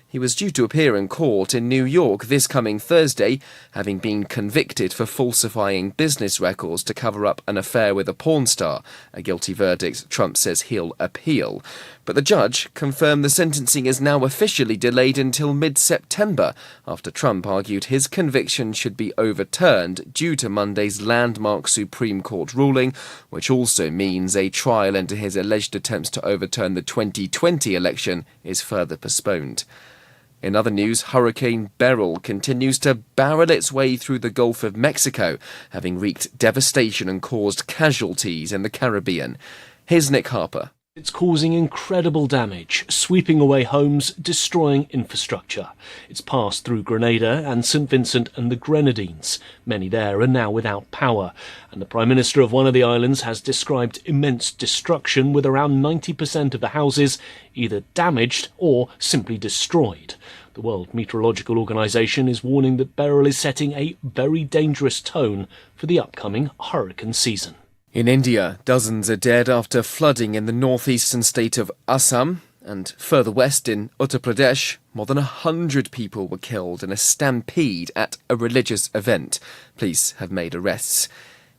He was due to appear in court in New York this coming Thursday, having been convicted for falsifying business records to cover up an affair with a porn star, a guilty verdict Trump says he'll appeal. But the judge confirmed the sentencing is now officially delayed until mid-September, after Trump argued his conviction should be overturned due to Monday's landmark Supreme Court ruling, which also means a trial into his alleged attempts to overturn the 2020 election is further postponed. In other news, Hurricane Beryl continues to barrel its way through the Gulf of Mexico, having wreaked devastation and caused casualties in the Caribbean. Here's Nick Harper. It's causing incredible damage, sweeping away homes, destroying infrastructure. It's passed through Grenada and St. Vincent and the Grenadines. Many there are now without power, and the Prime Minister of one of the islands has described immense destruction, with around 90% of the houses either damaged or simply destroyed. The World Meteorological Organization is warning that Beryl is setting a very dangerous tone for the upcoming hurricane season. In India, dozens are dead after flooding in the northeastern state of Assam, and further west in Uttar Pradesh, more than 100 people were killed in a stampede at a religious event. Police have made arrests.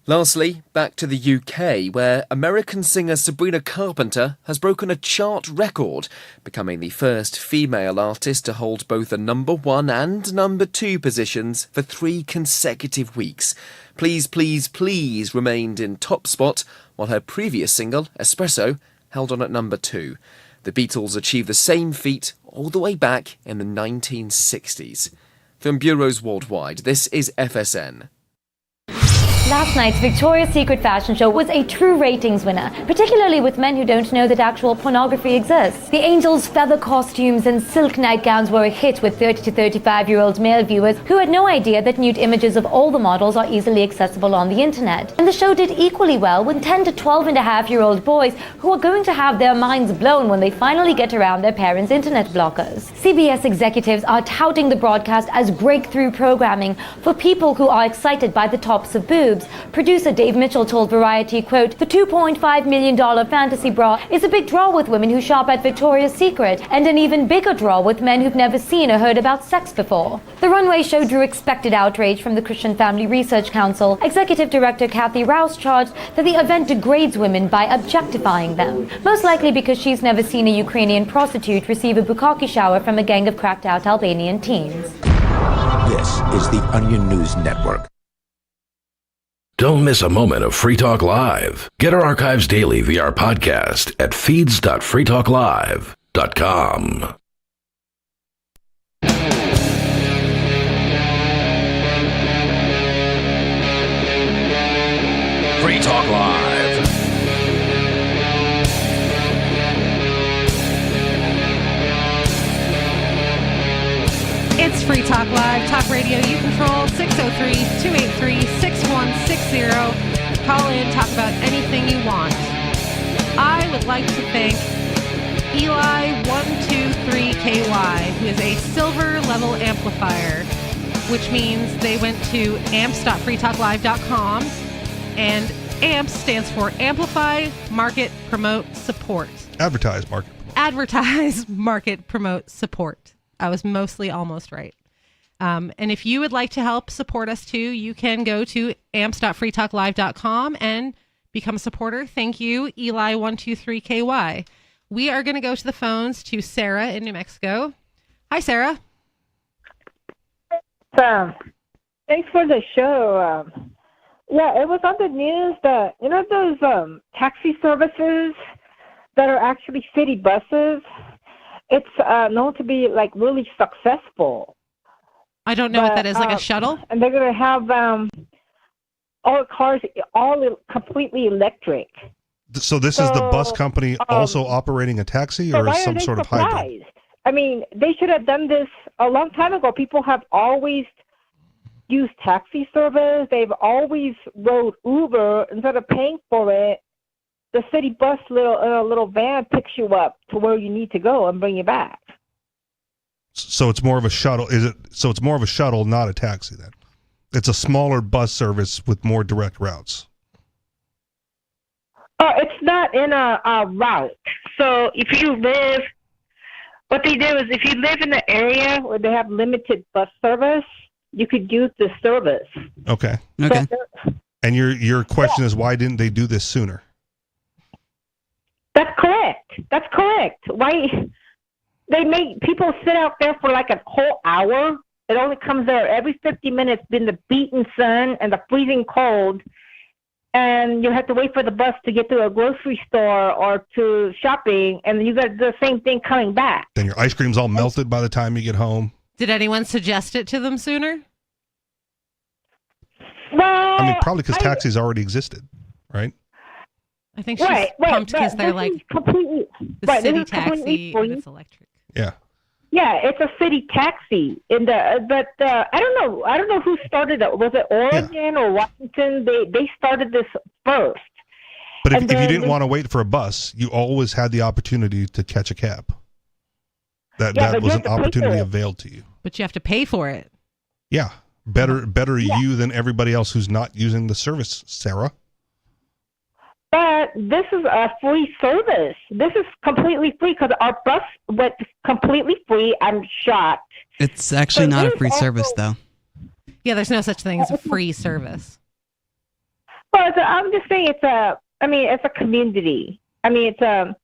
Lastly, back to the UK, where American singer Sabrina Carpenter has broken a chart record, becoming the first female artist to hold both the number 1 and number 2 positions for 3 consecutive weeks. Please, Please, Please remained in top spot, while her previous single, Espresso, held on at number 2. The Beatles achieved the same feat all the way back in the 1960s. From bureaus worldwide, this is FSN. Last night's Victoria's Secret fashion show was a true ratings winner, particularly with men who don't know that actual pornography exists. The angels' feather costumes and silk nightgowns were a hit with 30 to 35-year-old male viewers who had no idea that nude images of all the models are easily accessible on the internet. And the show did equally well with 10 to 12-and-a-half-year-old boys who are going to have their minds blown when they finally get around their parents' internet blockers. CBS executives are touting the broadcast as breakthrough programming for people who are excited by the tops of boobs. Producer Dave Mitchell told Variety, quote, "The $2.5 million fantasy bra is a big draw with women who shop at Victoria's Secret, and an even bigger draw with men who've never seen or heard about sex before." The runway show drew expected outrage from the Christian Family Research Council. Executive Director Kathy Rouse charged that the event degrades women by objectifying them, most likely because she's never seen a Ukrainian prostitute receive a bukkake shower from a gang of cracked-out Albanian teens. This is the Onion News Network. Don't miss a moment of Free Talk Live. Get our archives daily via our podcast at feeds.freetalklive.com. Free Talk Live. It's Free Talk Live, talk radio you control, 603-283-6160. Call in, talk about anything you want. I would like to thank Eli123KY, who is a silver level amplifier, which means they went to amps.freetalklive.com, and AMPS stands for Amplify, Market, Promote, Support. Advertise, market. Advertise, market, promote, support. I was mostly almost right. And if you would like to help support us too, you can go to amps.freetalklive.com and become a supporter. Thank you, Eli123KY. We are going to go to the phones to Sarah in New Mexico. Hi, Sarah. Thanks for the show. Yeah, it was on the news that, you know, those taxi services that are actually city buses, it's known to be like really successful. I don't know what that is, like a shuttle? And they're going to have all cars all completely electric. So this is the bus company also operating a taxi, or is some sort of hybrid? I mean, they should have done this a long time ago. People have always used taxi service. They've always rode Uber. Instead of paying for it, the city bus little van picks you up to where you need to go and bring you back. So it's more of a shuttle. Is it? So it's more of a shuttle, not a taxi then. It's a smaller bus service with more direct routes. It's not in a route. So if you live, what they do is if you live in the area where they have limited bus service, you could use the service. Okay. Okay. And your question is, why didn't they do this sooner? That's correct. Why they make people sit out there for like a whole hour? It only comes there every 50 minutes in the beating sun and the freezing cold. and you have to wait for the bus to get to a grocery store or to shopping, and you got to do the same thing coming back. Then your ice cream's all melted by the time you get home. Did anyone suggest it to them sooner? Well, I mean, probably because taxis already existed, right? I think she's pumped because they're like completely, the city this is completely taxi and it's electric. Yeah. Yeah, it's a city taxi. But I don't know who started it. Was it Oregon or Washington? They started this first. But if you didn't want to wait for a bus, you always had the opportunity to catch a cab. That was an opportunity availed to you. But you have to pay for it. Yeah. Better you than everybody else who's not using the service, Sarah. But this is a free service. This is completely free because our bus went completely free. I'm shocked. It's actually not a free service, though. Yeah, there's no such thing as a free service. Well, I'm just saying it's a community. I mean, it's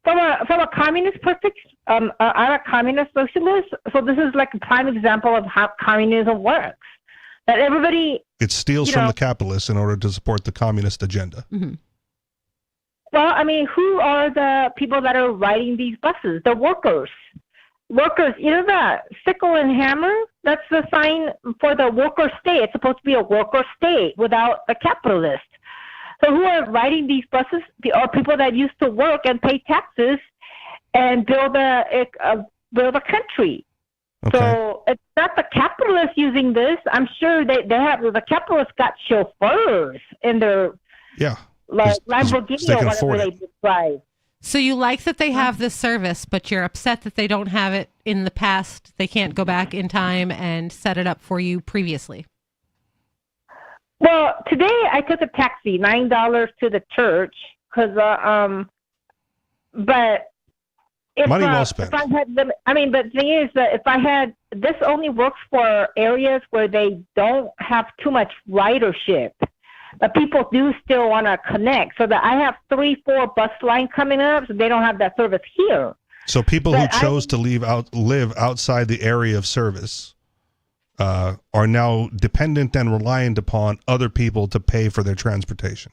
from a communist perspective. I'm a communist socialist, so this is like a prime example of how communism works. That everybody it steals from the capitalists in order to support the communist agenda. Mm-hmm. Well, I mean, who are the people that are riding these buses? The workers. Workers, you know the sickle and hammer? That's the sign for the worker state. It's supposed to be a worker state without a capitalist. So who are riding these buses are people that used to work and pay taxes and build a country. Okay. So it's not the capitalists using this. I'm sure they have the capitalists got chauffeurs in their like Lamborghini or whatever they drive. So you like that they have this service, but you're upset that they don't have it in the past. They can't go back in time and set it up for you previously. Well, today I took a taxi, $9 to the church, because but if, money well spent. If I had but the thing is that if I had this only works for areas where they don't have too much ridership. But people do still want to connect, so that I have 3-4 bus line coming up, so they don't have that service here. So people who chose to live outside the area of service are now dependent and reliant upon other people to pay for their transportation.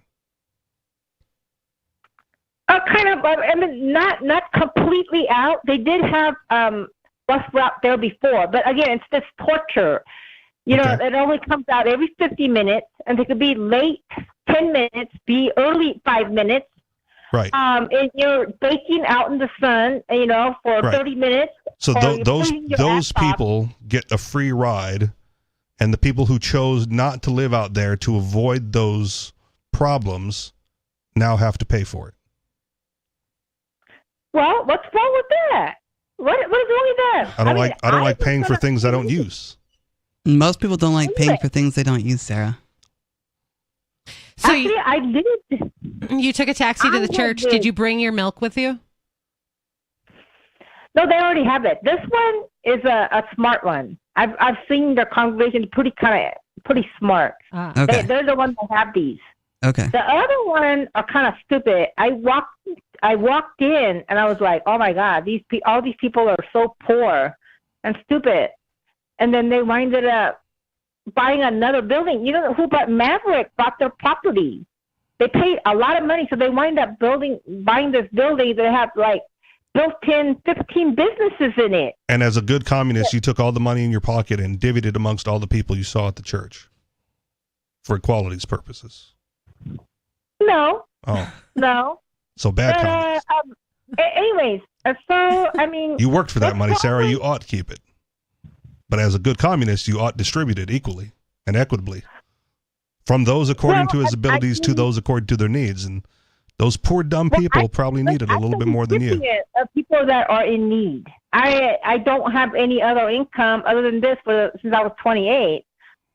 Kind of. I mean, not completely out. They did have bus route there before, but again, it's this torture. You know, it only comes out every 50 minutes, and they could be late 10 minutes, be early 5 minutes. Right. And you're baking out in the sun, for 30 minutes. So those people get a free ride, and the people who chose not to live out there to avoid those problems now have to pay for it. Well, what's wrong with that? What is wrong with that? I don't like paying for things I don't use. Most people don't like paying for things they don't use, Sarah. So actually, I did. You took a taxi to the church. Did you bring your milk with you? No, they already have it. This one is a smart one. I've seen their congregation pretty smart. Okay. They're the ones that have these. Okay. The other one are kind of stupid. I walked in and I was like, oh my God, all these people are so poor and stupid. And then they winded up buying another building. You know who? But Maverick bought their property. They paid a lot of money, so they wind up buying this building that had like built-in 15 businesses in it. And as a good communist, you took all the money in your pocket and divvied it amongst all the people you saw at the church for equality's purposes. No. Oh. No. So bad communist. Anyways, so I mean, you worked for that money, Sarah. You ought to keep it. But as a good communist, you ought to distribute it equally and equitably from those according to his abilities to those according to their needs. And those poor, dumb people probably need it a little bit more than you. People that are in need. I don't have any other income other than this since I was 28,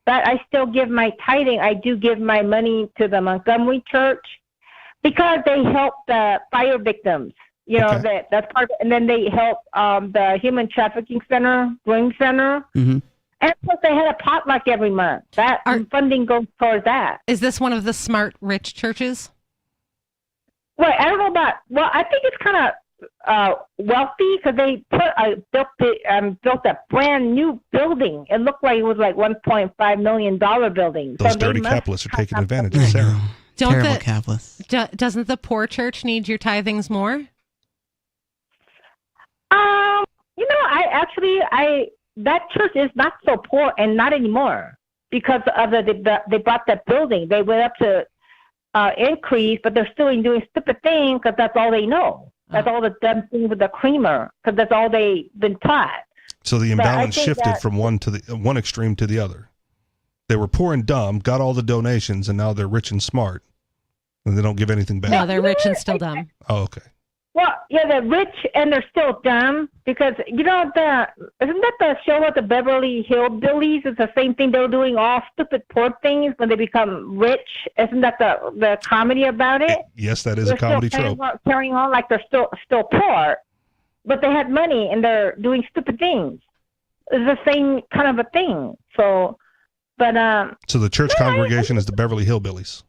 but I still give my tithing. I do give my money to the Montgomery Church because they help the fire victims. You know, that's part of it. And then they help the Human Trafficking Center, Green Center. Mm-hmm. And plus they had a potluck every month. That funding goes towards that. Is this one of the smart, rich churches? Well, I don't know about, I think it's kind of wealthy because they built a brand new building. It looked like it was like $1.5 million building. Those dirty capitalists are taking advantage of Sarah. Terrible Catholics. Doesn't the poor church need your tithings more? That church is not so poor and not anymore because of they bought that building. They went up to increase, but they're still doing stupid things because that's all they know. That's all the dumb thing with the creamer because that's all they've been taught. So the imbalance shifted from one extreme to the other. They were poor and dumb, got all the donations, and now they're rich and smart, and they don't give anything back. No, they're rich and still dumb. Oh, okay. Well, yeah, they're rich and they're still dumb because isn't that the show with the Beverly Hillbillies? It's the same thing. They're doing all stupid poor things when they become rich. Isn't that the comedy about it? Yes, that is a comedy trope. Carrying on like they're still poor, but they had money and they're doing stupid things. It's the same kind of a thing. So, so the church congregation is the Beverly Hillbillies.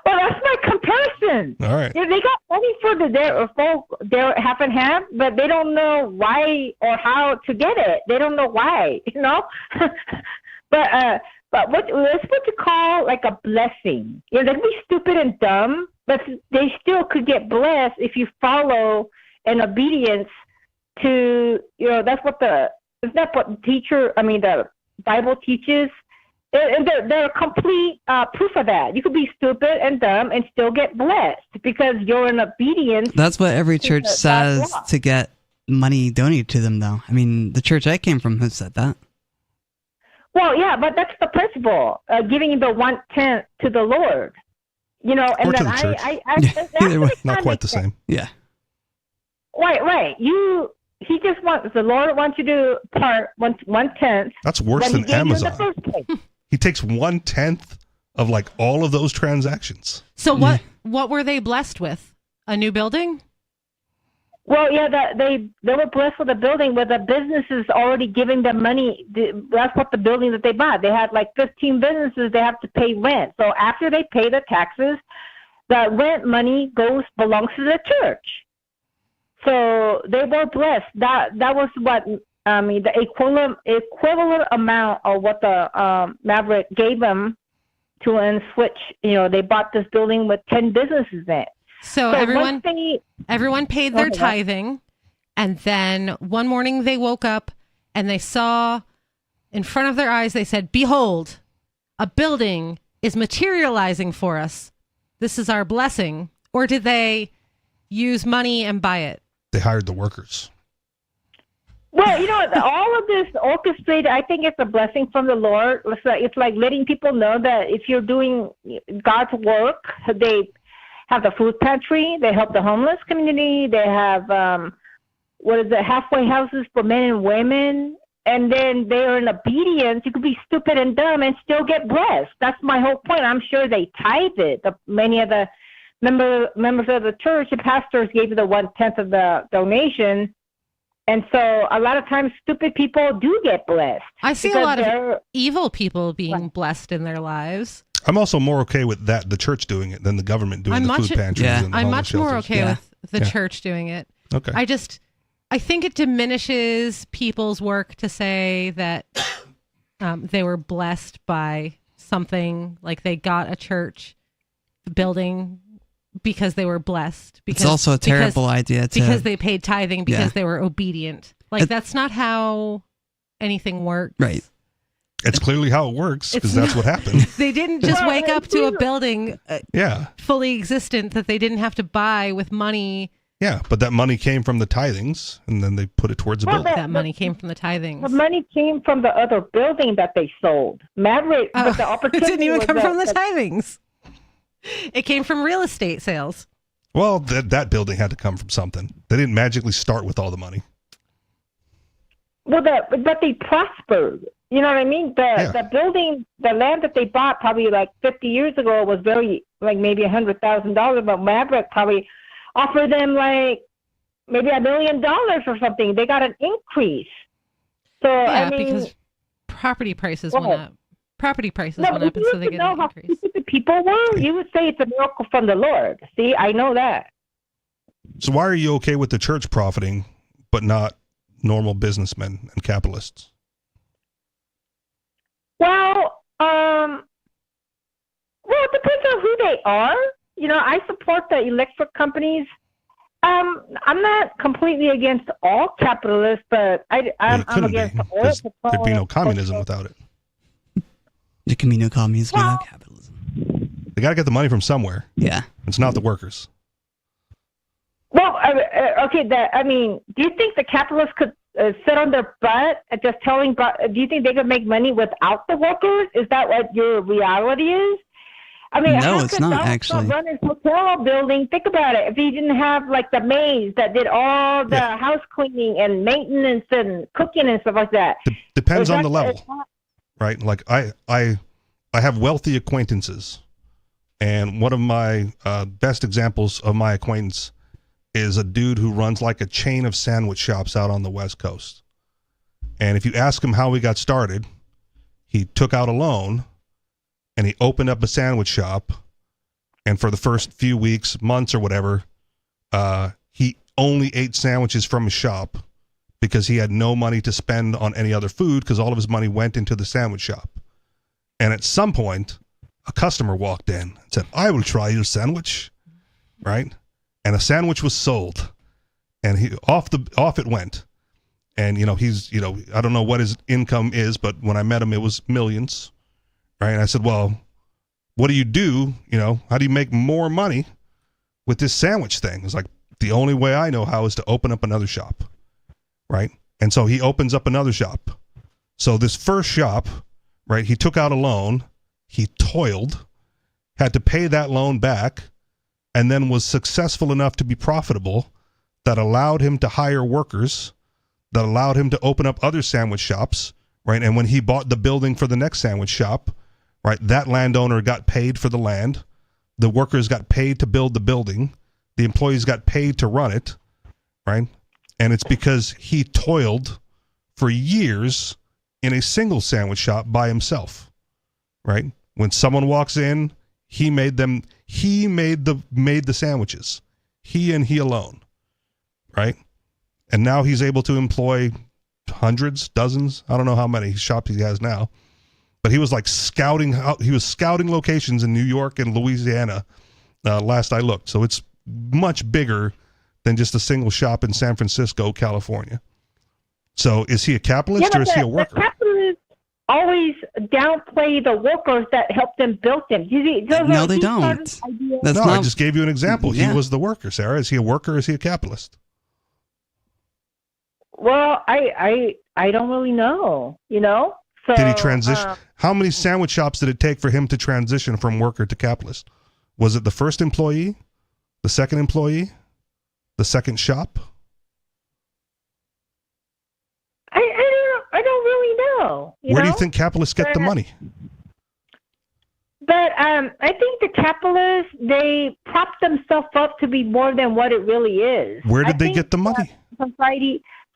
Well, that's my comparison. All right. They got money for their folk, they're half and half, but they don't know why or how to get it. They don't know why, But that's what you call like a blessing. They can be stupid and dumb, but they still could get blessed if you follow in obedience to, that's what the Bible teaches. And they're a complete proof of that. You could be stupid and dumb and still get blessed because you're in obedience. That's what every church says to get money donated to them, though. I mean, the church I came from has said that. Well, yeah, but that's the principle, giving the 1/10 to the Lord. And or then to the church. Either way. Not quite the same. Yeah. Right. He just the Lord wants you to part 1/10. That's worse than Amazon. He takes 1/10 of like all of those transactions. So what were they blessed with? A new building? Well, yeah, they were blessed with a building where the businesses already giving them money. That's what the building that they bought. They had like 15 businesses. They have to pay rent. So after they pay the taxes, the rent money belongs to the church. So they were blessed. That was what the equivalent amount of what the Maverick gave them to switch. They bought this building with 10 businesses in it. So everyone paid their tithing, and then one morning they woke up and they saw in front of their eyes. They said, "Behold, a building is materializing for us. This is our blessing." Or did they use money and buy it? They hired the workers. Well, all of this orchestrated, I think it's a blessing from the Lord. It's like letting people know that if you're doing God's work, they have the food pantry, they help the homeless community, they have, halfway houses for men and women, and then they're in obedience. You could be stupid and dumb and still get blessed. That's my whole point. I'm sure they tithe it. Many of the members of the church, the pastors gave the 1/10 of the donation. And so a lot of times stupid people do get blessed. I see a lot of evil people being blessed in their lives. I'm also more okay with the church doing it, than the government doing the food pantries. Yeah. And the I'm much shelters. more okay with the church doing it. Okay. I think it diminishes people's work to say that they were blessed by something, like they got a church building because they were blessed. It's also a terrible idea because they paid tithing because they were obedient. That's not how anything works. Right. It's clearly how it works because that's what happened. They didn't just wake up to a building fully existent that they didn't have to buy with money. Yeah, but that money came from the tithings, and then they put it towards a building. That money came from the tithings. The money came from the other building that they sold. Maverick, but the opportunity it didn't even come from the tithings. It came from real estate sales. Well, that building had to come from something. They didn't magically start with all the money. Well, but they prospered. You know what I mean? The building, the land that they bought probably like 50 years ago was very, like maybe $100,000, but Maverick probably offered them like maybe $1 million or something. They got an increase. So because property prices went up. Property prices went up, and so they get an increase. How stupid people were, you would say it's a miracle from the Lord. See, I know that. So why are you okay with the church profiting, but not normal businessmen and capitalists? Well, it depends they are. You know, I support the electric companies. I'm not completely against all capitalists, but I'm against the oil. There'd be no communism without it. There can be no communism without capitalism. They got to get the money from somewhere. Yeah. It's not the workers. Well, okay. Do you think the capitalists could sit on their butt and just telling? Do you think they could make money without the workers? Is that what your reality is? I mean, no, it's not actually. Run his hotel building. Think about it. If he didn't have like the maids that did all the house cleaning and maintenance and cooking and stuff like that. Depends on the level, right? Like I have wealthy acquaintances, and one of my best examples of my acquaintance is a dude who runs like a chain of sandwich shops out on the West Coast. And if you ask him how he got started, he took out a loan. And he opened up a sandwich shop, and for the first few weeks, months or whatever, he only ate sandwiches from his shop because he had no money to spend on any other food because all of his money went into the sandwich shop. And at some point, a customer walked in and said, "I will try your sandwich," right? And a sandwich was sold, and he off it went. And he's I don't know what his income is, but when I met him, it was millions. Right. And I said, well, what do you do? How do you make more money with this sandwich thing? It's like, the only way I know how is to open up another shop. Right. And so he opens up another shop. So this first shop, right, he took out a loan, he toiled, had to pay that loan back, and then was successful enough to be profitable that allowed him to hire workers, that allowed him to open up other sandwich shops. Right. And when he bought the building for the next sandwich shop, right, that landowner got paid for the land. The workers got paid to build the building. The employees got paid to run it, right? And it's because he toiled for years in a single sandwich shop by himself, right? When someone walks in, he made the sandwiches. He and he alone, right? And now he's able to employ hundreds, dozens, I don't know how many shops he has now. But he was like scouting locations in New York and Louisiana last I looked. So it's much bigger than just a single shop in San Francisco, California. So is he a capitalist or is he a worker? The capitalists always downplay the workers that helped them build them. No, they don't. I just gave you an example. Yeah. He was the worker, Sarah. Is he a worker or is he a capitalist? Well, I don't really know, So, did he transition? How many sandwich shops did it take for him to transition from worker to capitalist? Was it the first employee, the second employee, the second shop? I don't really know. Where do you think capitalists get the money? But I think the capitalists, they prop themselves up to be more than what it really is. Where did they get the money?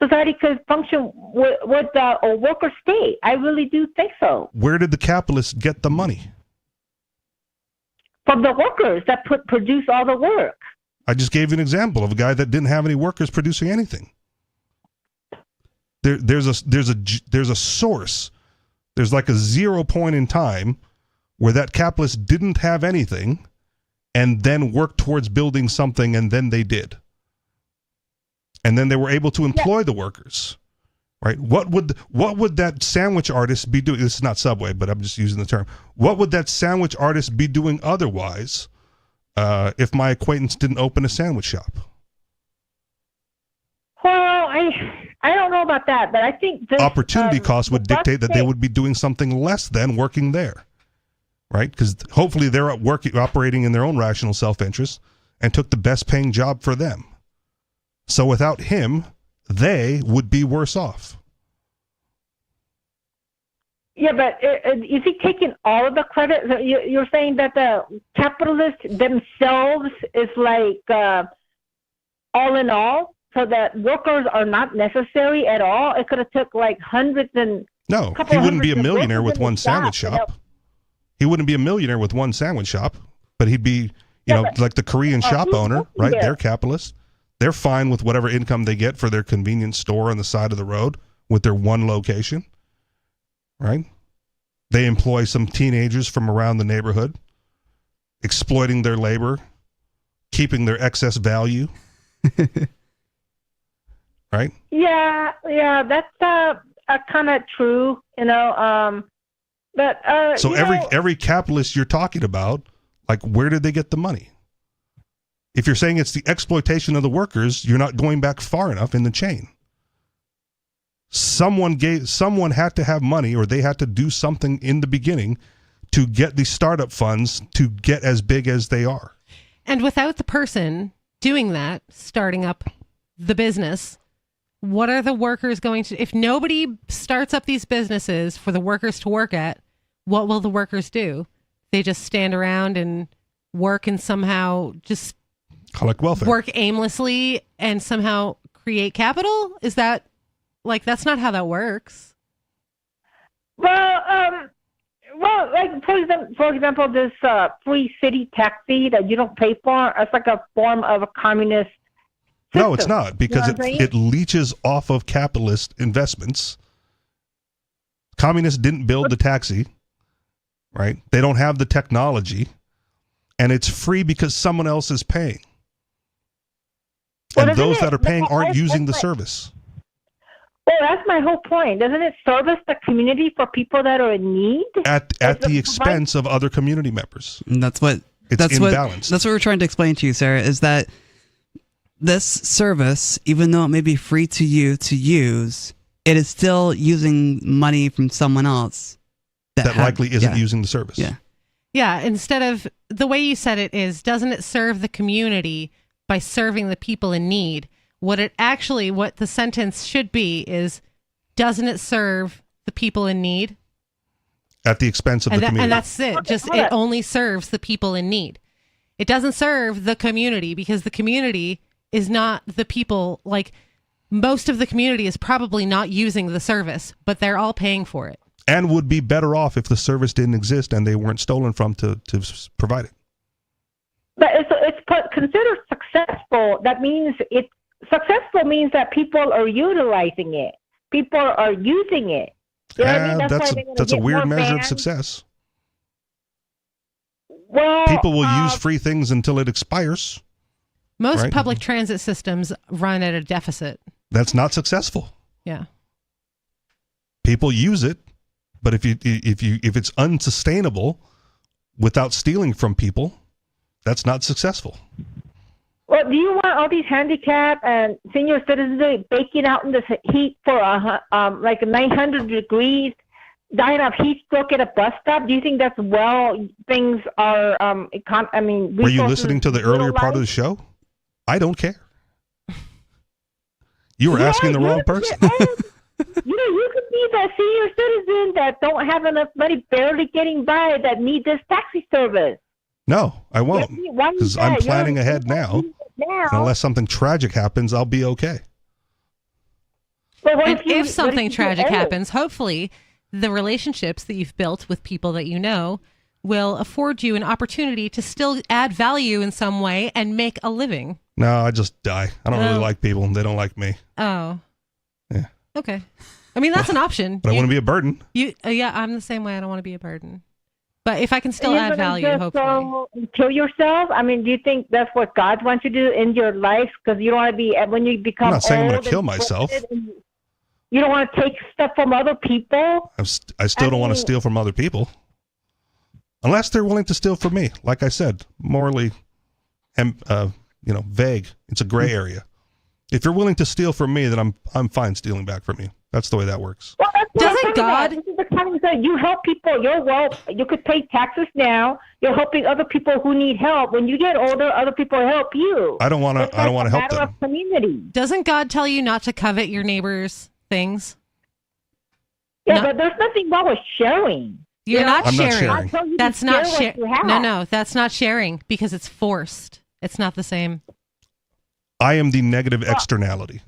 Society could function with a worker state. I really do think so. Where did the capitalists get the money? From the workers that produce all the work. I just gave you an example of a guy that didn't have any workers producing anything. There's a source. There's like a 0 point in time where that capitalist didn't have anything and then worked towards building something, and then they did. And then they were able to employ the workers, right? What would that sandwich artist be doing? This is not Subway, but I'm just using the term. What would that sandwich artist be doing otherwise if my acquaintance didn't open a sandwich shop? Well, I don't know about that, but I think opportunity cost would dictate that they would be doing something less than working there, right? Because hopefully they're operating in their own rational self-interest and took the best paying job for them. So without him, they would be worse off. Yeah, but is he taking all of the credit? You're saying that the capitalists themselves is like all in all, so that workers are not necessary at all? It could have took like hundreds and... No, he wouldn't be a millionaire with one sandwich shop. He wouldn't be a millionaire with one sandwich shop, but he'd be, like the Korean shop owner, right? They're capitalists. They're fine with whatever income they get for their convenience store on the side of the road with their one location, right? They employ some teenagers from around the neighborhood. exploiting their labor, keeping their excess value. Right? Yeah, that's kind of true, But so every capitalist you're talking about, like, where did they get the money? If you're saying it's the exploitation of the workers, you're not going back far enough in the chain. Someone had to have money, or they had to do something in the beginning to get the startup funds to get as big as they are. And without the person doing that, starting up the business, what are the workers going to, if nobody starts up these businesses for the workers to work at, what will the workers do? They just stand around and work and somehow just collect welfare, work aimlessly and somehow create capital? Is that, like, that's not how that works. Well, like for example, this free city taxi that you don't pay for, it's like a form of a communist system. No, it's not, because it leeches off of capitalist investments. Communists didn't build the taxi, right? They don't have the technology, and it's free because someone else is paying. And those that are paying aren't using the service. Well, that's my whole point. Doesn't it service the community for people that are in need? At the expense of other community members. And that's what imbalanced. That's what we're trying to explain to you, Sarah, is that this service, even though it may be free to you to use, it is still using money from someone else that likely isn't using the service. Yeah. Yeah, instead of, the way you said it is, doesn't it serve the community by serving the people in need? What the sentence should be is, doesn't it serve the people in need? At the expense of the community. And that's it. It only serves the people in need. It doesn't serve the community, because the community is not the people. Like, most of the community is probably not using the service, but they're all paying for it. And would be better off if the service didn't exist and they weren't stolen from to provide it. But it's considered successful. That means successful means that people are utilizing it. People are using it. You know what I mean? That's a weird measure of success. Well, people will use free things until it expires. Most public transit systems run at a deficit. That's not successful. Yeah. People use it, but if it's unsustainable without stealing from people, that's not successful. Well, do you want all these handicapped and senior citizens baking out in the heat for like 900 degrees, dying of heat stroke at a bus stop? Do you think that's things are? Were you listening to the earlier part of the show? I don't care. You were asking the wrong person. You could be the senior citizen that don't have enough money, barely getting by, that need this taxi service. No, I won't, because I'm planning ahead now. And unless something tragic happens, I'll be okay. And if something tragic happens, hopefully the relationships that you've built with people that you know will afford you an opportunity to still add value in some way and make a living. No, I just die. I don't really like people, and they don't like me. Oh. Yeah. Okay. I mean, that's an option. But I want to be a burden. Yeah, I'm the same way. I don't want to be a burden. But if I can still add value, hopefully. Kill yourself? I mean, do you think that's what God wants you to do in your life? Because you don't want to be, when you become I'm not saying I'm going old to kill myself. You don't want to take stuff from other people? I still don't want to steal from other people. Unless they're willing to steal from me. Like I said, morally, vague. It's a gray area. If you're willing to steal from me, then I'm fine stealing back from you. That's the way that works. Well, doesn't God? This is the kind of thing. You help people. You could pay taxes now. You're helping other people who need help. When you get older, other people help you. I don't want to help them. Of community. Doesn't God tell you not to covet your neighbor's things? Yeah, but there's nothing wrong with sharing. You're not I'm sharing. not sharing. That's not sharing. No, no, that's not sharing because it's forced. It's not the same. I am the negative externality.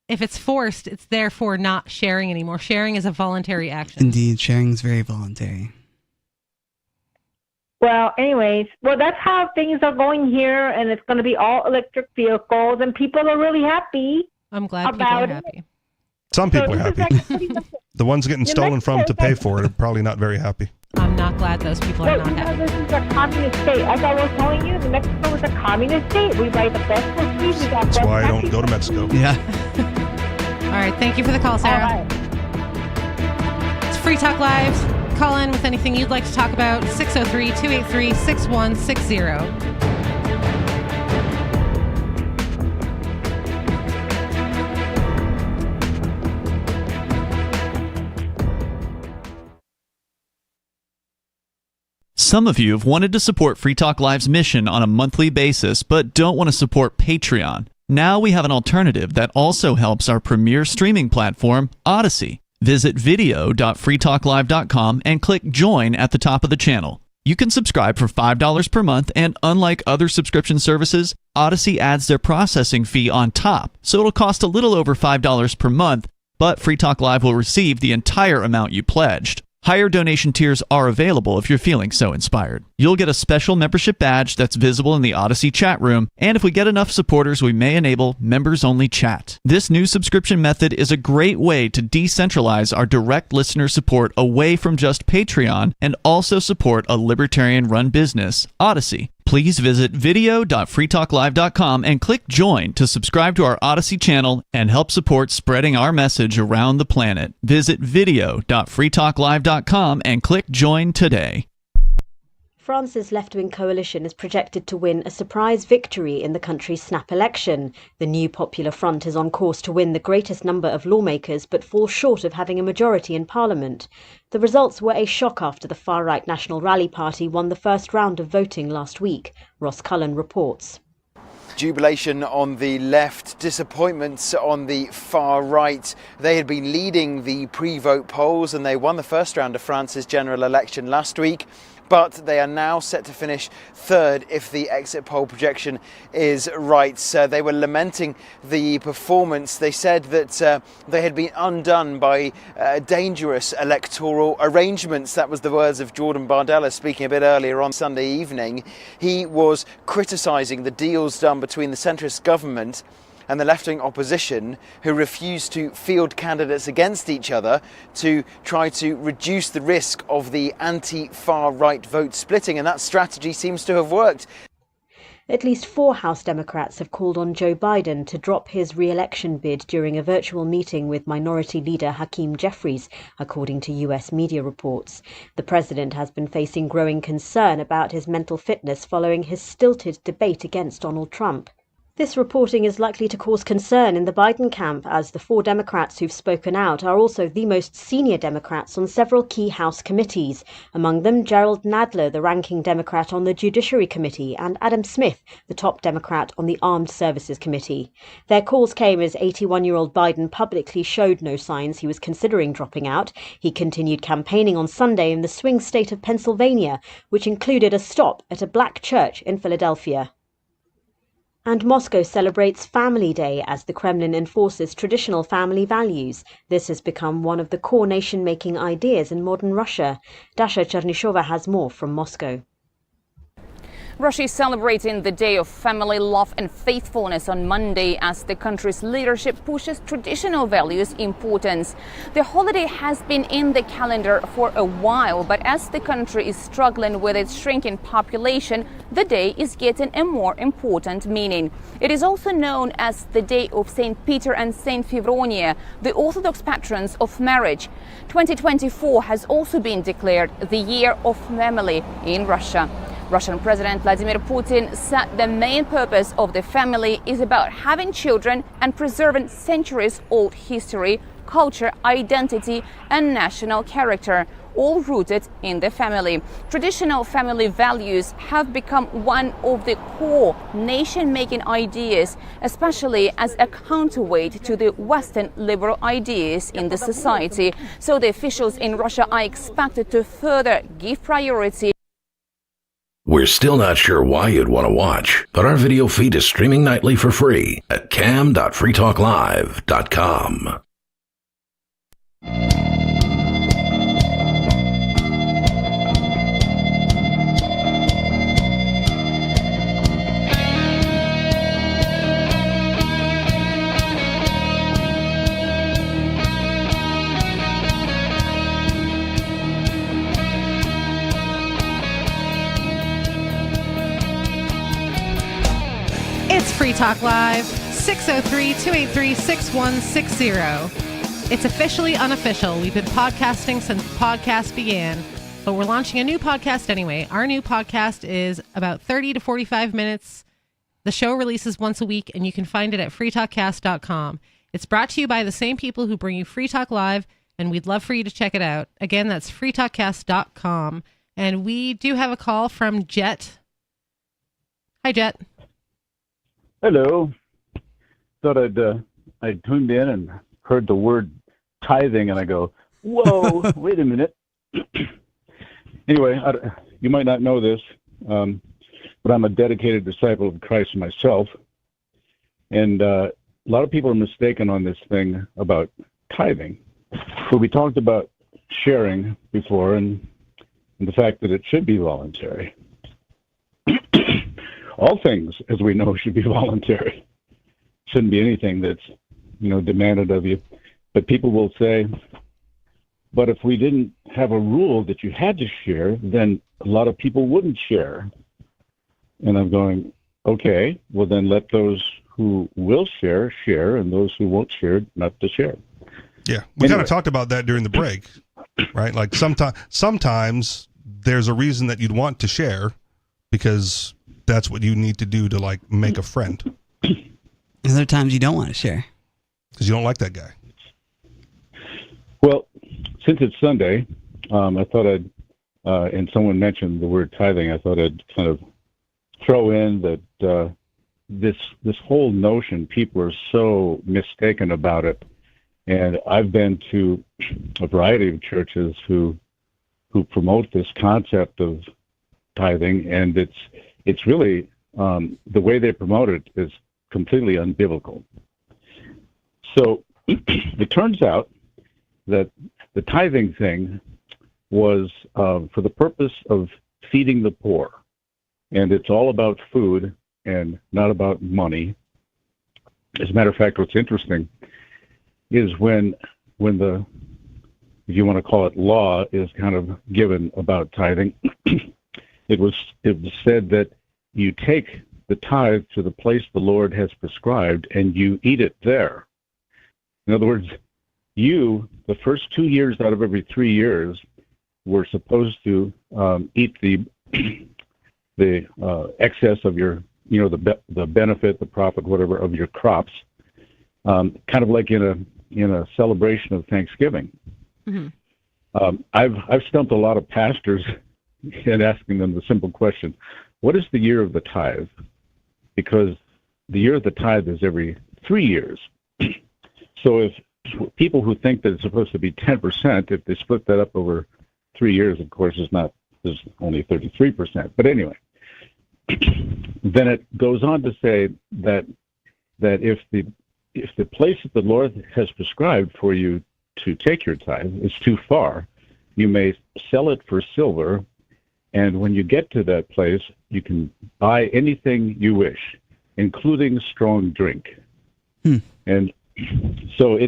If it's forced, it's therefore not sharing anymore. Sharing is a voluntary action. Indeed, sharing is very voluntary. Well, anyways, that's how things are going here, and it's going to be all electric vehicles, and people are really happy. I'm glad people are happy. Some people are happy. The ones getting stolen from to pay for it are probably not very happy. I'm not glad those people are not happy. This is a communist state. As I was telling you, New Mexico is a communist state. We buy the best cookies. We got That's best why I don't coffee. go to Mexico. Yeah. All right, thank you for the call, Sarah. All right. It's Free Talk Live. Call in with anything you'd like to talk about. 603-283-6160. Some of you have wanted to support Free Talk Live's mission on a monthly basis, but don't want to support Patreon. Now we have an alternative that also helps our premier streaming platform, Odyssey. Visit video.freetalklive.com and click Join at the top of the channel. You can subscribe for $5 per month, and unlike other subscription services, Odyssey adds their processing fee on top, so it'll cost a little over $5 per month, but Free Talk Live will receive the entire amount you pledged. Higher donation tiers are available if you're feeling so inspired. You'll get a special membership badge that's visible in the Odyssey chat room, and if we get enough supporters, we may enable members-only chat. This new subscription method is a great way to decentralize our direct listener support away from just Patreon and also support a libertarian-run business, Odyssey. Please visit video.freetalklive.com and click Join to subscribe to our Odyssey channel and help support spreading our message around the planet. Visit video.freetalklive.com and click Join today. France's left-wing coalition is projected to win a surprise victory in the country's snap election. The new Popular Front is on course to win the greatest number of lawmakers but falls short of having a majority in parliament. The results were a shock after the far-right National Rally Party won the first round of voting last week. Ross Cullen reports. Jubilation on the left, disappointments on the far right. They had been leading the pre-vote polls and they won the first round of France's general election last week. But they are now set to finish third if the exit poll projection is right. They were lamenting the performance. They said that they had been undone by dangerous electoral arrangements. That was the words of Jordan Bardella speaking a bit earlier on Sunday evening. He was criticising the deals done between the centrist government and the left-wing opposition, who refused to field candidates against each other to try to reduce the risk of the anti-far right vote splitting, and that strategy seems to have worked. At least 4 House Democrats have called on Joe Biden to drop his re-election bid during a virtual meeting with Minority Leader Hakeem Jeffries, according to US media reports. The president has been facing growing concern about his mental fitness following his stilted debate against Donald Trump. This reporting is likely to cause concern in the Biden camp, as the 4 Democrats who've spoken out are also the most senior Democrats on several key House committees, among them Gerald Nadler, the ranking Democrat on the Judiciary Committee, and Adam Smith, the top Democrat on the Armed Services Committee. Their calls came as 81-year-old Biden publicly showed no signs he was considering dropping out. He continued campaigning on Sunday in the swing state of Pennsylvania, which included a stop at a black church in Philadelphia. And Moscow celebrates Family Day as the Kremlin enforces traditional family values. This has become one of the core nation-making ideas in modern Russia. Dasha Chernyshova has more from Moscow. Russia is celebrating the Day of Family Love and Faithfulness on Monday as the country's leadership pushes traditional values' importance. The holiday has been in the calendar for a while, but as the country is struggling with its shrinking population, the day is getting a more important meaning. It is also known as the Day of St. Peter and St. Fevronia, the Orthodox patrons of marriage. 2024 has also been declared the Year of Family in Russia. Russian President Vladimir Putin said the main purpose of the family is about having children and preserving centuries-old history, culture, identity, and national character, all rooted in the family. Traditional family values have become one of the core nation-making ideas, especially as a counterweight to the Western liberal ideas in the society. So the officials in Russia are expected to further give priority. We're still not sure why you'd want to watch, but our video feed is streaming nightly for free at cam.freetalklive.com. Talk Live, 603-283-6160. It's officially unofficial. We've been podcasting since podcasts began, but we're launching a new podcast anyway. Our new podcast is about 30 to 45 minutes. The show releases once a week, and you can find it at freetalkcast.com. It's brought to you by the same people who bring you Free Talk Live, and we'd love for you to check it out. Again, that's freetalkcast.com. And we do have a call from Jet. Hi, Jet. Hello. Thought I'd tuned in and heard the word tithing, and I go, whoa, wait a minute. Anyway, you might not know this, but I'm a dedicated disciple of Christ myself. And a lot of people are mistaken on this thing about tithing. So we talked about sharing before and the fact that it should be voluntary. All things, as we know, should be voluntary. Shouldn't be anything that's, demanded of you. But people will say, but if we didn't have a rule that you had to share, then a lot of people wouldn't share. And I'm going, okay, well then let those who will share, and those who won't share, not to share. Yeah, we kind of talked about that during the break, right? Like sometimes there's a reason that you'd want to share because that's what you need to do to like make a friend. And other times you don't want to share because you don't like that guy. Well, since it's Sunday, I thought I'd, and someone mentioned the word tithing, I thought I'd kind of throw in that this whole notion, people are so mistaken about it. And I've been to a variety of churches who promote this concept of tithing, and it's really the way they promote it is completely unbiblical. So it turns out that the tithing thing was for the purpose of feeding the poor, and it's all about food and not about money. As a matter of fact, what's interesting is when the, if you want to call it law, is kind of given about tithing, it was said that you take the tithe to the place the Lord has prescribed and you eat it there. In other words, you, the first 2 years out of every 3 years, were supposed to eat the excess of your, the benefit, the profit, whatever, of your crops, kind of like in a celebration of Thanksgiving. Mm-hmm. I've stumped a lot of pastors in asking them the simple question, what is the year of the tithe? Because the year of the tithe is every 3 years. So if people who think that it's supposed to be 10%, if they split that up over 3 years, of course, there's only 33%. But anyway, then it goes on to say that if the place that the Lord has prescribed for you to take your tithe is too far, you may sell it for silver, and when you get to that place, you can buy anything you wish, including strong drink. And so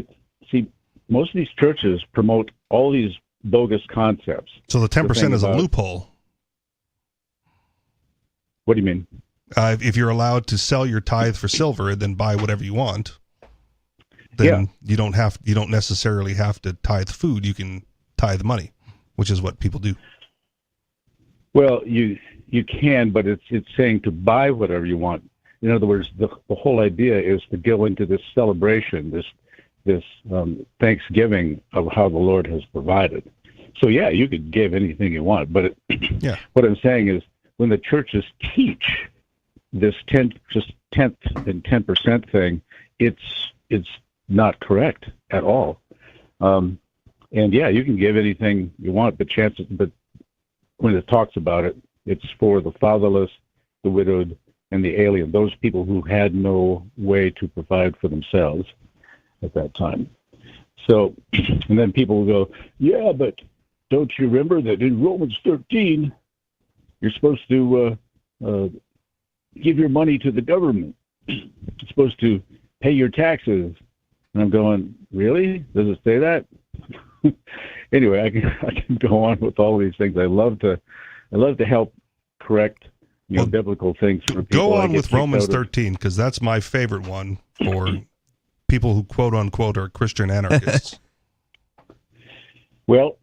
most of these churches promote all these bogus concepts. So the 10% is a loophole. What do you mean? If you're allowed to sell your tithe for silver and then buy whatever you want, then you don't necessarily have to tithe food. You can tithe money, which is what people do. Well, you can, but it's saying to buy whatever you want. In other words, the whole idea is to go into this celebration, this Thanksgiving of how the Lord has provided. So yeah, you could give anything you want, but what I'm saying is when the churches teach this 10% and 10% thing, it's not correct at all. And yeah, you can give anything you want, but when it talks about it, it's for the fatherless, the widowed, and the alien, those people who had no way to provide for themselves at that time. So, and then people will go, yeah, but don't you remember that in Romans 13, you're supposed to give your money to the government. You're supposed to pay your taxes. And I'm going, really? Does it say that? Anyway, I can go on with all of these things. I love to help correct biblical things for people. Go on with Romans 13, because that's my favorite one for people who quote unquote are Christian anarchists. Well,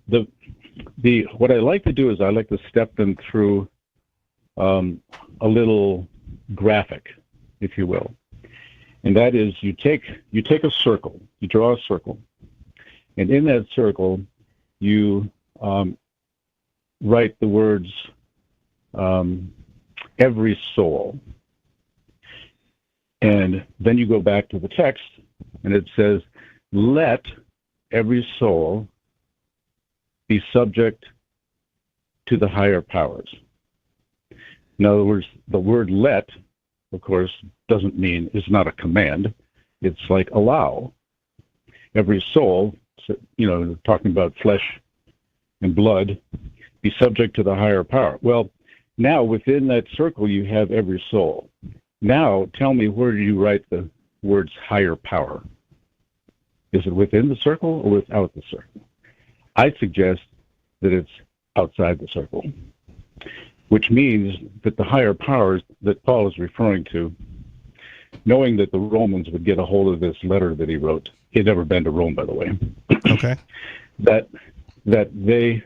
what I like to do is I like to step them through a little graphic, if you will, and that is you take a circle, you draw a circle, and in that circle you write the words every soul, and then you go back to the text and it says, let every soul be subject to the higher powers. In other words, the word let, of course, is not a command. It's like allow. Every soul, talking about flesh and blood, be subject to the higher power. Well, now within that circle you have every soul. Now tell me, where do you write the words higher power? Is it within the circle or without the circle? I suggest that it's outside the circle, which means that the higher powers that Paul is referring to, knowing that the Romans would get a hold of this letter that he wrote, he had never been to Rome, by the way. Okay. That they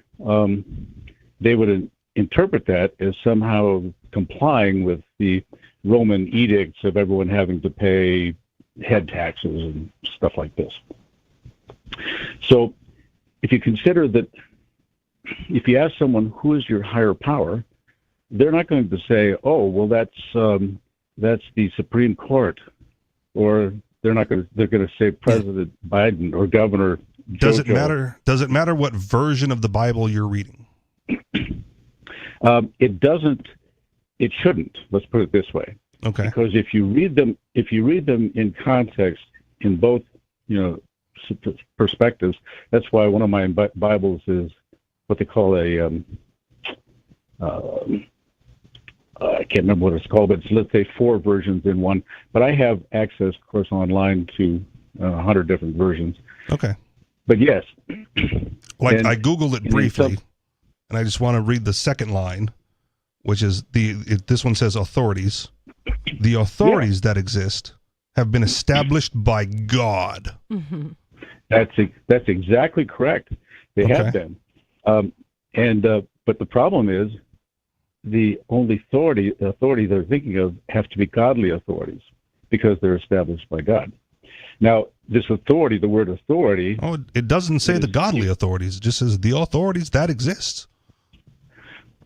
would interpret that as somehow complying with the Roman edicts of everyone having to pay head taxes and stuff like this. So if you consider that, if you ask someone who is your higher power, they're not going to say, "Oh, well, that's the Supreme Court," or they're going to say President Biden or Governor Jojo. Does it matter what version of the Bible you're reading? It doesn't. It shouldn't. Let's put it this way. Okay. Because if you read them in context, in both perspectives, that's why one of my Bibles is what they call I can't remember what it's called, but it's, let's say, 4 versions in one. But I have access, of course, online to 100 different versions. Okay. But yes. I Googled it briefly, and I just want to read the second line, which is this one says authorities. The authorities that exist have been established by God. Mm-hmm. That's exactly correct. They have been. But the problem is, the only authority they're thinking of have to be godly authorities because they're established by God. Now, this authority, the word authority... Oh, it doesn't say the godly authorities. It just says the authorities that exist.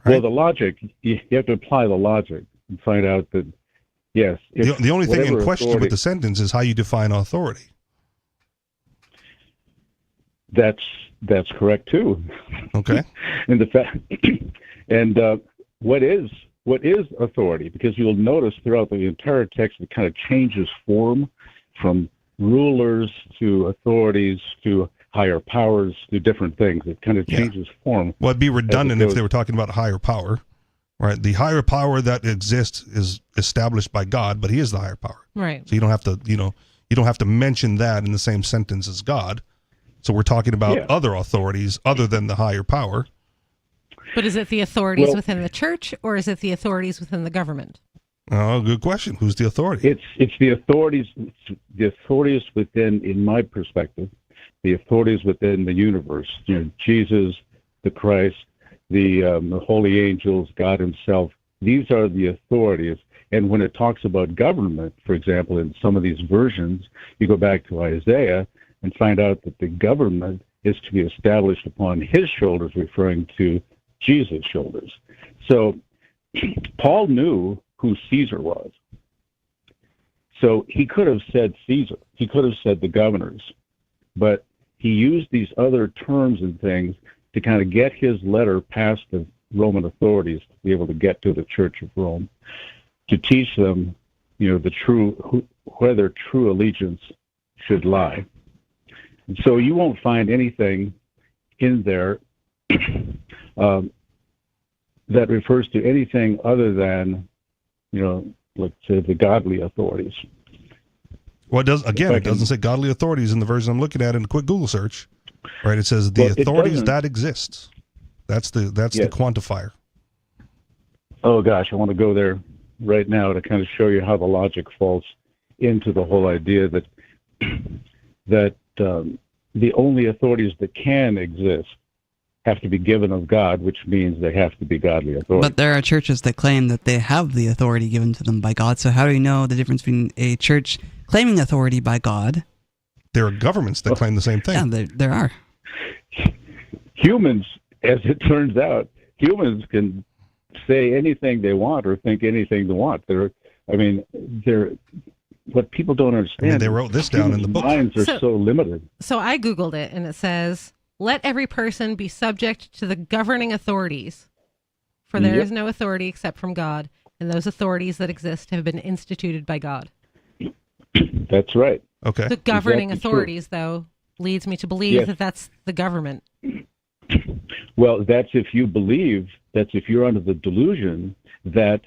Right? Well, the logic, you have to apply the logic and find out that, yes... The only thing in question with the sentence is how you define authority. That's correct, too. Okay. And the fact... and... What is authority? Because you'll notice throughout the entire text it kind of changes form from rulers to authorities to higher powers to different things. It kind of changes form. Well, it'd be redundant if they were talking about higher power, right? The higher power that exists is established by God, but He is the higher power, right? So you don't have to, you don't have to mention that in the same sentence as God. So we're talking about other authorities other than the higher power. But is it the authorities within the church, or is it the authorities within the government? Oh, good question. Who's the authority? It's the authorities. The authorities within, in my perspective, the authorities within the universe. Jesus, the Christ, the holy angels, God Himself. These are the authorities. And when it talks about government, for example, in some of these versions, you go back to Isaiah and find out that the government is to be established upon His shoulders, referring to Jesus' shoulders. So Paul knew who Caesar was. So he could have said Caesar. He could have said the governors. But he used these other terms and things to kind of get his letter past the Roman authorities to be able to get to the Church of Rome, to teach them, where their true allegiance should lie. And so you won't find anything in there that refers to anything other than, let's say, the godly authorities. Well, it doesn't say godly authorities in the version I'm looking at in a quick Google search. Right? It says the authorities that exist. That's the quantifier. Oh gosh, I want to go there right now to kind of show you how the logic falls into the whole idea that the only authorities that can exist have to be given of God, which means they have to be godly authorities. But there are churches that claim that they have the authority given to them by God. So how do you know the difference between a church claiming authority by God? There are governments that claim the same thing. Yeah, there are. Humans, as it turns out, humans can say anything they want or think anything they want. What people don't understand. I mean, they wrote this down in the book. Minds are so limited. So I Googled it, and it says, let every person be subject to the governing authorities, for there is no authority except from God, and those authorities that exist have been instituted by God. That's right. Okay. The governing authorities, though, leads me to believe that that's the government. Well, that's if you believe, that's if you're under the delusion that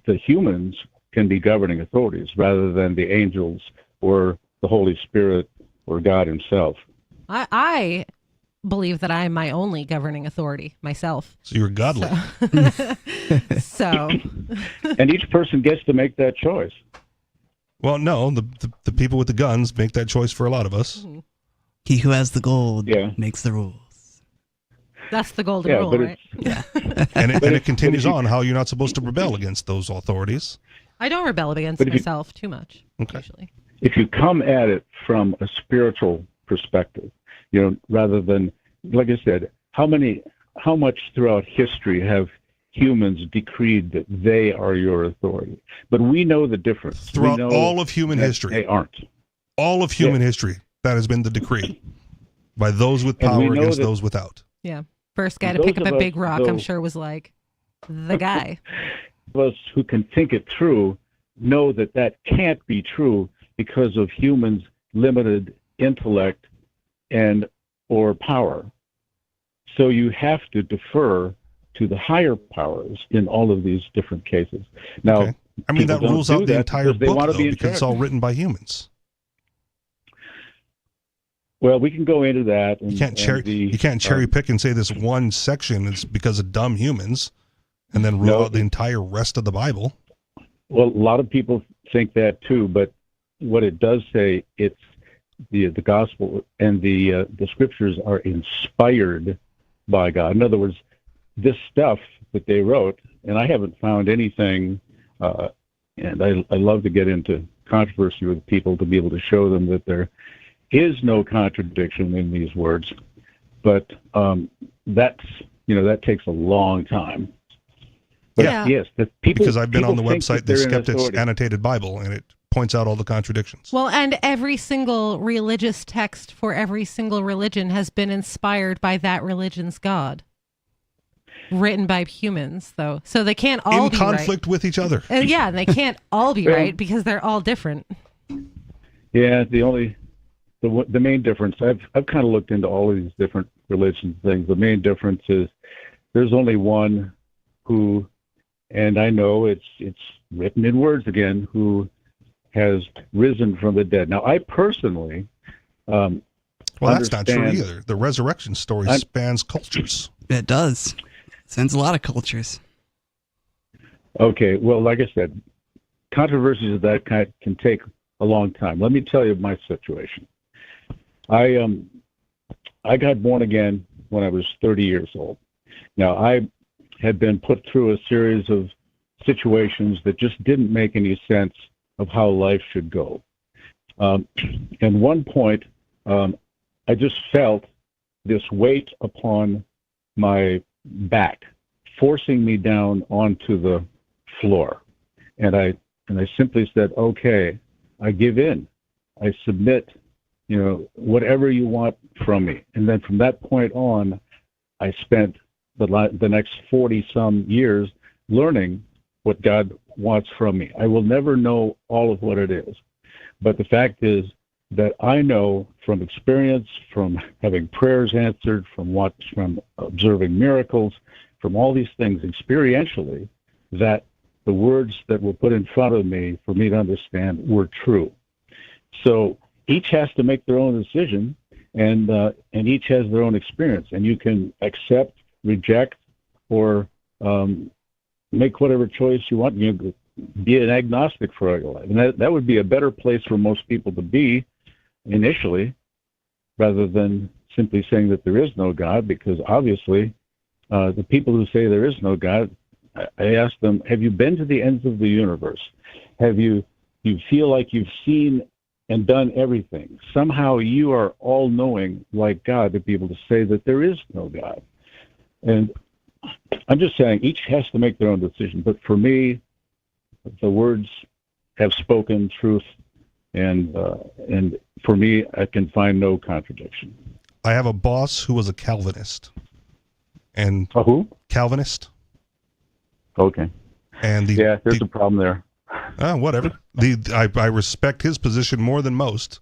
the humans can be governing authorities rather than the angels or the Holy Spirit or God himself. I believe that I am my only governing authority myself. So you're godly. So. And each person gets to make that choice. Well, no, the people with the guns make that choice for a lot of us. Mm-hmm. He who has the gold makes the rules. That's the golden rule, right? Yeah. And it continues on how you're not supposed to rebel against those authorities. I don't rebel against myself too much, usually. If you come at it from a spiritual perspective, rather than, like I said, how much throughout history have humans decreed that they are your authority? But we know the difference. Throughout all of human history. They aren't. All of human history, that has been the decree by those with power against those without. Yeah. First guy to pick up a big rock, I'm sure, was like the guy. Those of us who can think it through know that can't be true because of humans' limited intellect and or power. So you have to defer to the higher powers in all of these different cases. Now, I mean, that rules out the entire book, though, because it's all charge. written by humans. Well, we can go into that. You can't cherry pick and say this one section is because of dumb humans, and then rule out the entire rest of the Bible. Well, a lot of people think that too, but what it does say, it's the gospel and the scriptures are inspired by God. In other words, this stuff that they wrote, and I haven't found anything, and I love to get into controversy with people to be able to show them that there is no contradiction in these words, but that takes a long time. But yes, the people, because I've been on the think website, that the they're in Skeptics authority. Annotated Bible, and it points out all the contradictions. Well, and every single religious text for every single religion has been inspired by that religion's God. Written by humans, though. So they can't all be conflict right. with each other. And they can't all be right because they're all different. Yeah, the main difference, I've kind of looked into all of these different religions things. The main difference is there's only one who, and I know it's written in words again, who has risen from the dead. Now, I personally well, that's not true either. The resurrection story spans cultures. It does. It spans a lot of cultures. Okay, well, like I said, controversies of that kind can take a long time. Let me tell you my situation. I got born again when I was 30 years old. Now, I had been put through a series of situations that just didn't make any sense of how life should go. At one point, I just felt this weight upon my back, forcing me down onto the floor. And I simply said, okay, I give in. I submit, whatever you want from me. And then from that point on, I spent the next 40-some years learning what God wants from me. I will never know all of what it is. But the fact is that I know from experience, from having prayers answered, from observing miracles, from all these things experientially, that the words that were put in front of me for me to understand were true. So each has to make their own decision, and each has their own experience. And you can accept, reject, or make whatever choice you want. Be an agnostic for all your life, and that would be a better place for most people to be initially, rather than simply saying that there is no God. Because obviously, the people who say there is no God, I ask them, have you been to the ends of the universe? Have you feel like you've seen and done everything? Somehow you are all-knowing like God to be able to say that there is no God. And I'm just saying each has to make their own decision. But for me, the words have spoken truth, and for me, I can find no contradiction. I have a boss who was a Calvinist. And who? Calvinist. Okay. And there's a problem there. Whatever. I respect his position more than most,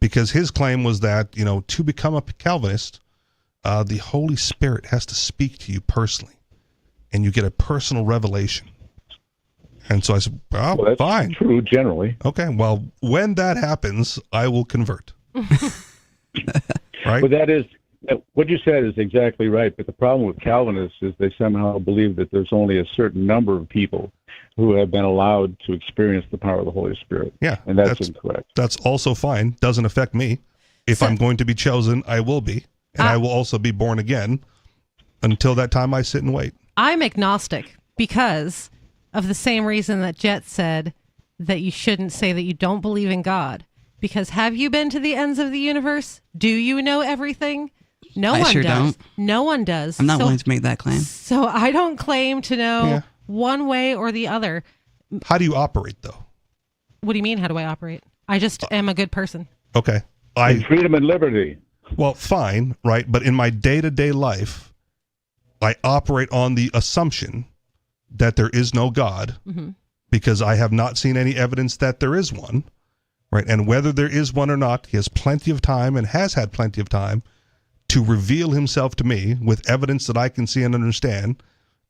because his claim was that, to become a Calvinist, the Holy Spirit has to speak to you personally, and you get a personal revelation. And so I said, well, that's fine. True, generally. Okay, well, when that happens, I will convert. Right? Well, that is, what you said is exactly right, but the problem with Calvinists is they somehow believe that there's only a certain number of people who have been allowed to experience the power of the Holy Spirit. Yeah. And that's incorrect. That's also fine. Doesn't affect me. If I'm going to be chosen, I will be. And I will also be born again. Until that time, I sit and wait. I'm agnostic because of the same reason that Jet said that you shouldn't say that you don't believe in God. Because have you been to the ends of the universe? Do you know everything? No one sure does. don't. No one does. I'm not willing to make that claim. So I don't claim to know one way or the other. How do you operate, though? What do you mean, how do I operate? I just am a good person. Okay. Freedom and liberty. Well, fine, right? But in my day-to-day life, I operate on the assumption that there is no God, because I have not seen any evidence that there is one, right? And whether there is one or not, he has plenty of time and has had plenty of time to reveal himself to me with evidence that I can see and understand,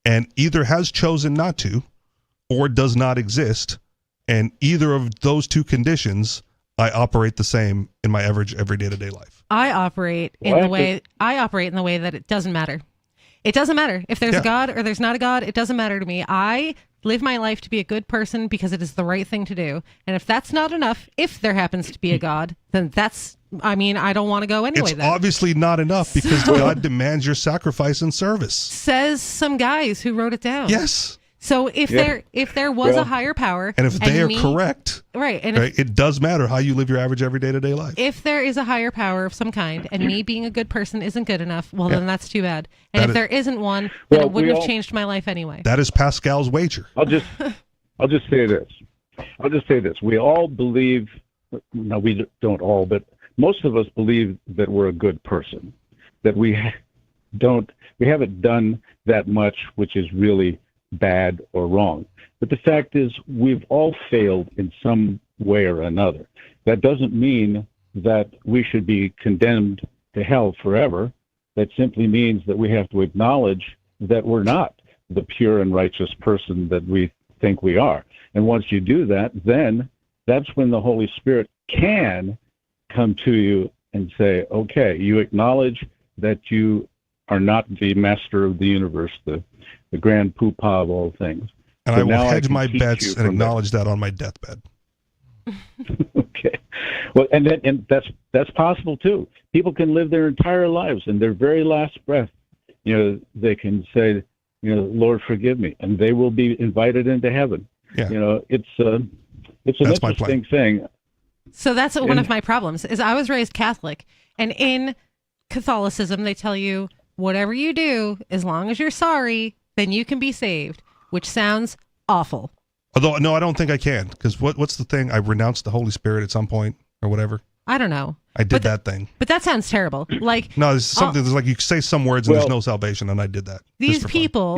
and either has chosen not to or does not exist. And either of those two conditions, I operate the same in my average every day-to-day life. I operate in the way that it doesn't matter. It doesn't matter if there's a God or there's not a God. It doesn't matter to me. I live my life to be a good person because it is the right thing to do. And if that's not enough, if there happens to be a God, then I don't want to go anyway. It's obviously not enough because God demands your sacrifice and service. Says some guys who wrote it down. Yes. So if there was a higher power, and if they are correct, right, and it does matter how you live your average every day-to-day life. If there is a higher power of some kind, and me being a good person isn't good enough, well, then that's too bad. And if there isn't one, then it wouldn't have changed my life anyway. That is Pascal's wager. I'll just say this. We all believe. No, we don't all, but most of us believe that we're a good person. That we haven't done that much, which is really bad or wrong. But the fact is, we've all failed in some way or another. That doesn't mean that we should be condemned to hell forever. That simply means that we have to acknowledge that we're not the pure and righteous person that we think we are. And once you do that, then that's when the Holy Spirit can come to you and say, okay, you acknowledge that you are not the master of the universe, the grand poopah of all things. And so I will hedge my bets and acknowledge that on my deathbed. Okay. Well, and that's possible too. People can live their entire lives, in their very last breath, they can say, Lord, forgive me, and they will be invited into heaven. Yeah. It's an interesting thing. So that's one of my problems. Is I was raised Catholic, and in Catholicism they tell you whatever you do, as long as you're sorry, then you can be saved, which sounds awful. Although, no, I don't think I can, because what's the thing? I renounced the Holy Spirit at some point or whatever. I don't know. I did that thing. But that sounds terrible. Like no, there's something. There's like you say some words and there's no salvation, and I did that. These people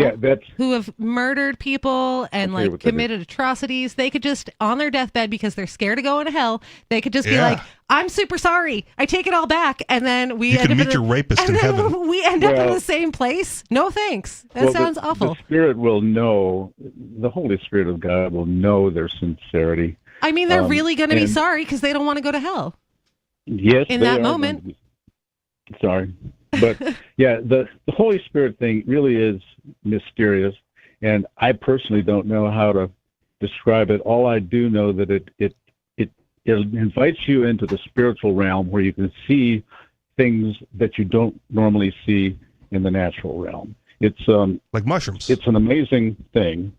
who have murdered people and committed atrocities, they could just on their deathbed because they're scared of going to hell. They could just be like, "I'm super sorry. I take it all back," and then we can meet your rapist in heaven. We end up in the same place. No thanks. That sounds awful. The Spirit will know. The Holy Spirit of God will know their sincerity. I mean, they're really going to be sorry because they don't want to go to hell. Yes, in that moment. Sorry, but the Holy Spirit thing really is mysterious, and I personally don't know how to describe it. All I do know that it invites you into the spiritual realm where you can see things that you don't normally see in the natural realm. It's like mushrooms. It's an amazing thing.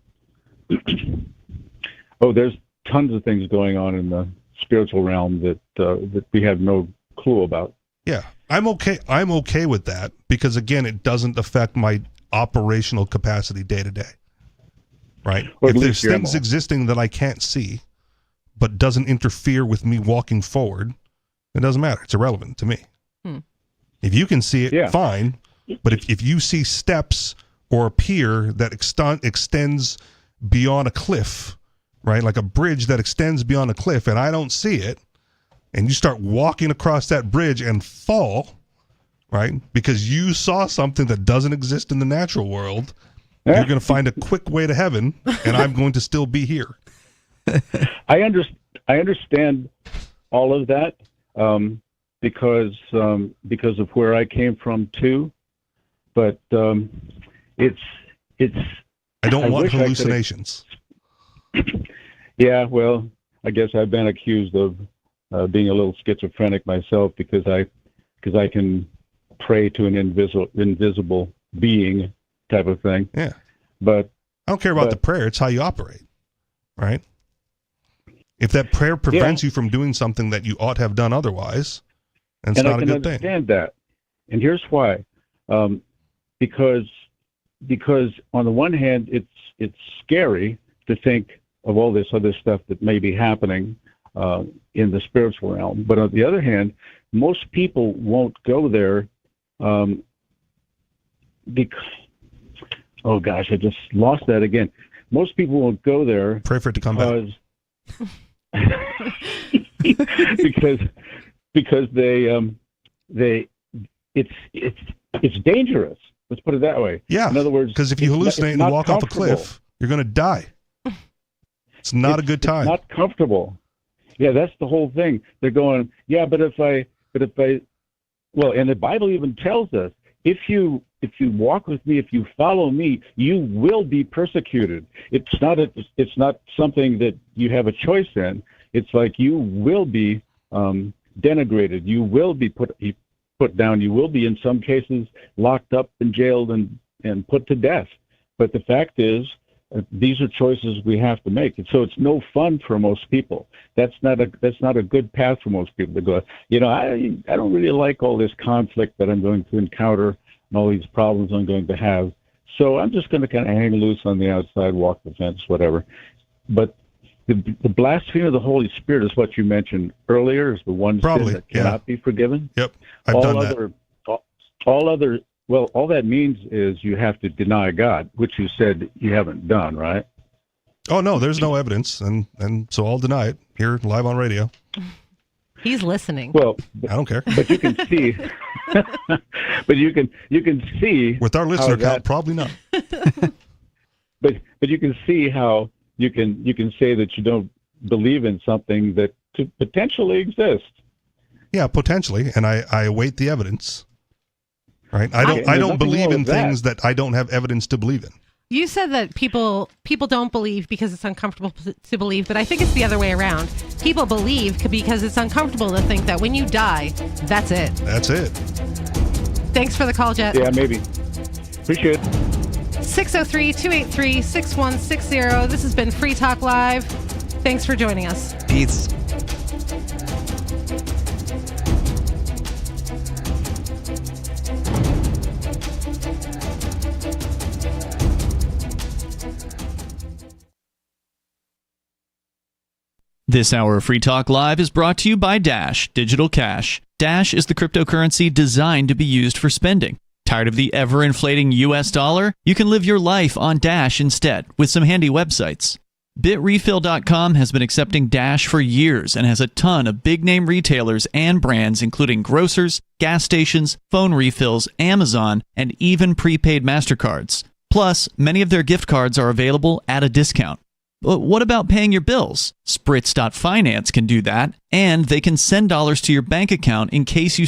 Oh, there's tons of things going on in the spiritual realm that we have no clue about. Yeah, I'm okay with that because again, it doesn't affect my operational capacity day to day. Right? Or if at there's least things existing that I can't see, but doesn't interfere with me walking forward, it doesn't matter. It's irrelevant to me. If you can see it, fine. But if you see steps or a pier that extends beyond a cliff, right, like a bridge that extends beyond a cliff, and I don't see it, and you start walking across that bridge and fall, right, because you saw something that doesn't exist in the natural world, you're going to find a quick way to heaven, and I'm going to still be here. I understand all of that because of where I came from too, but it's. I don't want hallucinations. Yeah, well, I guess I've been accused of being a little schizophrenic myself because I can pray to an invisible being type of thing. Yeah, but I don't care about the prayer. It's how you operate, right? If that prayer prevents you from doing something that you ought to have done otherwise, then it's not a good thing. I can understand that, and here's why: because on the one hand, it's scary to think of all this other stuff that may be happening in the spiritual realm, but on the other hand, most people won't go there because. Oh gosh, I just lost that again. Most people won't go there. Pray for it to come back. because it's dangerous. Let's put it that way. Yeah. In other words, because if you hallucinate and walk off a cliff, you're going to die. It's not a good time. It's not comfortable. Yeah, that's the whole thing. They're going, yeah, but if I, well, and the Bible even tells us, if you walk with me, if you follow me, you will be persecuted. It's not something that you have a choice in. It's like you will be denigrated. You will be put down. You will be in some cases locked up and jailed and put to death. But the fact is, these are choices we have to make. And so it's no fun for most people. That's not a good path for most people to go, I don't really like all this conflict that I'm going to encounter and all these problems I'm going to have. So I'm just going to kind of hang loose on the outside, walk the fence, whatever. But the blasphemy of the Holy Spirit is what you mentioned earlier, is the one sin that cannot be forgiven. Yep, I've done that. All that means is you have to deny God, which you said you haven't done, right? Oh, no, there's no evidence, and so I'll deny it here live on radio. He's listening. Well, I don't care. But you can see. But you can see with our listener count, probably not. But you can see how you can say that you don't believe in something that could potentially exist. Yeah, potentially, and I await the evidence. Right? I don't believe in things that I don't have evidence to believe in. You said that people don't believe because it's uncomfortable to believe, but I think it's the other way around. People believe because it's uncomfortable to think that when you die, that's it. That's it. Thanks for the call, Jet. Yeah, maybe. Appreciate it. 603-283-6160. This has been Free Talk Live. Thanks for joining us. Peace. This hour of Free Talk Live is brought to you by Dash Digital Cash. Dash is the cryptocurrency designed to be used for spending. Tired of the ever-inflating US dollar? You can live your life on Dash instead with some handy websites. BitRefill.com has been accepting Dash for years and has a ton of big-name retailers and brands including grocers, gas stations, phone refills, Amazon, and even prepaid MasterCards. Plus, many of their gift cards are available at a discount. But what about paying your bills? Spritz.finance can do that, and they can send dollars to your bank account in case you